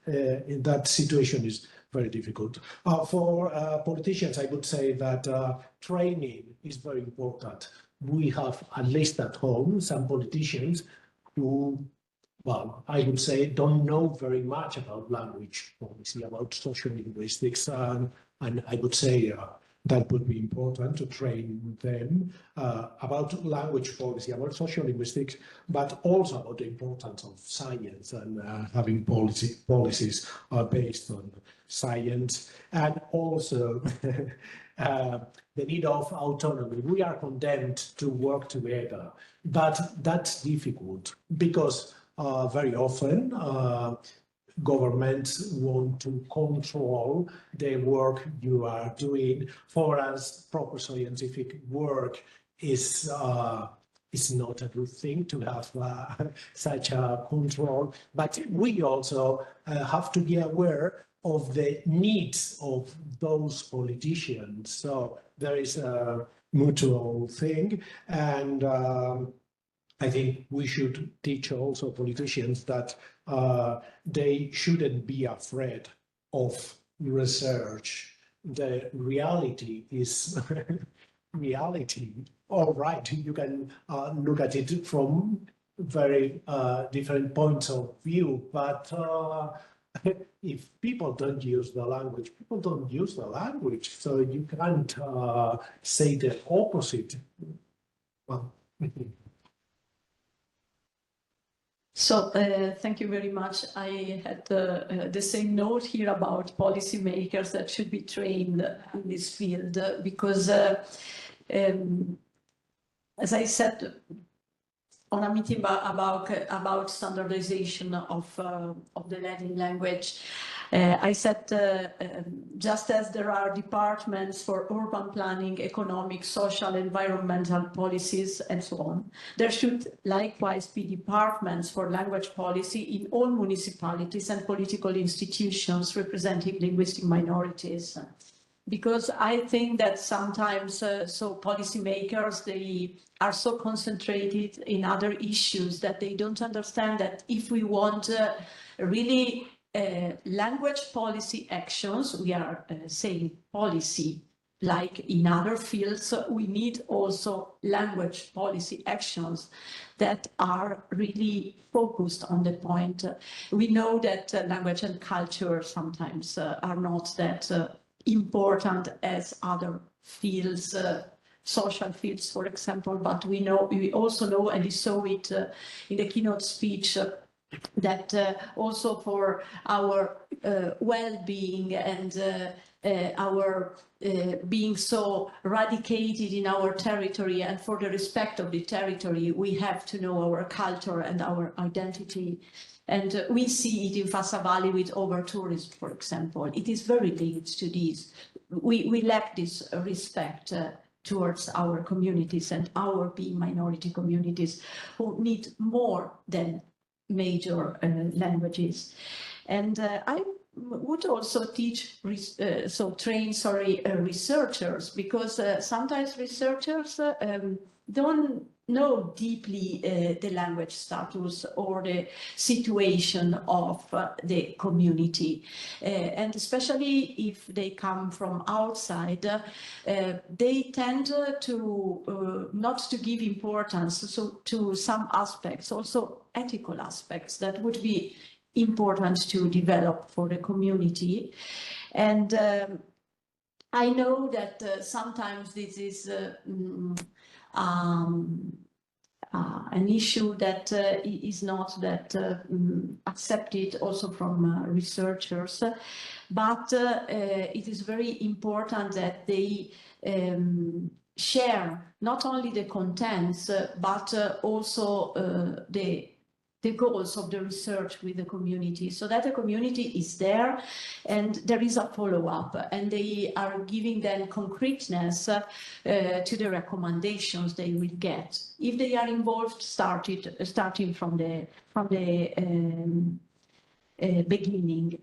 [SPEAKER 10] in that situation is very difficult. For politicians, I would say that training is very important. We have, at least at home, some politicians who, well, I would say don't know very much about language policy, about social linguistics, and I would say that would be important to train them about language policy, about social linguistics, but also about the importance of science and having policies based on science, and also the need of autonomy. We are condemned to work together, but that's difficult because very often governments want to control the work you are doing. For us, proper scientific work is not a good thing to have such a control. But we also have to be aware of the needs of those politicians. So there is a mutual thing, and I think we should teach also politicians that they shouldn't be afraid of research. The reality is reality. All right, you can look at it from very different points of view, but if people don't use the language, people don't use the language. So you can't say the opposite. Well,
[SPEAKER 7] So thank you very much. I had the same note here about policymakers that should be trained in this field because, as I said on a meeting about standardization of the Latin language, I said just as there are departments for urban planning, economic, social, environmental policies, and so on, there should likewise be departments for language policy in all municipalities and political institutions representing linguistic minorities. Because I think that sometimes so policymakers, they are so concentrated in other issues that they don't understand that if we want really language policy actions, we are saying policy, like in other fields, we need also language policy actions that are really focused on the point. We know that language and culture sometimes are not that important as other fields, social fields, for example, but we also know, and we saw it in the keynote speech, that also for our well-being and our being so radicated in our territory and for the respect of the territory, we have to know our culture and our identity. And we see it in Fassa Valley with over-tourism, for example. It is very linked to this. We lack this respect towards our communities and our being minority communities who need more than major languages. And I would also train researchers, because sometimes researchers don't know deeply the language status or the situation of the community. And especially if they come from outside, they tend to not to give importance to some aspects, also ethical aspects that would be important to develop for the community. And I know that sometimes this is an issue that is not that accepted also from researchers, but it is very important that they share not only the contents, but also the goals of the research with the community, so that the community is there and there is a follow-up, and they are giving them concreteness to the recommendations they will get if they are involved, starting from the beginning.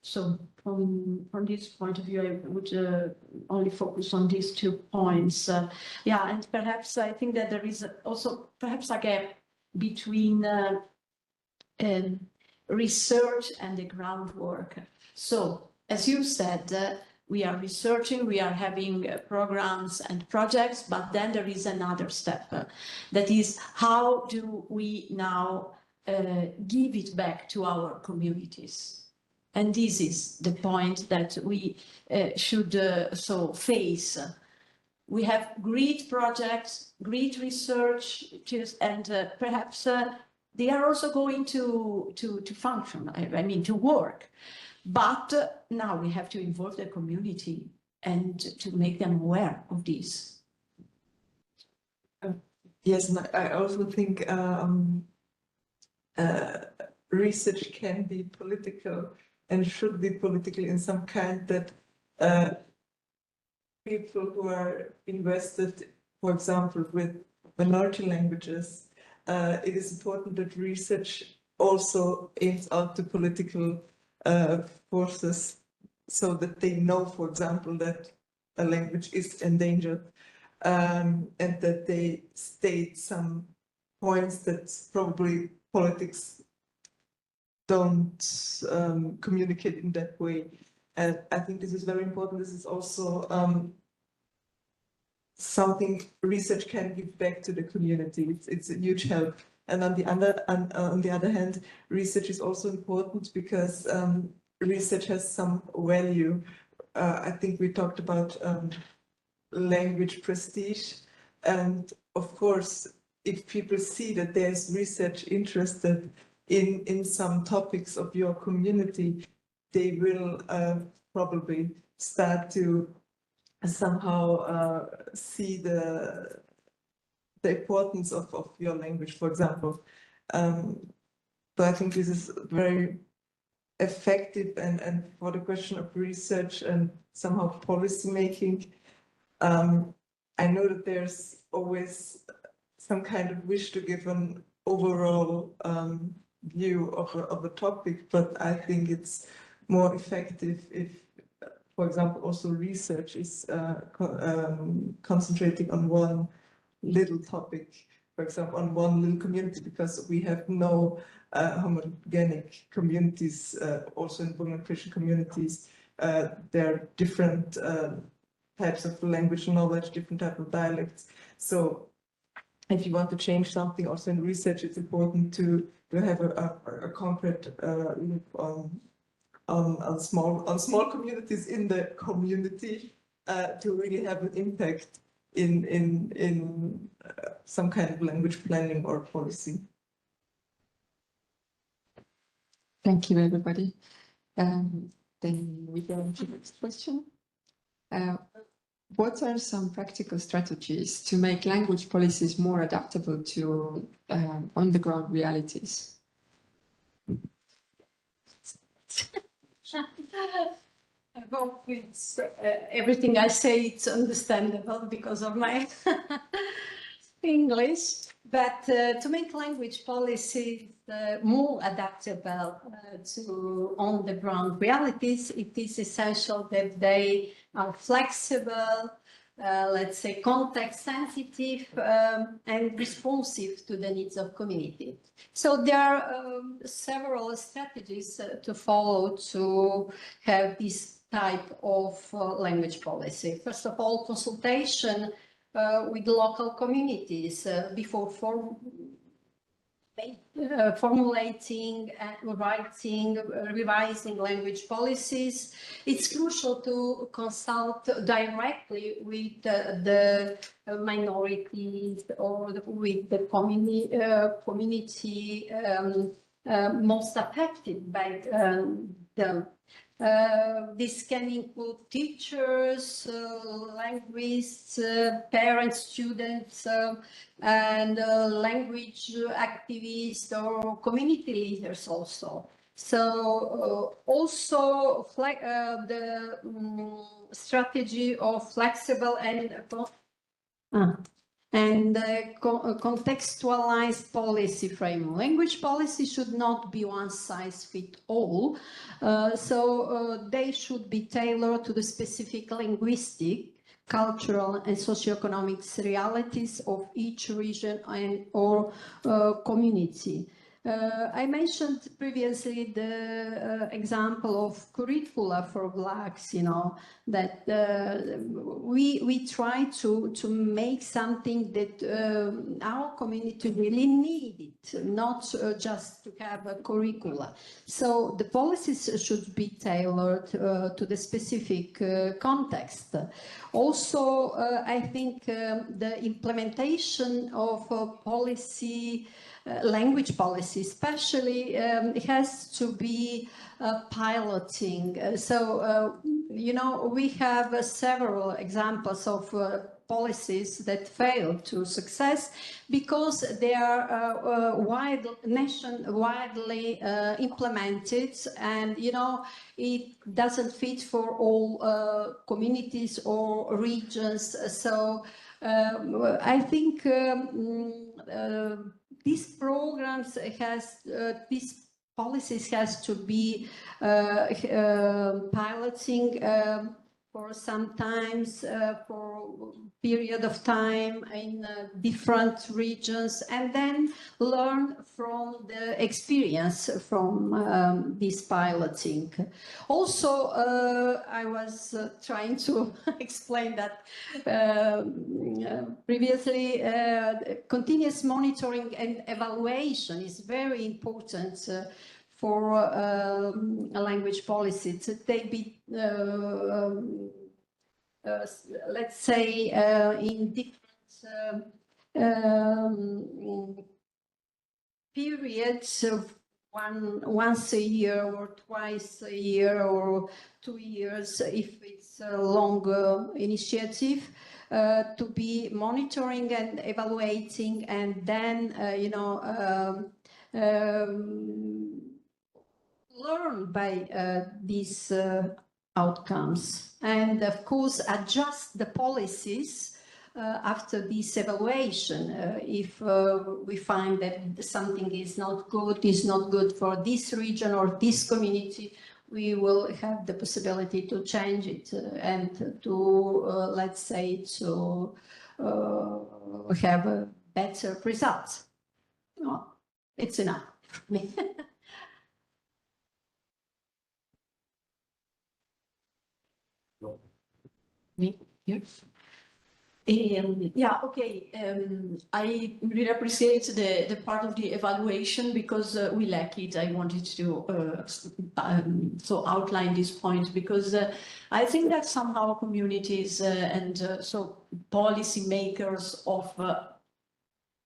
[SPEAKER 7] So from this point of view, I would only focus on these 2 points. Yeah, and perhaps I think that there is also perhaps a gap between research and the groundwork. So, as you said, we are researching, we are having programs and projects, but then there is another step. That is, how do we now give it back to our communities? And this is the point that we should face. We have great projects, great research, and perhaps they are also going to function, I mean, to work. But now we have to involve the community and to make them aware of this.
[SPEAKER 13] Yes, and I also think research can be political and should be political in some kind that people who are invested, for example, with minority languages, it is important that research also aims out to political forces so that they know, for example, that a language is endangered, and that they state some points that probably politics don't communicate in that way. And I think this is very important. This is also something research can give back to the community. It's a huge help. And on the other hand, research is also important because research has some value. I think we talked about language prestige, and of course, if people see that there's research interested in some topics of your community, they will probably start to somehow see the importance of your language, for example. So I think this is very effective, and for the question of research and somehow policy making, I know that there's always some kind of wish to give an overall view of a topic, but I think it's more effective if, for example, also research is concentrating on one little topic, for example, on one little community, because we have no homogenic communities, also in Bulgarian Christian communities. There are different types of language knowledge, different types of dialects. So if you want to change something also in research, it's important to have a concrete look on small communities in the community to really have an impact in some kind of language planning or policy.
[SPEAKER 11] Thank you, everybody. Then we go on to the next question. What are some practical strategies to make language policies more adaptable to on-the-ground realities?
[SPEAKER 9] I hope it's everything I say, it's understandable because of my English. But to make language policies more adaptable to on-the-ground realities, it is essential that they are flexible, let's say context sensitive, and responsive to the needs of community. So there are several strategies to follow to have this type of language policy. First of all, consultation with local communities before formulating and writing, revising language policies. It's crucial to consult directly with the minorities or with the community most affected by them. This can include teachers, linguists, parents, students, and language activists or community leaders also. So also the strategy of flexible and contextualized policy framework. Language policy should not be one size fits all. So they should be tailored to the specific linguistic, cultural and socioeconomic realities of each region and or community. I mentioned previously the example of curricula for Blacks, you know, that we try to make something that our community really needed, not just to have a curricula. So the policies should be tailored to the specific context. Also, I think the implementation of policy, language policy especially, has to be piloting. So, you know, we have several examples of policies that fail to success because they are nationwidely implemented, and you know it doesn't fit for all communities or regions. So I think these programs has this policies has to be piloting for sometimes for period of time in different regions, and then learn from the experience from this piloting. Also, I was trying to explain that previously, continuous monitoring and evaluation is very important for a language policy to be, let's say, in different periods of once a year or twice a year or 2 years, if it's a longer initiative, to be monitoring and evaluating, and then, learn by these outcomes, and of course adjust the policies after this evaluation. If we find that something is not good for this region or this community, we will have the possibility to change it and to, let's say, to have a better result. No, it's enough for me.
[SPEAKER 7] Me? Yes. Yeah, okay. I really appreciate the part of the evaluation because we lack it. I wanted to so outline this point because I think that somehow communities and so policymakers of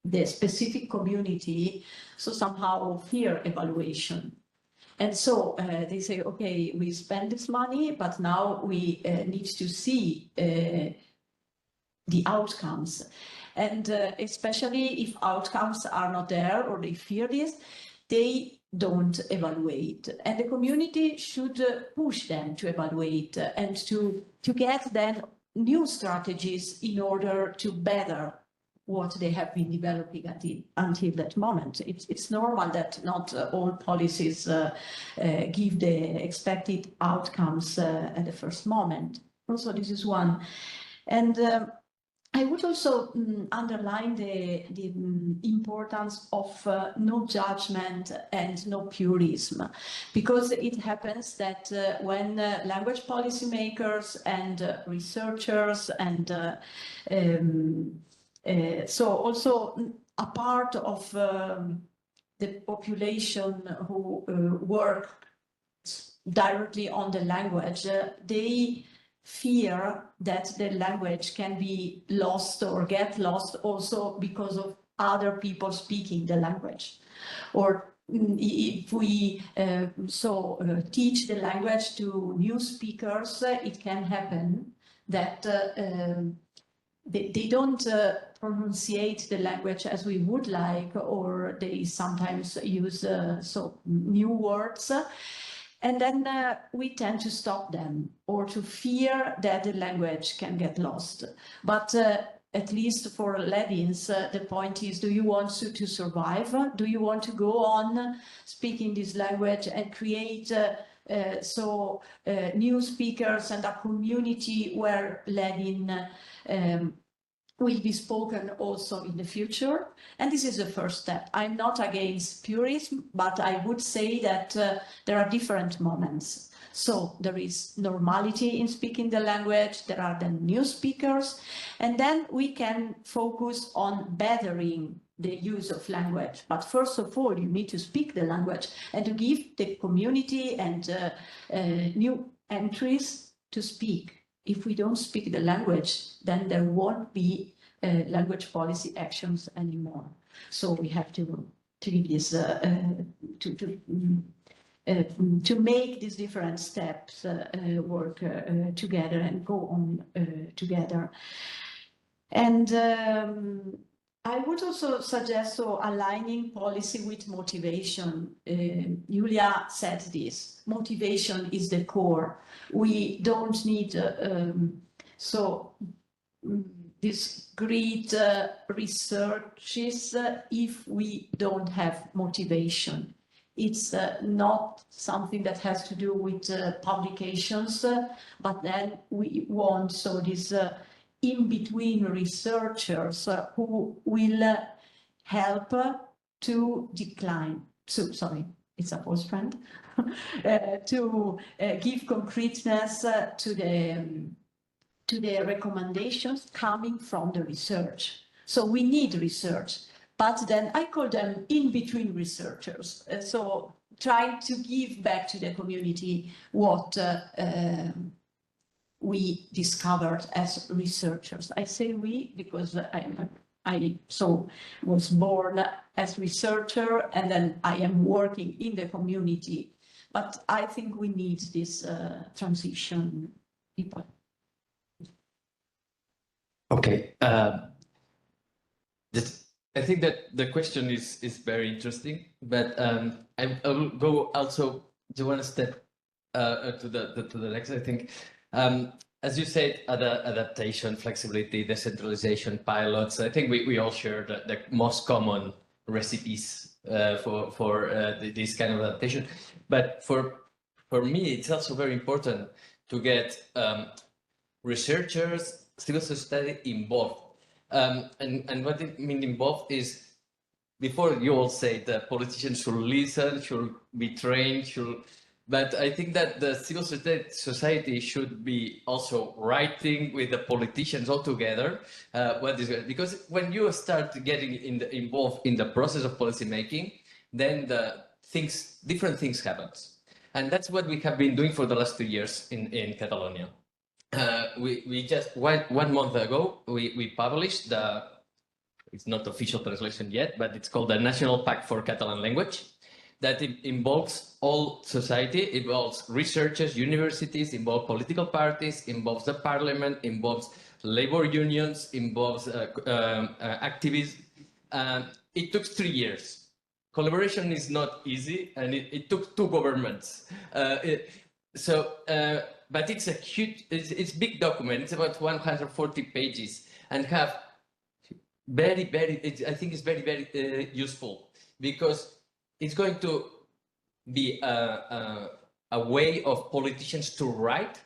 [SPEAKER 7] the specific community so somehow fear evaluation. And so they say, okay, we spend this money, but now we need to see the outcomes. And especially if outcomes are not there or they fear this, they don't evaluate. And the community should push them to evaluate and to get then new strategies in order to better what they have been developing until that moment. It's normal that not all policies give the expected outcomes at the first moment. Also, this is one. And I would also underline the importance of no judgment and no purism, because it happens that when language policymakers and researchers and so also a part of the population who work directly on the language, they fear that the language can be lost or get lost also because of other people speaking the language. Or if we teach the language to new speakers, it can happen that they don't pronunciate the language as we would like, or they sometimes use new words. And then we tend to stop them or to fear that the language can get lost. But at least for Ladins, the point is, do you want to survive? Do you want to go on speaking this language and create new speakers and a community where Ladin will be spoken also in the future? And this is the first step. I'm not against purism, but I would say that there are different moments. So there is normality in speaking the language, there are the new speakers, and then we can focus on bettering the use of language. But first of all, you need to speak the language and to give the community and new entries to speak. If we don't speak the language, then there won't be language policy actions anymore. So we have to give this to make these different steps work together and go on together. And I would also suggest aligning policy with motivation. Julia said this, motivation is the core. We don't need this great researches if we don't have motivation. it's not something that has to do with publications, but then we want so this in-between researchers who will help to decline. So sorry, it's a post friend. To give concreteness to the recommendations coming from the research. So we need research, but then I call them in-between researchers. So trying to give back to the community what we discovered as researchers. I say we because I was born as researcher and then I am working in the community. But I think we need this transition people.
[SPEAKER 2] Okay. I think that the question is very interesting, but I will go also to one step to the next. I think, as you said, adaptation, flexibility, decentralization, pilots. I think we all share the most common recipes for this kind of adaptation. But for me, it's also very important to get researchers, civil society involved. And what I mean involved is, before you all say that politicians should listen, should be trained, but I think that the civil society should be also writing with the politicians all together. Because when you start getting involved in the process of policy making, then different things happen. And that's what we have been doing for the last 2 years in Catalonia. We just, 1 month ago, we published it's not official translation yet, but it's called the National Pact for Catalan Language. That involves all society, involves researchers, universities, involves political parties, involves the parliament, involves labor unions, involves activists. It took 3 years. Collaboration is not easy, and it took 2 governments. But it's a huge, it's big document. It's about 140 pages, and have I think it's very, very useful, because it's going to be a way of politicians to write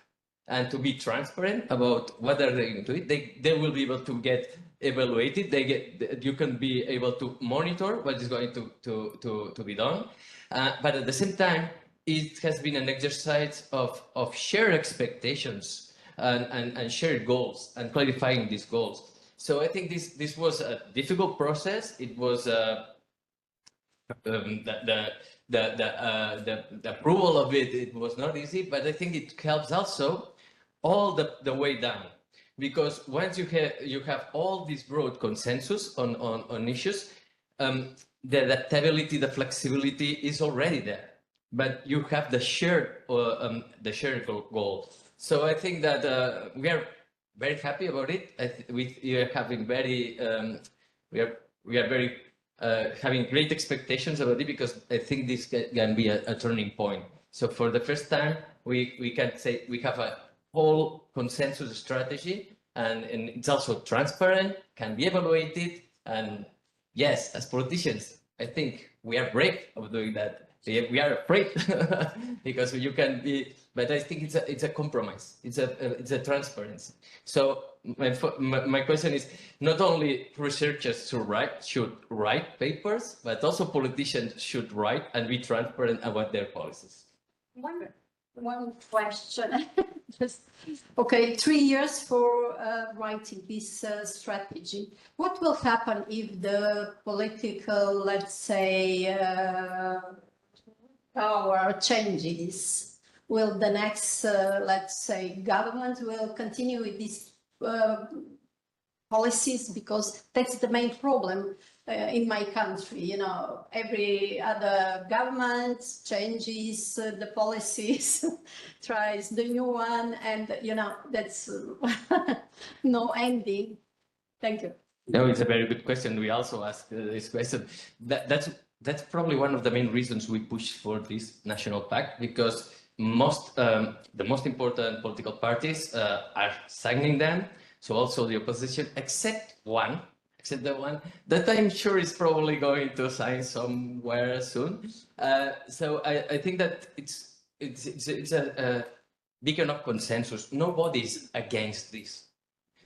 [SPEAKER 2] and to be transparent about what they're going to do. They will be able to get evaluated. You can be able to monitor what is going to be done. But at the same time, it has been an exercise of shared expectations and shared goals and clarifying these goals. So I think this was a difficult process. It was the approval of it was not easy, but I think it helps also all the way down, because once you have all this broad consensus on issues, the adaptability, the flexibility is already there, but you have the shared goal. So I think that we are very happy about it. We are having having great expectations about it, because I think this can be a turning point. So for the first time, we can say we have a whole consensus strategy, and it's also transparent, can be evaluated. And yes, as politicians, I think we are brave of doing that. We are afraid because you can be, but I think it's a compromise. It's a transparency. So my question is, not only researchers should write papers, but also politicians should write and be transparent about their policies.
[SPEAKER 9] One question. Okay, 3 years for writing this strategy. What will happen if the political, let's say, power changes? Will the next, let's say, government will continue with these policies? Because that's the main problem in my country. You know, every other government changes the policies, tries the new one, and you know, that's no ending. Thank you.
[SPEAKER 2] No, it's a very good question. We also asked this question. That's probably one of the main reasons we push for this national pact, because the most important political parties are signing them. So also the opposition, except one, except the one that I'm sure is probably going to sign somewhere soon. So I think that it's a big enough consensus. Nobody's against this.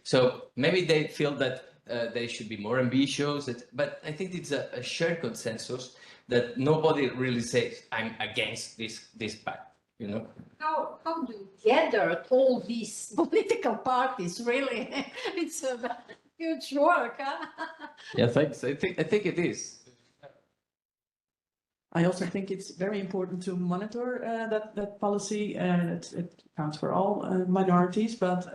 [SPEAKER 2] So maybe they feel that they should be more ambitious, but I think it's a shared consensus that nobody really says, I'm against this pact, you know?
[SPEAKER 9] How do you gather all these political parties? Really, it's a huge work. Huh?
[SPEAKER 2] Yeah, thanks. I think it is.
[SPEAKER 12] I also think it's very important to monitor that policy. It counts for all minorities, but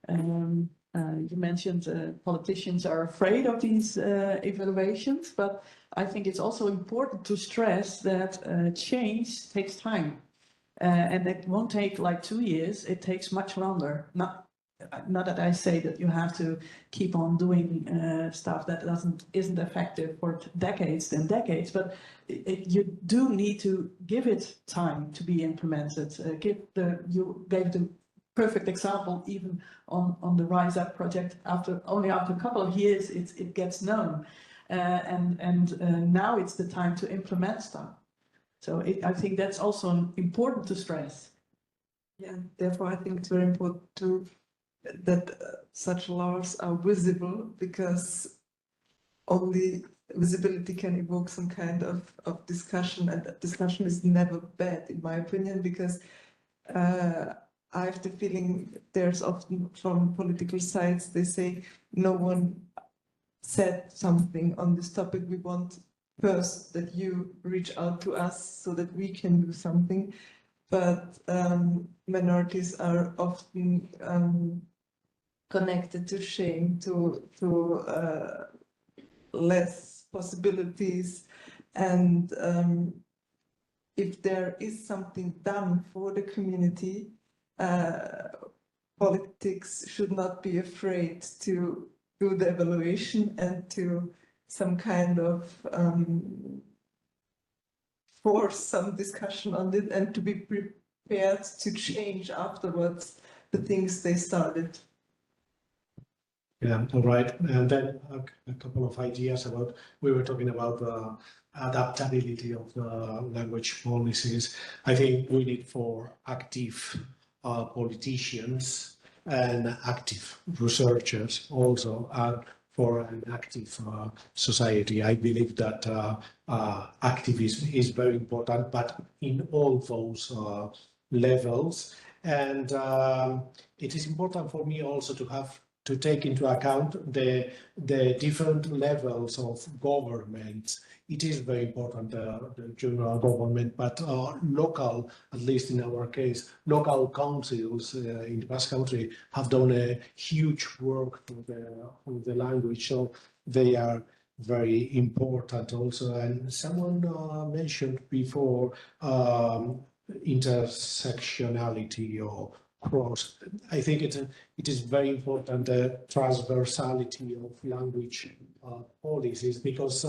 [SPEAKER 12] you mentioned politicians are afraid of these evaluations, but I think it's also important to stress that change takes time. And it won't take like 2 years, it takes much longer. Not that I say that you have to keep on doing stuff that isn't effective for decades and decades, but you do need to give it time to be implemented. You gave the perfect example even on the Rise Up project. Only after a couple of years it gets known, and now it's the time to implement stuff. So I think that's also important to stress.
[SPEAKER 13] Yeah, therefore I think it's very important that such laws are visible, because only visibility can evoke some kind of discussion, and that discussion is never bad, in my opinion, because I have the feeling there's often from political sides, they say no one said something on this topic. We want first that you reach out to us so that we can do something. But minorities are often connected to shame, to less possibilities. And if there is something done for the community, politics should not be afraid to do the evaluation and to some kind of force some discussion on it, and to be prepared to change afterwards the things they started.
[SPEAKER 10] Yeah, all right. And then a couple of ideas about, we were talking about the adaptability of the language policies. I think we need for active politicians and active researchers also, and for an active society. I believe that activism is very important, but in all those levels. And it is important for me also to take into account the different levels of government. It is very important, the general government, but local, at least in our case, local councils in the Basque Country have done a huge work for the language, so they are very important also. And someone mentioned before intersectionality or cross. I think it is very important, the transversality of language policies, because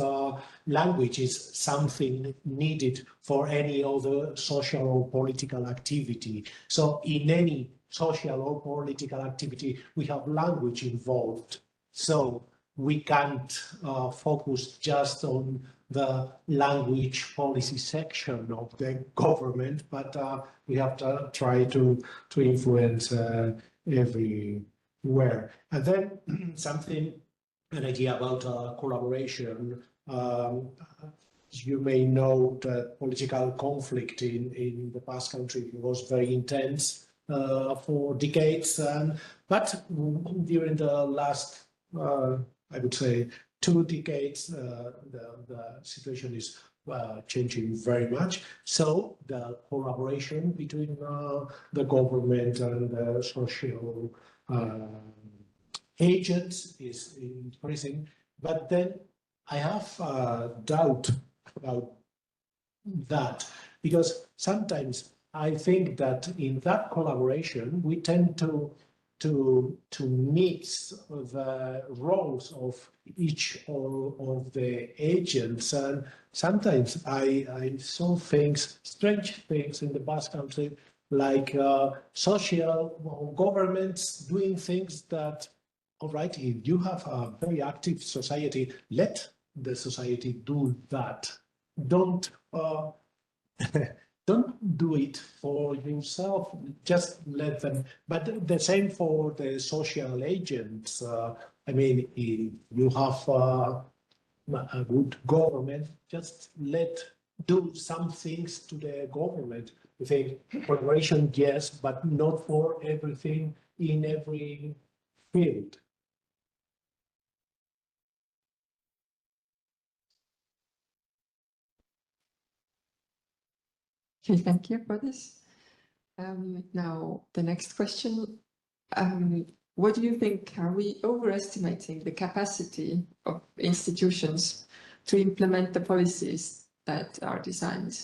[SPEAKER 10] language is something needed for any other social or political activity. So in any social or political activity, we have language involved. So we can't focus just on the language policy section of the government, but we have to try to influence everywhere. And then an idea about collaboration. You may know that political conflict in the Basque Country was very intense for decades, but during the last, I would say, 2 decades, the situation is changing very much. So the collaboration between the government and the social agents is increasing. But then I have doubt about that, because sometimes I think that in that collaboration we tend to mix the roles of each of the agents, and sometimes I saw strange things in the Basque Country, like social governments doing things that all right, if you have a very active society, let the society do that. Don't don't do it for yourself. Just let them. But the same for the social agents. I mean, if you have a good government, just do some things to the government. I think collaboration, yes, but not for everything in every field.
[SPEAKER 11] Okay, thank you for this. Now, the next question. What do you think? Are we overestimating the capacity of institutions to implement the policies that are designed?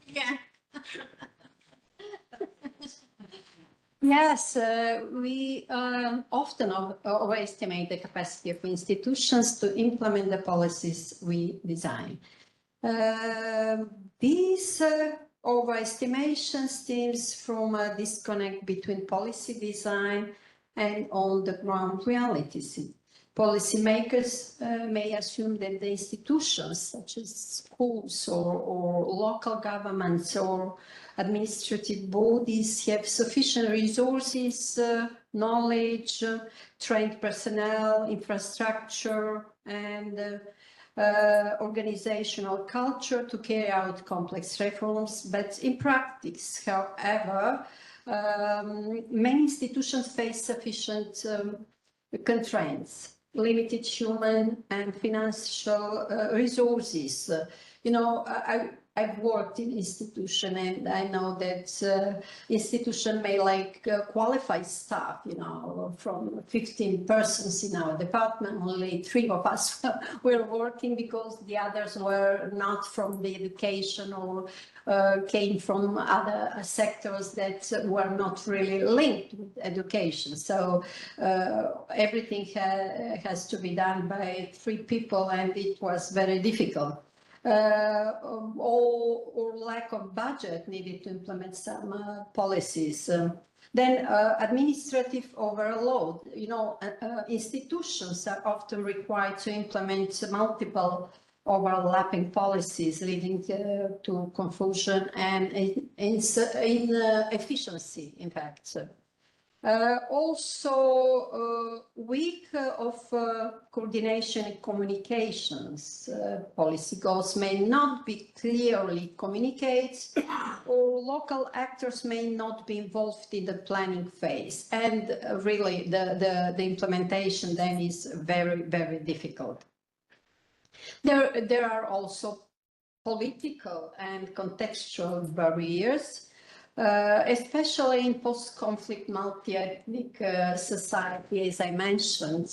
[SPEAKER 9] Yeah. Yes, we often overestimate the capacity of institutions to implement the policies we design. These overestimation stems from a disconnect between policy design and on-the-ground realities. Policymakers may assume that the institutions, such as schools or local governments or administrative bodies, have sufficient resources, knowledge, trained personnel, infrastructure, and organizational culture to carry out complex reforms. But in practice, however, many institutions face sufficient constraints, limited human and financial resources. You know, I've worked in institution, and I know that institution may like qualified staff, you know, from 15 persons in our department, only 3 of us were working because the others were not from the education or came from other sectors that were not really linked with education. So everything has to be done by 3 people, and it was very difficult. Or lack of budget needed to implement some policies. Then administrative overload. You know, institutions are often required to implement multiple overlapping policies, leading to confusion and inefficiency, in fact. Also, weak of coordination and communications. Policy goals may not be clearly communicated, or local actors may not be involved in the planning phase. And really, the implementation then is very, very difficult. There are also political and contextual barriers. Especially in post-conflict multi-ethnic society, as I mentioned,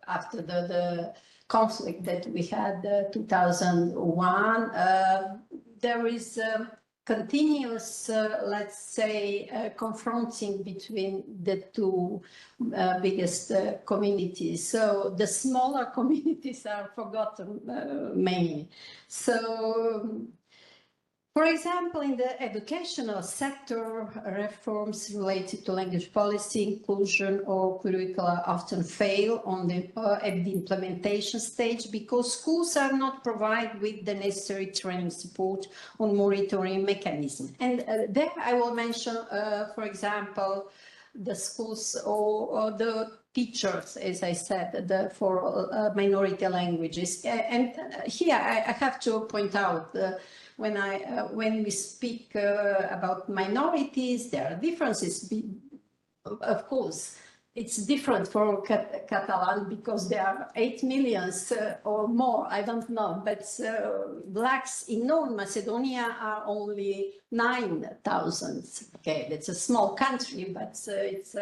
[SPEAKER 9] after the conflict that we had 2001, there is continuous, let's say, confronting between the 2 biggest communities. So the smaller communities are forgotten mainly. So, for example, in the educational sector, reforms related to language policy, inclusion, or curricula often fail on at the implementation stage because schools are not provided with the necessary training support on monitoring mechanism. And there I will mention, for example, the schools or the teachers, as I said, for minority languages. And here I have to point out when we speak about minorities, there are differences. Of course, it's different for Catalan because there are 8 million or more, I don't know, but blacks in North Macedonia are only 9,000. Okay, that's a small country, but it's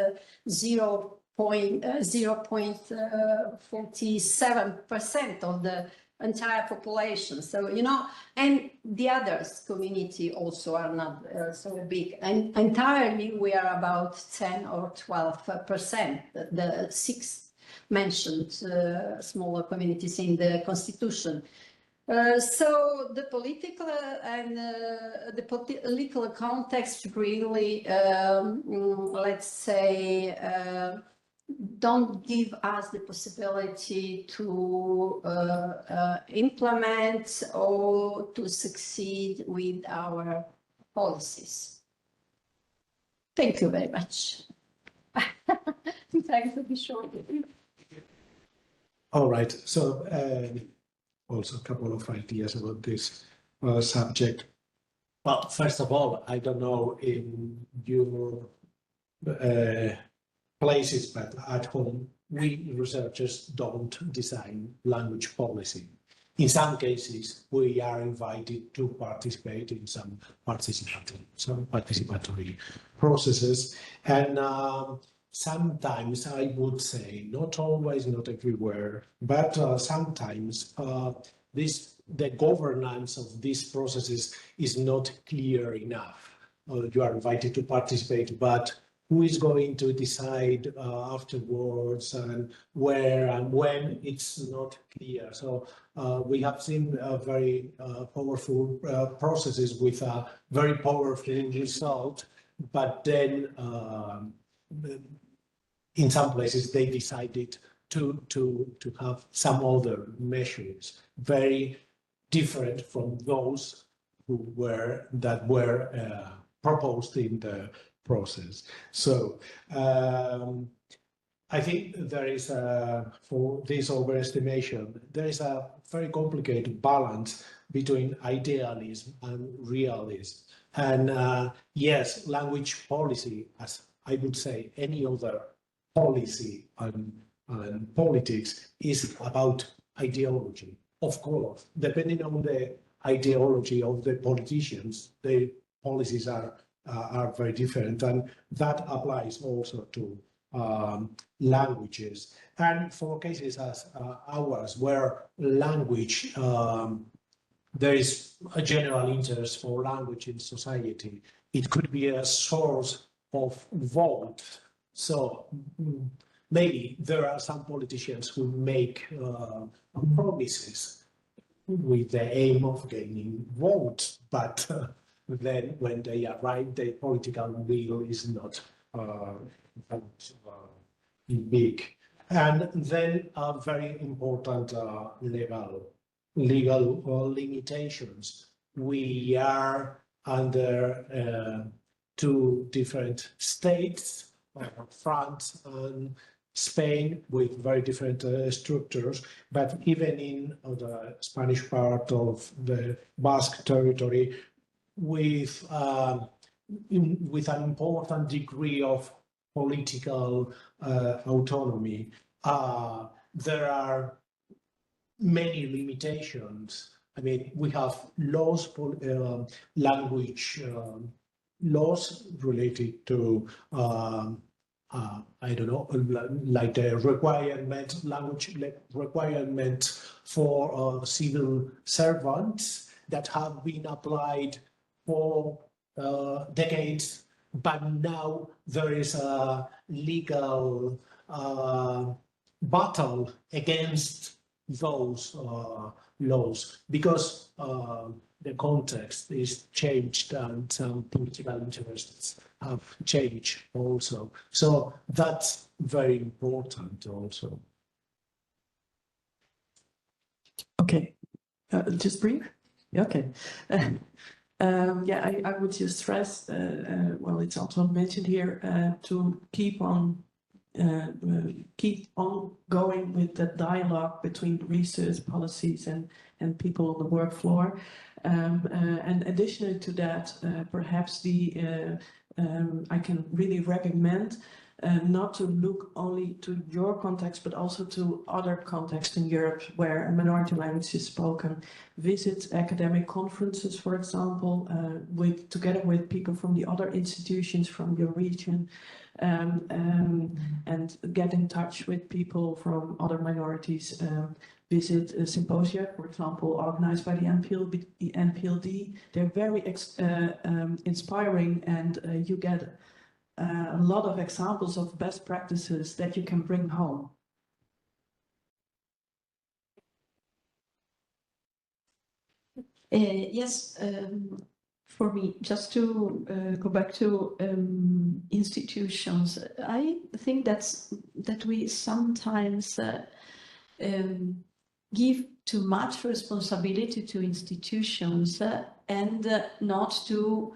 [SPEAKER 9] 0.47% of the entire population. So, you know, and the others community also are not so big. And entirely we are about 10 or 12%, the 6 mentioned smaller communities in the constitution. So the political and the political context really, let's say, don't give us the possibility to implement or to succeed with our policies. Thank you very much. Thanks for the short.
[SPEAKER 10] All right. So also a couple of ideas about this subject. Well, first of all, I don't know in your places, but at home, we researchers don't design language policy. In some cases, we are invited to participate in some participatory processes. And sometimes I would say, not always, not everywhere, but sometimes the governance of these processes is not clear enough. You are invited to participate, but who is going to decide afterwards and where and when, it's not clear. So we have seen very powerful processes with a very powerful result, but then in some places they decided to have some other measures, very different from those were proposed in the process. So I think there is for this overestimation, there is a very complicated balance between idealism and realism. And yes, language policy, as I would say, any other policy and politics, is about ideology. Of course, depending on the ideology of the politicians, the policies are very different, and that applies also to languages. And for cases as ours, where language, there is a general interest for language in society, it could be a source of vote. So maybe there are some politicians who make promises with the aim of gaining votes, but then when they arrive, the political will is not big. And then very important legal limitations. We are under two different states, France and Spain, with very different structures, but even in the Spanish part of the Basque territory, with an important degree of political autonomy, there are many limitations. I mean, we have laws, language laws related to I don't know, like the language requirement for civil servants that have been applied for decades, but now there is a legal battle against those laws because the context is changed and some political interests have changed also. So that's very important also.
[SPEAKER 12] Okay, just brief. Okay. Yeah, I would just stress, well, it's also mentioned here, to keep on going with the dialogue between research policies and people on the work floor. And additionally to that, perhaps I can really recommend not to look only to your context, but also to other contexts in Europe where a minority language is spoken. Visit academic conferences, for example, together with people from the other institutions from your region, and get in touch with people from other minorities. Visit symposia, for example, organized by the NPLD. They're very inspiring, and you get a lot of examples of best practices that you can bring home.
[SPEAKER 7] Yes, for me, just to go back to institutions, I think that we sometimes give too much responsibility to institutions and not to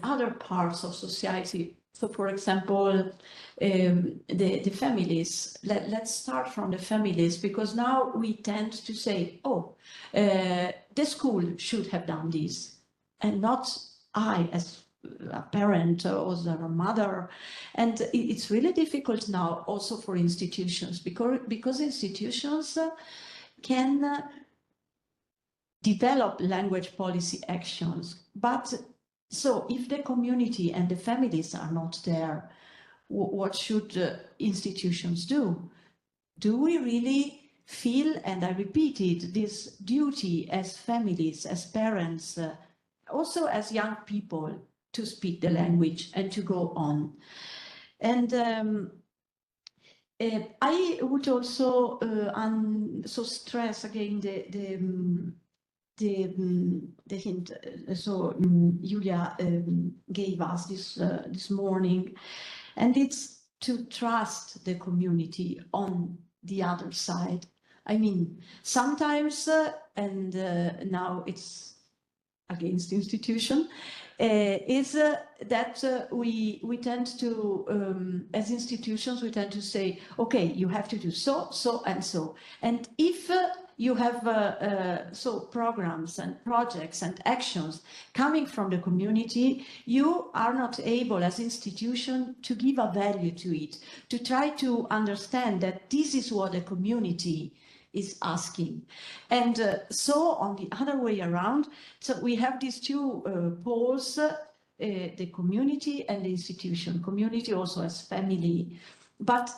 [SPEAKER 7] other parts of society. So, for example, the families, let's start from the families, because now we tend to say, oh, the school should have done this, and not I as a parent or as a mother. And it's really difficult now also for institutions, because institutions can develop language policy actions. But so if the community and the families are not there, what should institutions do? Do we really feel, and I repeat it, this duty as families, as parents, also as young people, to speak the language and to go on? And I would also so stress again the hint. So Julia gave us this morning, and it's to trust the community on the other side. I mean, sometimes, and now it's against institution, is that we tend to, as institutions, we tend to say, okay, you have to do so, so, and so. And if you have so programs and projects and actions coming from the community, you are not able as institution to give a value to it, to try to understand that this is what the community is asking. And so on the other way around, so we have these two poles, the community and the institution, community also as family. But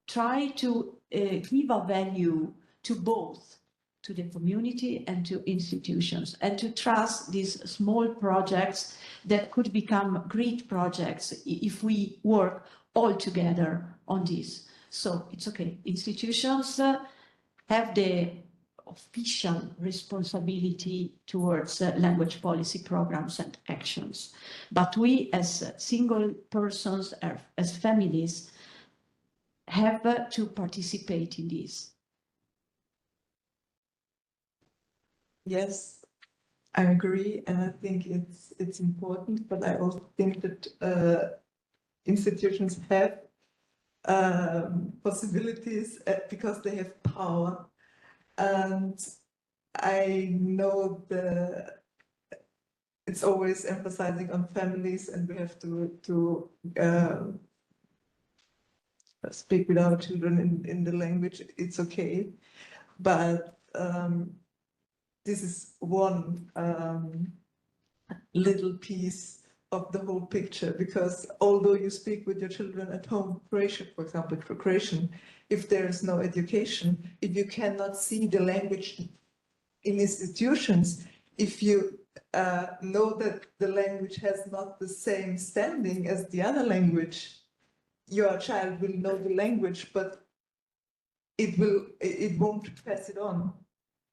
[SPEAKER 7] try to give a value to both, to the community and to institutions, and to trust these small projects that could become great projects if we work all together on this. So it's okay. Institutions have the official responsibility towards language policy programs and actions. But we as single persons, as families, have to participate in this.
[SPEAKER 13] Yes, I agree, and I think it's important, but I also think that institutions have possibilities because they have power. And I know it's always emphasizing on families, and we have to speak with our children in the language. It's okay, but this is one little piece of the whole picture, because although you speak with your children at home, Croatian, for example, for Croatian, if there is no education, if you cannot see the language in institutions, if you know that the language has not the same standing as the other language, your child will know the language, but it won't pass it on,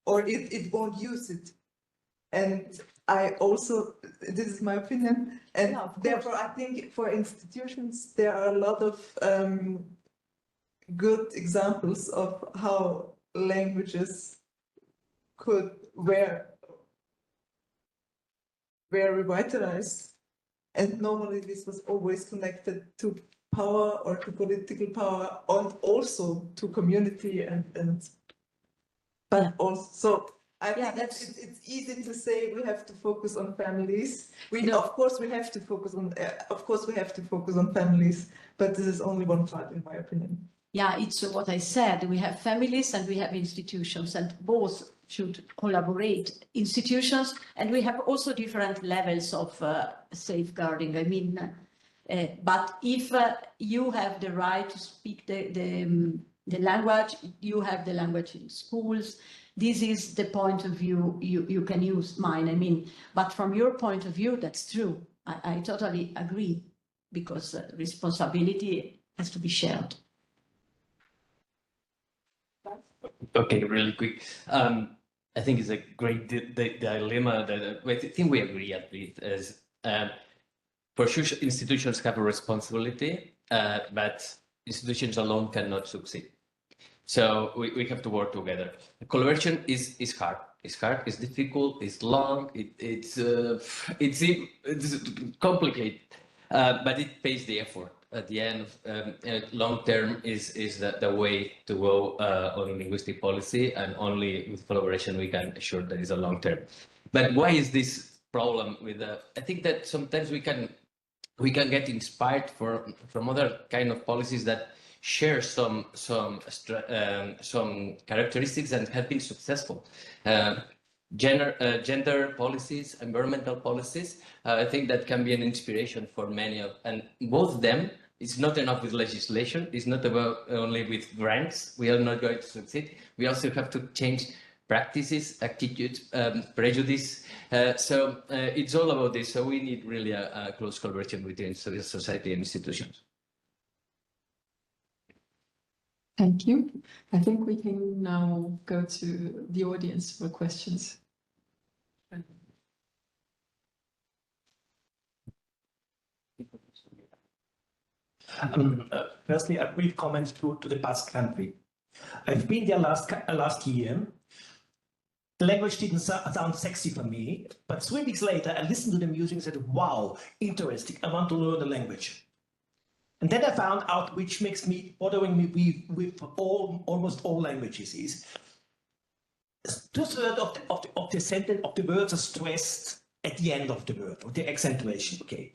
[SPEAKER 13] or it won't use it. And I also, this is my opinion, and therefore I think for institutions there are a lot of good examples of how languages were revitalized, and normally this was always connected to power or to political power, and also to community but also. I think it's easy to say we have to focus on families. Of course we have to focus on families, but this is only one part, in my opinion.
[SPEAKER 7] Yeah, it's what I said. We have families and we have institutions, and both should collaborate. Institutions, and we have also different levels of safeguarding. I mean, but if you have the right to speak the language, you have the language in schools. This is the point of view you can use mine. I mean, but from your point of view, that's true. I totally agree, because responsibility has to be shared.
[SPEAKER 2] Okay, really quick. I think it's a great dilemma that I think we agree at least is for sure institutions have a responsibility, but institutions alone cannot succeed. So we have to work together. Collaboration is hard. It's hard. It's difficult. It's long. It's complicated, but it pays the effort. At the end, long term is the way to go on linguistic policy, and only with collaboration we can assure that it's a long term. But why is this problem with? I think that sometimes we can get inspired from other kind of policies that share some characteristics and have been successful. Gender policies, environmental policies. I think that can be an inspiration for many of, and both of them. It's not enough with legislation. It's not about only with grants. We are not going to succeed. We also have to change practices, attitudes, prejudice. So it's all about this. So we need really a close collaboration between civil society and institutions.
[SPEAKER 11] Thank you. I think we can now go to the audience for questions.
[SPEAKER 8] Firstly, a brief comment to the Basque Country. I've been there last year. The language didn't sound sexy for me, but 3 weeks later, I listened to the music and said, wow, interesting, I want to learn the language. And then I found out, which makes me bothering me with almost all languages, is 2/3 of the sentence of the words are stressed at the end of the word, or the accentuation, okay.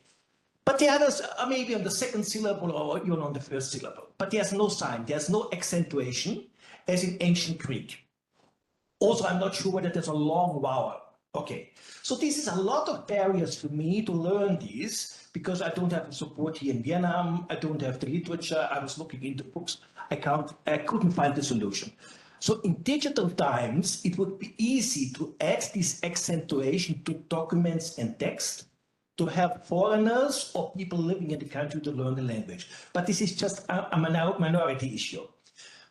[SPEAKER 8] But the others are maybe on the second syllable or even on the first syllable. But there's no sign, there's no accentuation as in ancient Greek. Also, I'm not sure whether there's a long vowel. Okay, so this is a lot of barriers for me to learn this because I don't have the support here in Vienna. I don't have the literature. I was looking into books. I couldn't find the solution. So in digital times, it would be easy to add this accentuation to documents and text, to have foreigners or people living in the country to learn the language. But this is just a minority issue.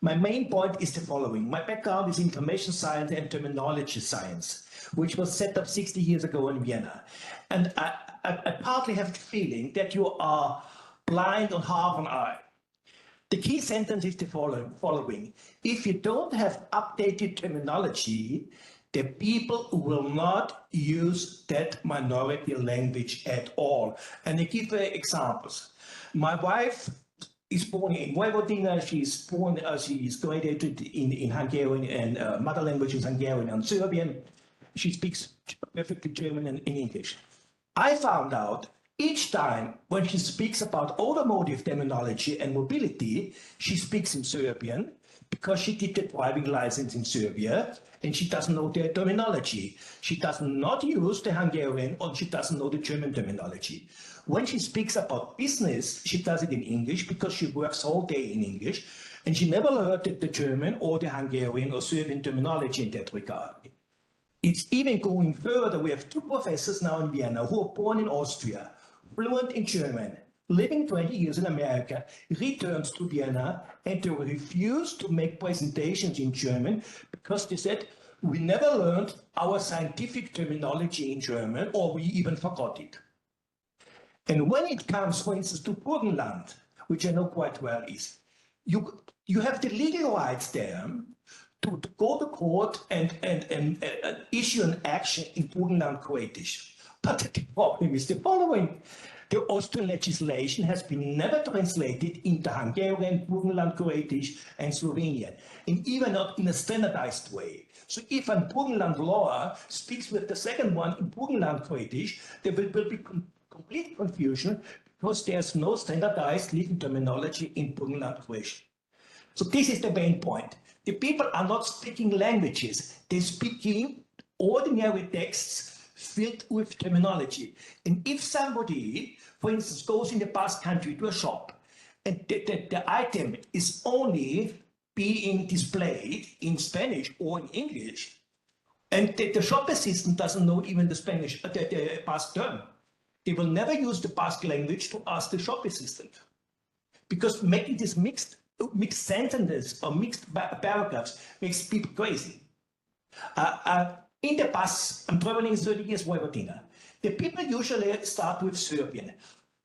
[SPEAKER 8] My main point is the following. My background is information science and terminology science, which was set up 60 years ago in Vienna. And I partly have the feeling that you are blind on half an eye. The key sentence is the following. If you don't have updated terminology, the people will not use that minority language at all. And I give examples. My wife is born in Vojvodina. She's graduated in Hungarian, and mother language is Hungarian and Serbian. She speaks perfectly German and English. I found out each time when she speaks about automotive terminology and mobility, she speaks in Serbian because she did the driving license in Serbia and she doesn't know their terminology. She does not use the Hungarian or she doesn't know the German terminology. When she speaks about business, she does it in English because she works all day in English and she never learned the German or the Hungarian or Serbian terminology in that regard. It's even going further. We have 2 professors now in Vienna who are born in Austria, fluent in German, living 20 years in America, returns to Vienna and they refuse to make presentations in German because they said, we never learned our scientific terminology in German or we even forgot it. And when it comes, for instance, to Burgenland, which I know quite well, is you have the legal rights there to go to court and issue an action in Burgenland Croatian. But the problem is the following. The Austrian legislation has been never translated into Hungarian, Burgenland Croatian, and Slovenian, and even not in a standardized way. So if a Burgenland lawyer speaks with the second one in Burgenland Croatian, there will be complete confusion because there's no standardized legal terminology in Burgenland Croatian. So this is the main point. The people are not speaking languages, they're speaking ordinary texts filled with terminology. And if somebody, for instance, goes in the Basque Country to a shop and the item is only being displayed in Spanish or in English, and the shop assistant doesn't know even the Spanish, the Basque term, they will never use the Basque language to ask the shop assistant. Because making this mixed sentences or mixed paragraphs makes people crazy. In the past, I'm traveling 30 years Vojvodina. The people usually start with Serbian.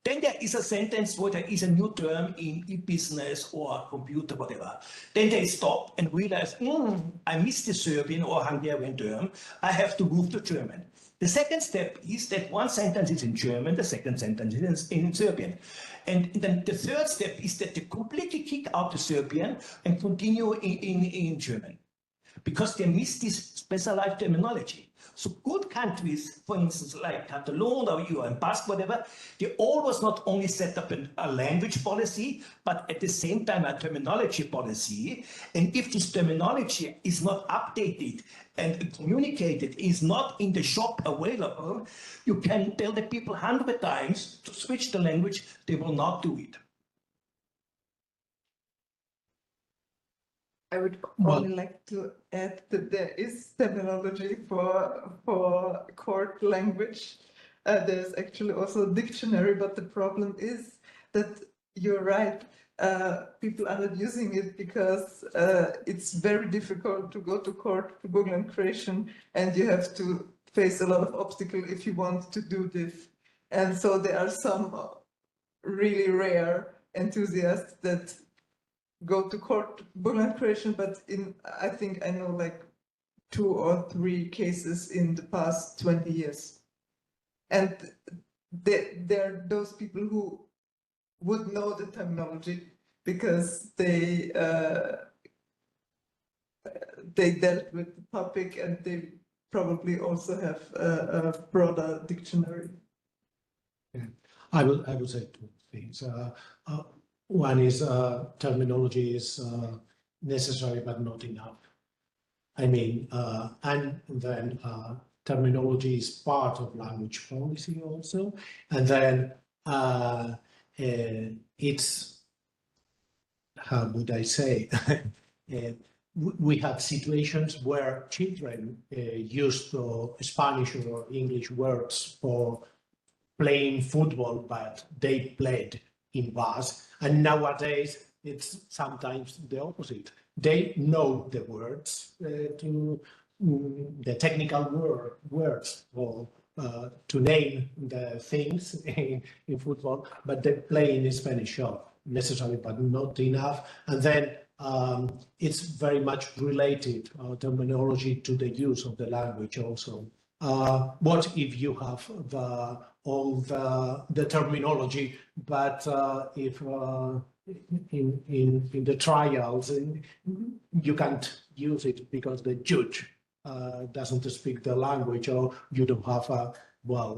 [SPEAKER 8] Then there is a sentence where there is a new term in e-business or computer, whatever. Then they stop and realize, I missed the Serbian or Hungarian term. I have to move to German. The second step is that one sentence is in German, the second sentence is in Serbian. And then the third step is that they completely kick out the Serbian and continue in German, because they miss this specialized terminology. So good countries, for instance, like Catalonia or Basque, whatever, they always not only set up a language policy, but at the same time a terminology policy. And if this terminology is not updated and communicated, is not in the shop available, you can tell the people 100 times to switch the language, they will not do it.
[SPEAKER 13] I would only like to add that there is terminology for court language. There's actually also a dictionary, but the problem is that you're right. People are not using it because it's very difficult to go to court to Google creation, and you have to face a lot of obstacles if you want to do this. And so there are some really rare enthusiasts that go to court Google creation, but I think I know like 2 or 3 cases in the past 20 years. And there are those people who would know the terminology because they dealt with the topic, and they probably also have a broader dictionary.
[SPEAKER 10] Yeah. I would say 2 things. One is terminology is necessary but not enough. I mean, and then terminology is part of language policy also. And then it's, how would I say, we have situations where children use Spanish or English words for playing football, but they played in Basque. And nowadays, it's sometimes the opposite. They know the words to the technical words or to name the things in football, but they play in Spanish, necessary but not enough. And then it's very much related, terminology, to the use of the language also. What if you have all the terminology, but if in the trials you can't use it because the judge doesn't speak the language, or you don't have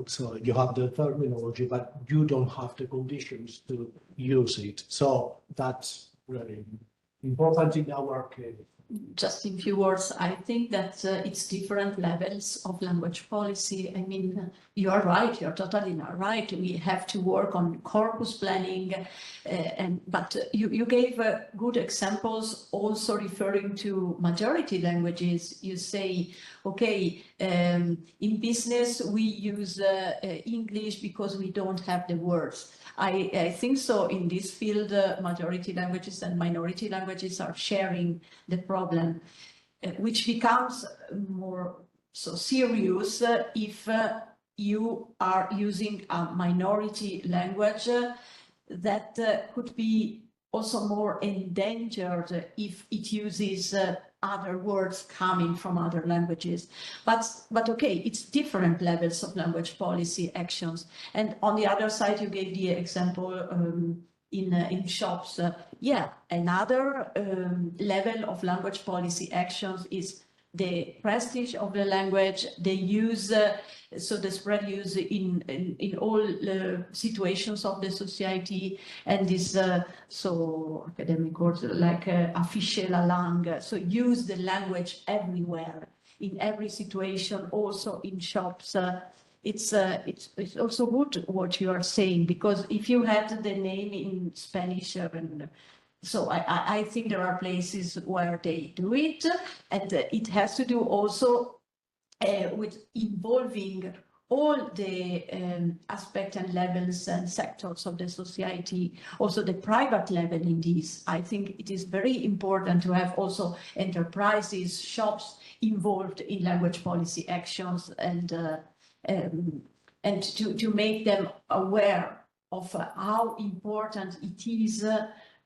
[SPEAKER 10] so you have the terminology, but you don't have the conditions to use it. So that's really important in our case.
[SPEAKER 7] Just in few words, I think that it's different levels of language policy. I mean, you are right, you're totally not right. We have to work on corpus planning, but you gave good examples also referring to majority languages. You say, okay, in business we use English because we don't have the words. I think so in this field, majority languages and minority languages are sharing the problem, which becomes more so serious if you are using a minority language that could be also more endangered if it uses other words coming from other languages. But okay, it's different levels of language policy actions. And on the other side, you gave the example in shops. Yeah, another level of language policy actions is the prestige of the language, the use, so the spread use in all situations of the society, and this so academic words like afficher la langue, so use the language everywhere, in every situation, also in shops. It's also good what you are saying, because if you had the name in Spanish, so I think there are places where they do it, and it has to do also with involving all the aspects and levels and sectors of the society, also the private level in this. I think it is very important to have also enterprises, shops involved in language policy actions and to make them aware of how important it is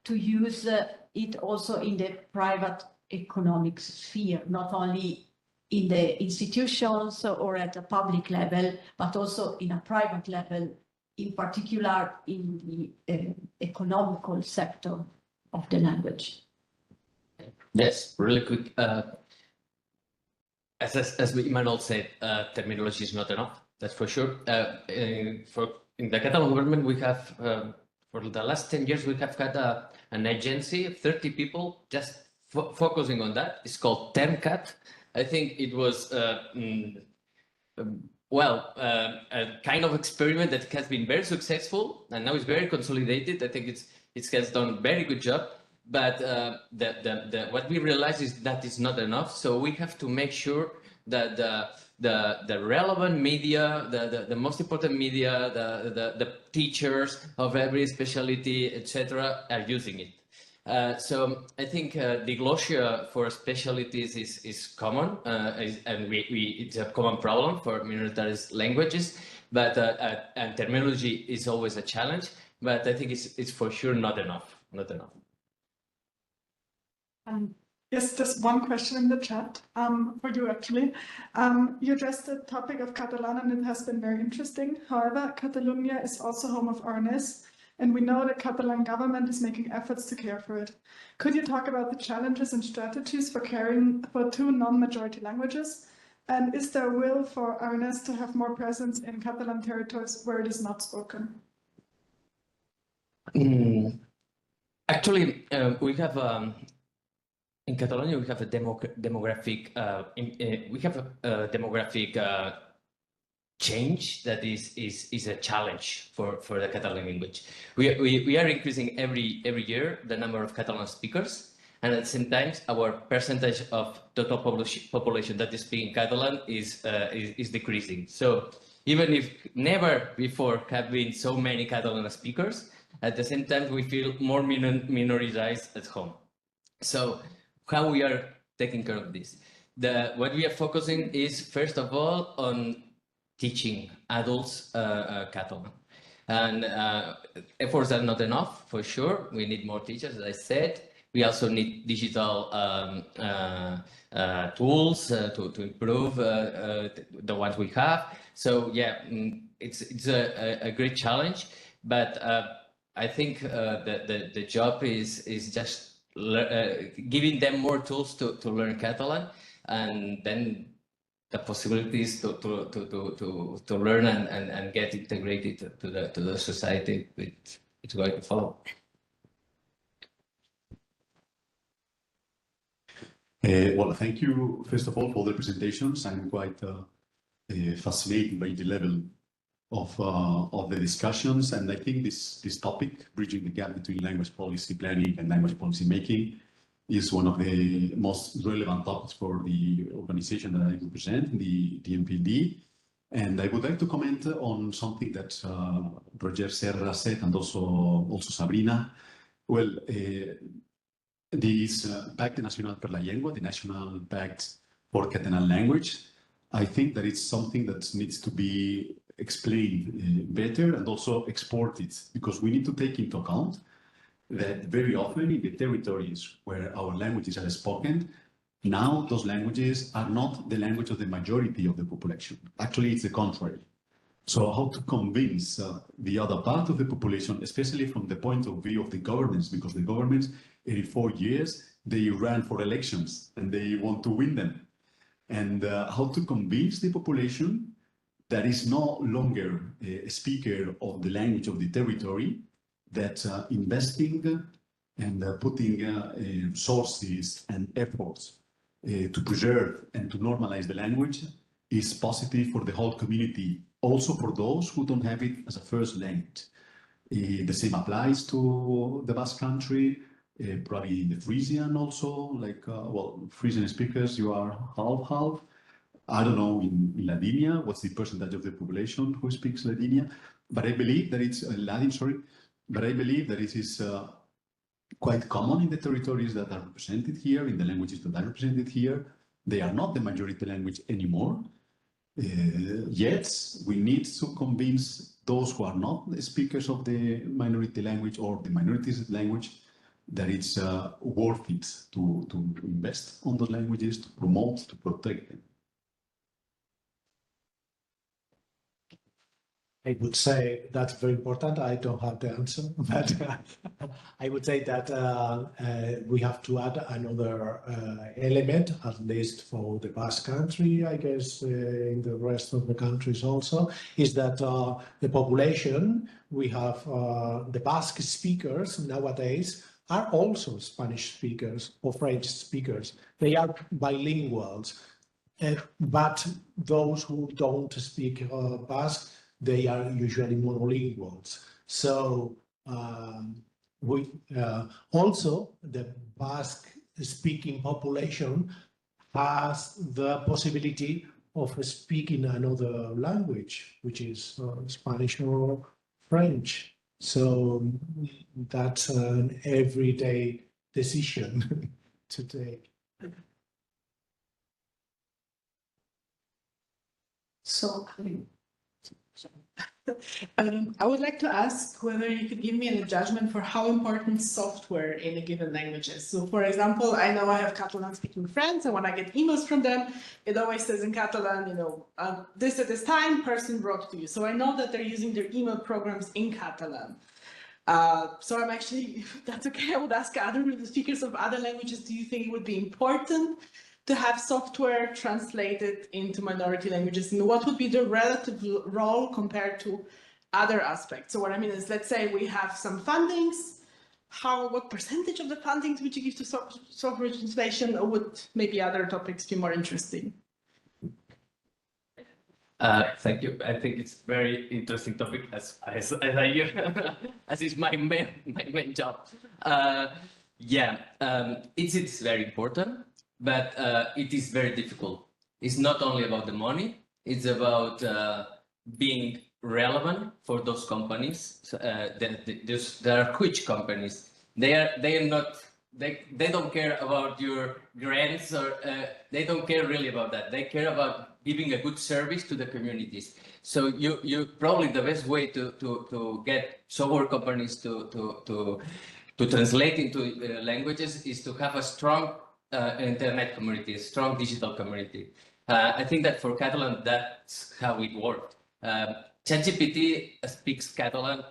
[SPEAKER 7] to use it also in the private economic sphere, not only in the institutions or at a public level, but also in a private level, in particular in the economical sector of the language.
[SPEAKER 2] Yes, really quick. As Emmanuel said, terminology is not enough, that's for sure. In the Catalan government, we have, for the last 10 years, we have had an agency of 30 people just focusing on that. It's called TermCat. I think it was, a kind of experiment that has been very successful and now it's very consolidated. I think it has done a very good job. But what we realize is that it's not enough. So we have to make sure that the relevant media, the most important media, the teachers of every specialty, etc., are using it. So I think the glossia for specialties is common, and it's a common problem for minoritarian languages. But and terminology is always a challenge. But I think it's for sure not enough. Not enough.
[SPEAKER 14] Yes, just one question in the chat for you, actually. You addressed the topic of Catalan, and it has been very interesting. However, Catalonia is also home of RNS, and we know the Catalan government is making efforts to care for it. Could you talk about the challenges and strategies for caring for two non-majority languages? And is there a will for RNS to have more presence in Catalan territories where it is not spoken?
[SPEAKER 2] Actually, we have... in Catalonia, we have a demographic change that is a challenge for the Catalan language. We are increasing every year the number of Catalan speakers, and at the same time, our percentage of total population that is speaking Catalan is decreasing. So even if never before have been so many Catalan speakers, at the same time we feel more minoritized at home. So how we are taking care of this? What we are focusing is, first of all, on teaching adults Catalan. And efforts are not enough, for sure. We need more teachers, as I said. We also need digital tools to improve the ones we have. So yeah, it's a great challenge, but I think the job is just giving them more tools to learn Catalan, and then the possibilities to learn and get integrated to the society, it's going to follow.
[SPEAKER 15] Well, thank you, first of all, for the presentations. I'm quite fascinated by the level of the discussions, and I think this topic, bridging the gap between language policy planning and language policy making, is one of the most relevant topics for the organization that I represent, the NPLD. And I would like to comment on something that Roger Serra said, and also Sabrina. Well, this Pacte Nacional per la Llengua, the National Pact for Catalan Language, I think that it's something that needs to be explained better and also exported, because we need to take into account that very often in the territories where our languages are spoken, now those languages are not the language of the majority of the population. Actually, it's the contrary. So how to convince the other part of the population, especially from the point of view of the governments, because the governments, every 4 years, they run for elections and they want to win them. And how to convince the population that is no longer a speaker of the language of the territory, that investing and putting sources and efforts to preserve and to normalize the language is positive for the whole community, also for those who don't have it as a first language. The same applies to the Basque Country, probably in the Frisian also, like, well, Frisian speakers, you are half-half. I don't know in Ladinia, what's the percentage of the population who speaks Ladinia, but I believe that it's Ladin, sorry, but I believe that it is quite common in the territories that are represented here, in the languages that are represented here. They are not the majority language anymore. Yet we need to convince those who are not the speakers of the minority language or the minorities language that it's worth it to invest on those languages, to promote, to protect them.
[SPEAKER 10] I would say that's very important. I don't have the answer, but I would say that we have to add another element, at least for the Basque Country, I guess in the rest of the countries also, is that the population, we have the Basque speakers nowadays are also Spanish speakers or French speakers. They are bilinguals, but those who don't speak Basque, they are usually monolinguals. So we also the Basque speaking population has the possibility of speaking another language, which is Spanish or French. So that's an everyday decision to take.
[SPEAKER 12] So I would like to ask whether you could give me a judgment for how important software in a given language is. So for example, I know I have Catalan speaking friends, and when I get emails from them, it always says in Catalan, you know, this at this time, person wrote to you. So I know that they're using their email programs in Catalan. So I'm actually, if that's okay, I would ask other speakers of other languages, do you think it would be important to have software translated into minority languages, and what would be the relative role compared to other aspects? So what I mean is, let's say we have some fundings, what percentage of the fundings would you give to software translation, or would maybe other topics be more interesting?
[SPEAKER 2] Thank you. I think it's very interesting topic as I as is my main job. It's very important. But it is very difficult. It's not only about the money, it's about being relevant for those companies. There are huge companies. They don't care about your grants, or they don't care really about that. They care about giving a good service to the communities. So you probably the best way to get software companies to translate into languages is to have a strong internet community, a strong digital community. I think that for Catalan, that's how it worked. ChatGPT speaks Catalan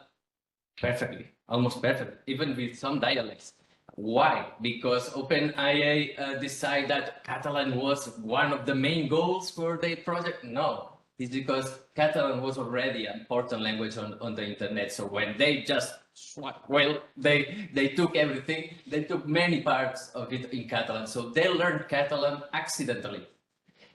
[SPEAKER 2] perfectly, almost perfect, even with some dialects. Why? Because OpenAI decided that Catalan was one of the main goals for the project? No, it's because Catalan was already an important language on the internet. So when they just they took everything. They took many parts of it in Catalan. So they learned Catalan accidentally.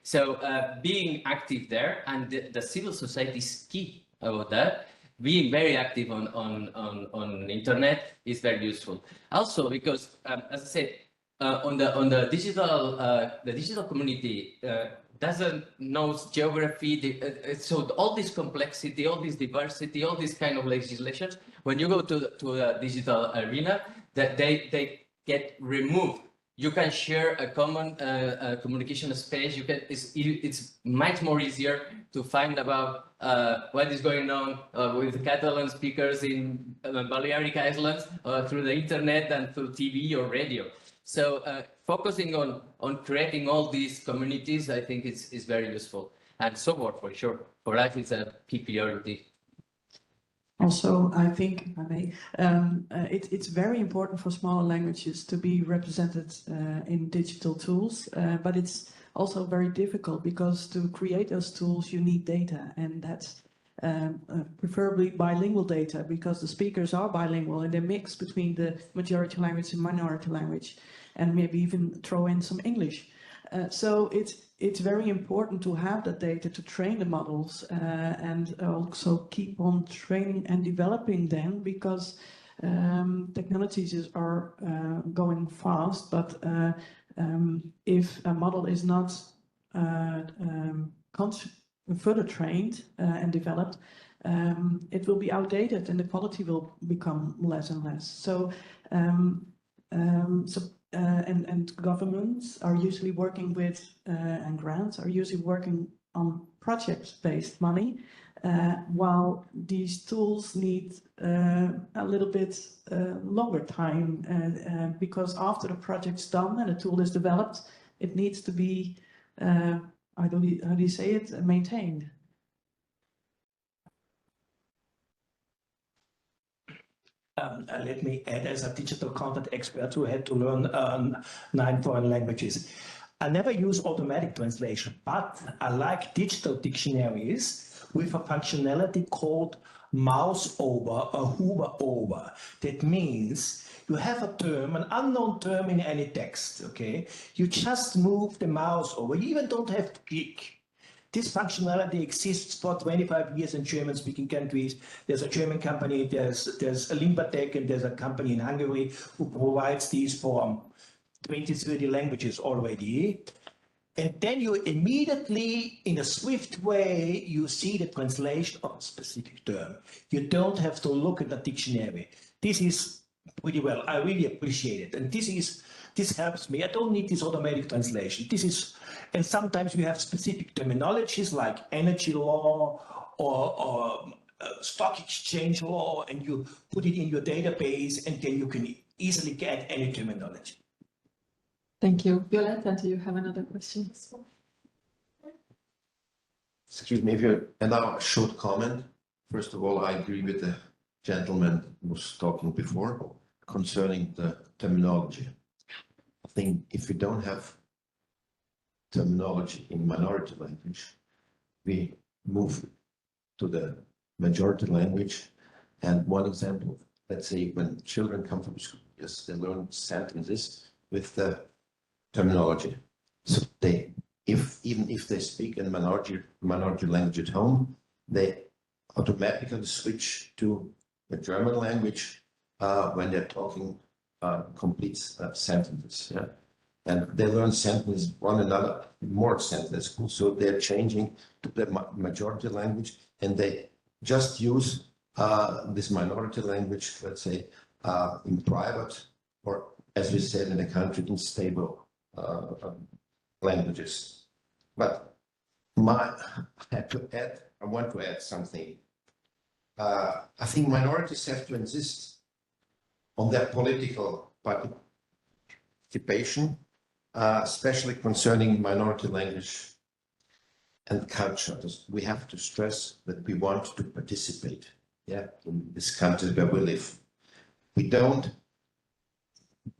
[SPEAKER 2] So being active there, and the civil society is key about that. Being very active on internet is very useful. Also because, as I said, on the digital community doesn't know geography. So all this complexity, all this diversity, all this kind of legislations, when you go to the digital arena, that they get removed. You can share a common communication space. It's much more easier to find about what is going on with Catalan speakers in Balearic Islands through the internet and through TV or radio. So focusing on creating all these communities, I think is very useful. And software, for sure. For us, it's a key priority.
[SPEAKER 12] Also, I think, if I may, it's very important for smaller languages to be represented in digital tools, but it's also very difficult because to create those tools, you need data, and that's preferably bilingual data, because the speakers are bilingual and they mix between the majority language and minority language, and maybe even throw in some English. So it's very important to have that data to train the models and also keep on training and developing them, because technologies are going fast, but if a model is not further trained and developed, it will be outdated and the quality will become less and less. So, and governments are usually working with, and grants are usually working on project-based money, while these tools need a little bit longer time, because after the project's done and the tool is developed, it needs to be, how do you say it, maintained.
[SPEAKER 8] Let me add, as a digital content expert who had to learn 9 foreign languages, I never use automatic translation, but I like digital dictionaries with a functionality called mouse over or hover over. That means you have a term, an unknown term in any text, okay? You just move the mouse over. You even don't have to click. This functionality exists for 25 years in German-speaking countries. There's a German company, there's a Limbatech, and there's a company in Hungary who provides these for 20, 30 languages already. And then you immediately, in a swift way, you see the translation of a specific term. You don't have to look at the dictionary. This is pretty well. I really appreciate it. And this helps me. I don't need this automatic translation. And sometimes we have specific terminologies like energy law or stock exchange law, and you put it in your database, and then you can easily get any terminology.
[SPEAKER 11] Thank you. Violetta, do you have another question?
[SPEAKER 16] Excuse me, if you allow a short comment. First of all, I agree with the gentleman who was talking before concerning the terminology. I think if we don't have terminology in minority language, we move to the majority language. And one example, let's say when children come from school, yes, they learn sentences with the terminology. So even if they speak in minority language at home, they automatically switch to the German language when they're talking complete sentences. Yeah? And they learn sentences one another, more sentences. So they're changing to the majority language, and they just use this minority language, let's say, in private, or as we said in the country, in stable languages. But I want to add something. I think minorities have to insist on their political participation, especially concerning minority language and culture. We have to stress that we want to participate, yeah, in this country where we live.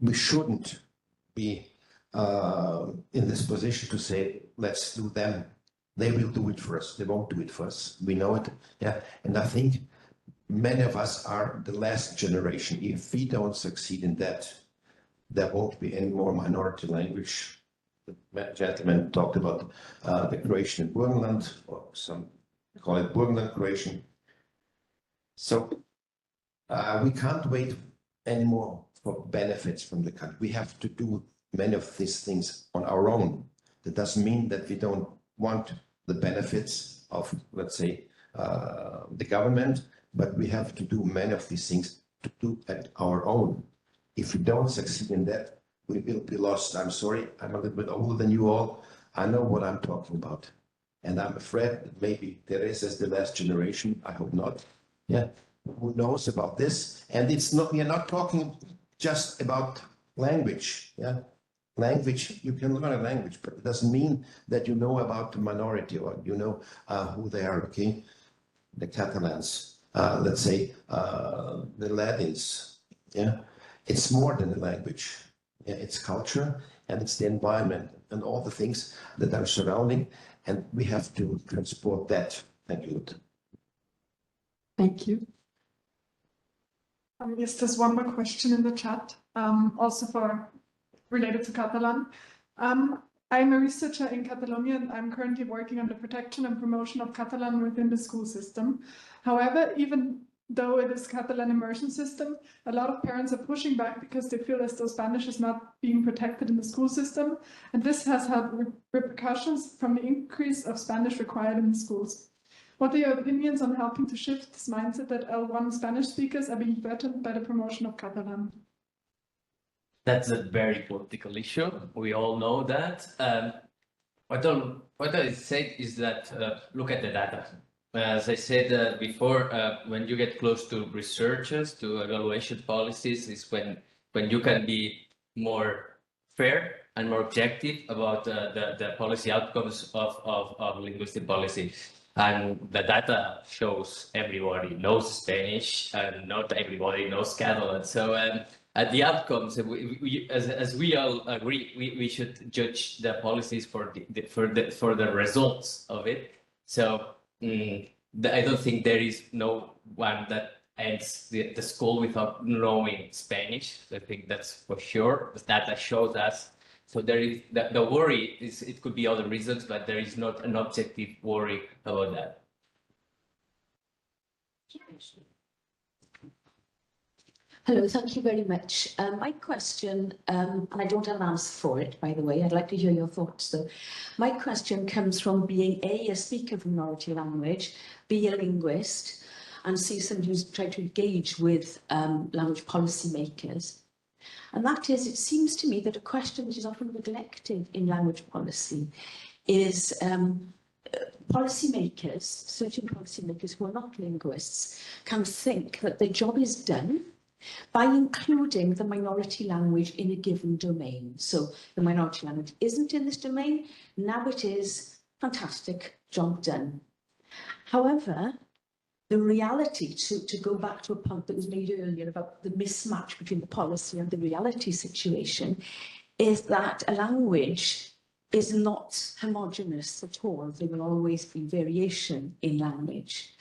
[SPEAKER 16] We shouldn't be in this position to say, let's do them. They will do it for us. They won't do it for us. We know it. Yeah. And I think many of us are the last generation. If we don't succeed in that, there won't be any more minority language. The gentleman talked about the Croatian in Burgenland, or some call it Burgenland Croatian. So we can't wait anymore for benefits from the country. We have to do many of these things on our own. That doesn't mean that we don't want the benefits of, let's say, the government, but we have to do many of these things to do at our own. If we don't succeed in that, we will be lost. I'm sorry, I'm a little bit older than you all. I know what I'm talking about. And I'm afraid that maybe Teresa is the last generation. I hope not. Yeah, who knows about this? And it's not, we are not talking just about language. Yeah, language, you can learn a language, but it doesn't mean that you know about the minority or you know who they are, okay? The Catalans, let's say, the Latins, yeah? It's more than a language. Yeah, it's culture, and it's the environment and all the things that are surrounding, and we have to transport that. Thank you.
[SPEAKER 11] Thank you.
[SPEAKER 14] Yes, there's one more question in the chat, also related to Catalan. I'm a researcher in Catalonia, and I'm currently working on the protection and promotion of Catalan within the school system. However, even though it is Catalan immersion system, a lot of parents are pushing back because they feel as though Spanish is not being protected in the school system. And this has had repercussions from the increase of Spanish required in the schools. What are your opinions on helping to shift this mindset that L1 Spanish speakers are being threatened by the promotion of Catalan?
[SPEAKER 2] That's a very political issue. We all know that. What I said is that look at the data. As I said before, when you get close to researchers, to evaluation policies, is when you can be more fair and more objective about the policy outcomes of linguistic policy. And the data shows everybody knows Spanish and not everybody knows Catalan. So at the outcomes, as we all agree, we should judge the policies for the results of it. So I don't think there is no one that ends the school without knowing Spanish. I think that's for sure. The data shows us. So there is the worry is it could be other reasons, but there is not an objective worry about that.
[SPEAKER 7] Hello, thank you very much. My question, and I don't have an answer for it, by the way, I'd like to hear your thoughts though. My question comes from being a speaker of a minority language, B, a linguist, and C, somebody who's tried to engage with language policymakers. And that is, it seems to me that a question that is often neglected in language policy is policymakers, certain policymakers who are not linguists, can think that their job is done by including the minority language in a given domain. So the minority language isn't in this domain, now it is, fantastic, job done. However, the reality, to go back to a point that was made earlier about the mismatch between the policy and the reality situation, is that a language is not homogeneous at all. There will always be variation in language.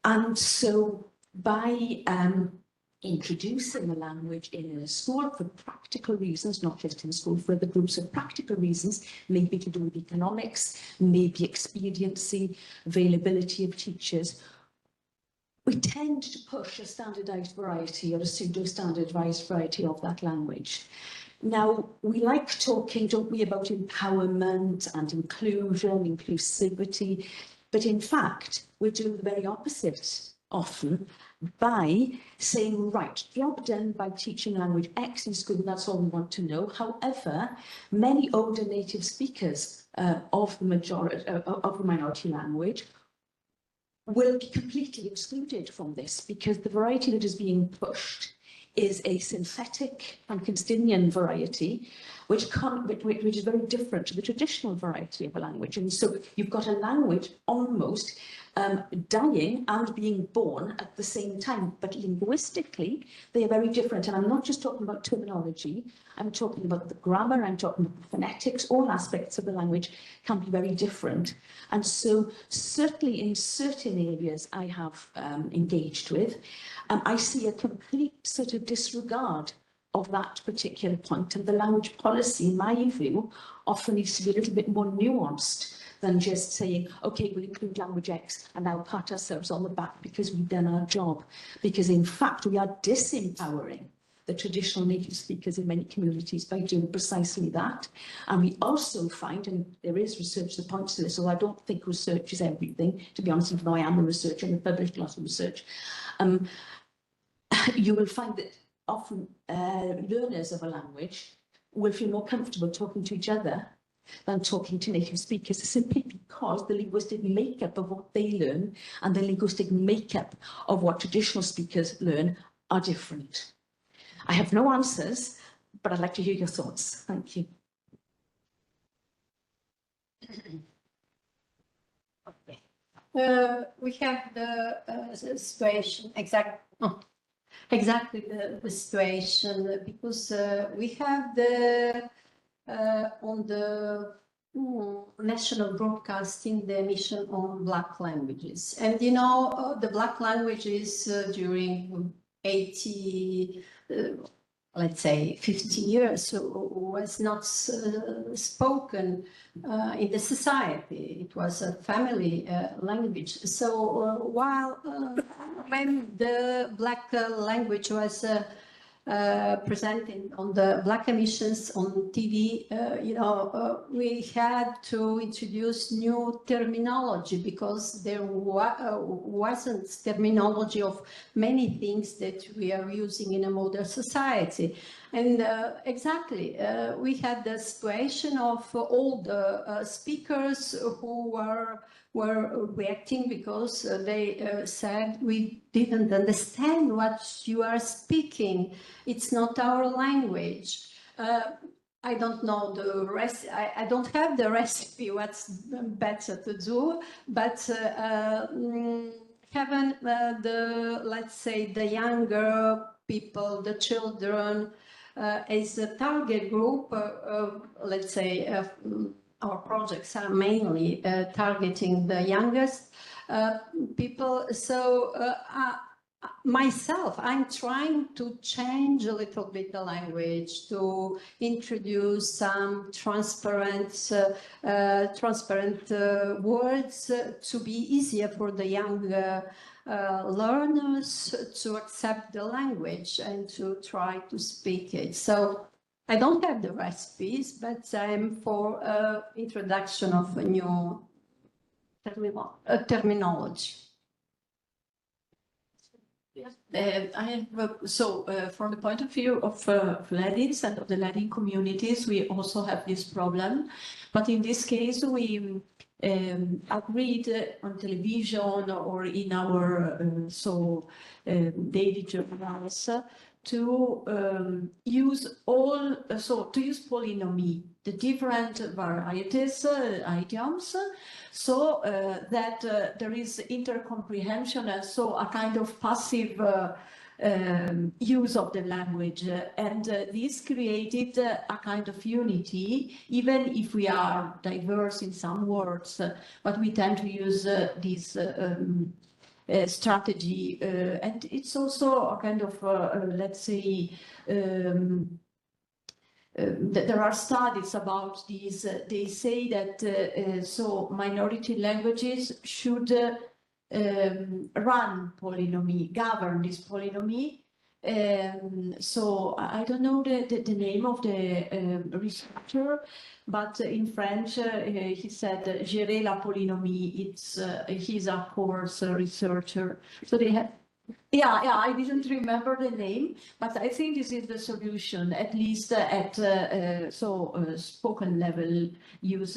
[SPEAKER 7] And so by introducing a language in a school for practical reasons, not just in school, for other groups of practical reasons, maybe to do with economics, maybe expediency, availability of teachers, we tend to push a standardized variety or a pseudo-standardized variety of that language. Now, we like talking, don't we, about empowerment and inclusion, inclusivity, but in fact, we're doing the very opposite often by saying, right, job done by teaching language X in school, and that's all we want to know. However, many older native speakers of the minority language will be completely excluded from this because the variety that is being pushed is a synthetic Frankensteinian variety, which is very different to the traditional variety of a language. And so you've got a language almost dying and being born at the same time, but linguistically they are very different. And I'm not just talking about terminology, I'm talking about the grammar, I'm talking about the phonetics, all aspects of the language can be very different. And so certainly in certain areas I have engaged with, I see a complete sort of disregard of that particular point, and the language policy, in my view, often needs to be a little bit more nuanced than just saying, okay, we'll include language X and now pat ourselves on the back because we've done our job. Because in fact, we are disempowering the traditional native speakers in many communities by doing precisely that. And we also find, and there is research that points to this, although I don't think research is everything, to be honest, even though I am a researcher and I've published lots of research, you will find that often learners of a language will feel more comfortable talking to each other than talking to native speakers, simply because the linguistic makeup of what they learn and the linguistic makeup of what traditional speakers learn are different. I have no answers, but I'd like to hear your thoughts. Thank you.
[SPEAKER 9] We have the situation, exactly the situation, because we have the on the national broadcasting the emission on Black languages, and you know the Black languages during let's say 50 years was not spoken in the society. It was a family language. So while when the Black language was presented on the Black emissions on TV, we had to introduce new terminology because there wasn't terminology of many things that we are using in a modern society. And exactly, we had the situation of all the speakers who were reacting because they said, we didn't understand what you are speaking. It's not our language. I don't know the rest. I don't have the recipe what's better to do, but having let's say the younger people, the children, as a target group, let's say our projects are mainly targeting the youngest people. So myself, I'm trying to change a little bit the language, to introduce some transparent words to be easier for the young learners to accept the language and to try to speak it. So I don't have the recipes, but I'm for introduction of a new terminology.
[SPEAKER 7] I have, from the point of view of Ladins and of the Ladin communities, we also have this problem. But in this case, we agreed on television or in our daily journals to use to use polynomy, the different varieties, idioms, so that there is intercomprehension and so a kind of passive use of the language. And this created a kind of unity, even if we are diverse in some words, but we tend to use this strategy. And it's also a kind of, let's say, there are studies about these. They say that minority languages should run polynomy, govern this polynomy. So I don't know the name of the researcher, but in French he said gérer la polynomie. He's a course researcher. So they have. Yeah, I didn't remember the name, but I think this is the solution, at least at spoken level use.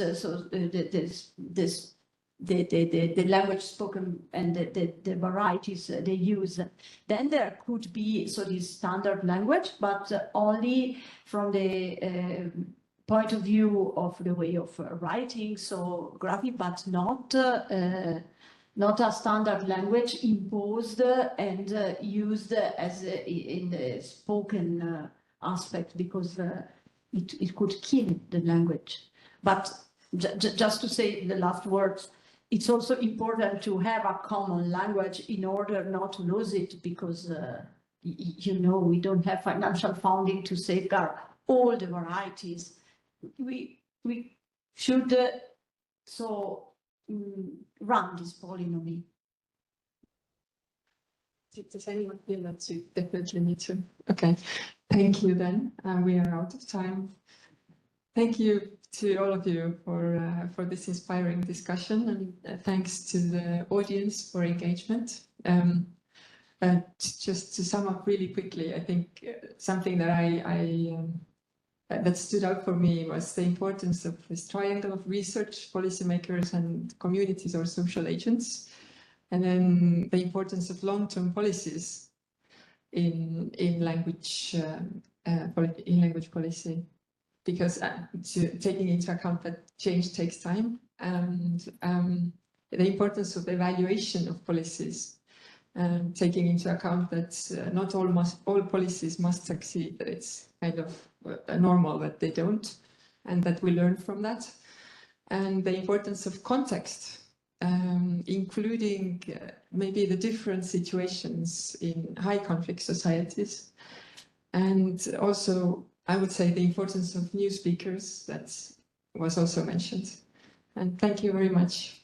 [SPEAKER 7] The language spoken and the varieties they use. Then there could be this standard language, but only from the point of view of the way of writing, so graphic, but not a standard language imposed and used as in the spoken aspect, because it could kill the language. But just to say the last words, it's also important to have a common language in order not to lose it, because we don't have financial funding to safeguard all the varieties. We should run this polynomy.
[SPEAKER 11] Does anyone feel that you definitely need to? Okay, thank you then. We are out of time. Thank you to all of you for this inspiring discussion, and thanks to the audience for engagement. Just to sum up really quickly, I think something that that stood out for me was the importance of this triangle of research, policymakers, and communities or social agents, and then the importance of long-term policies in language policy, because taking into account that change takes time, and the importance of the evaluation of policies, taking into account that not all policies must succeed, that it's kind of normal that they don't, and that we learn from that, and the importance of context, including maybe the different situations in high conflict societies, And also, I would say the importance of new speakers, that was also mentioned. And thank you very much.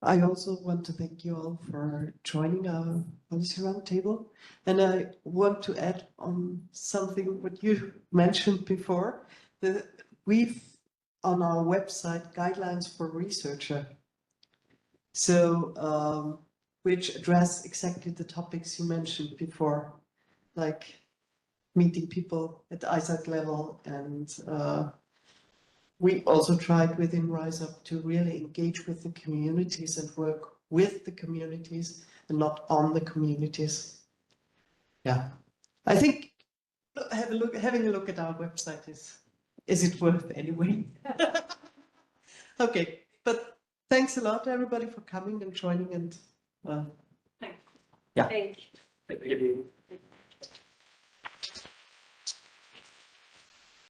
[SPEAKER 1] I also want to thank you all for joining our policy roundtable. And I want to add on something what you mentioned before. We've on our website guidelines for researcher. So which address exactly the topics you mentioned before, like meeting people at the ISAC level, and we also tried within RiseUp to really engage with the communities and work with the communities and not on the communities. Yeah, I think having a look at our website is it worth anyway? Okay, but thanks a lot everybody for coming and joining, and yeah.
[SPEAKER 9] Thank you.
[SPEAKER 8] Thank you.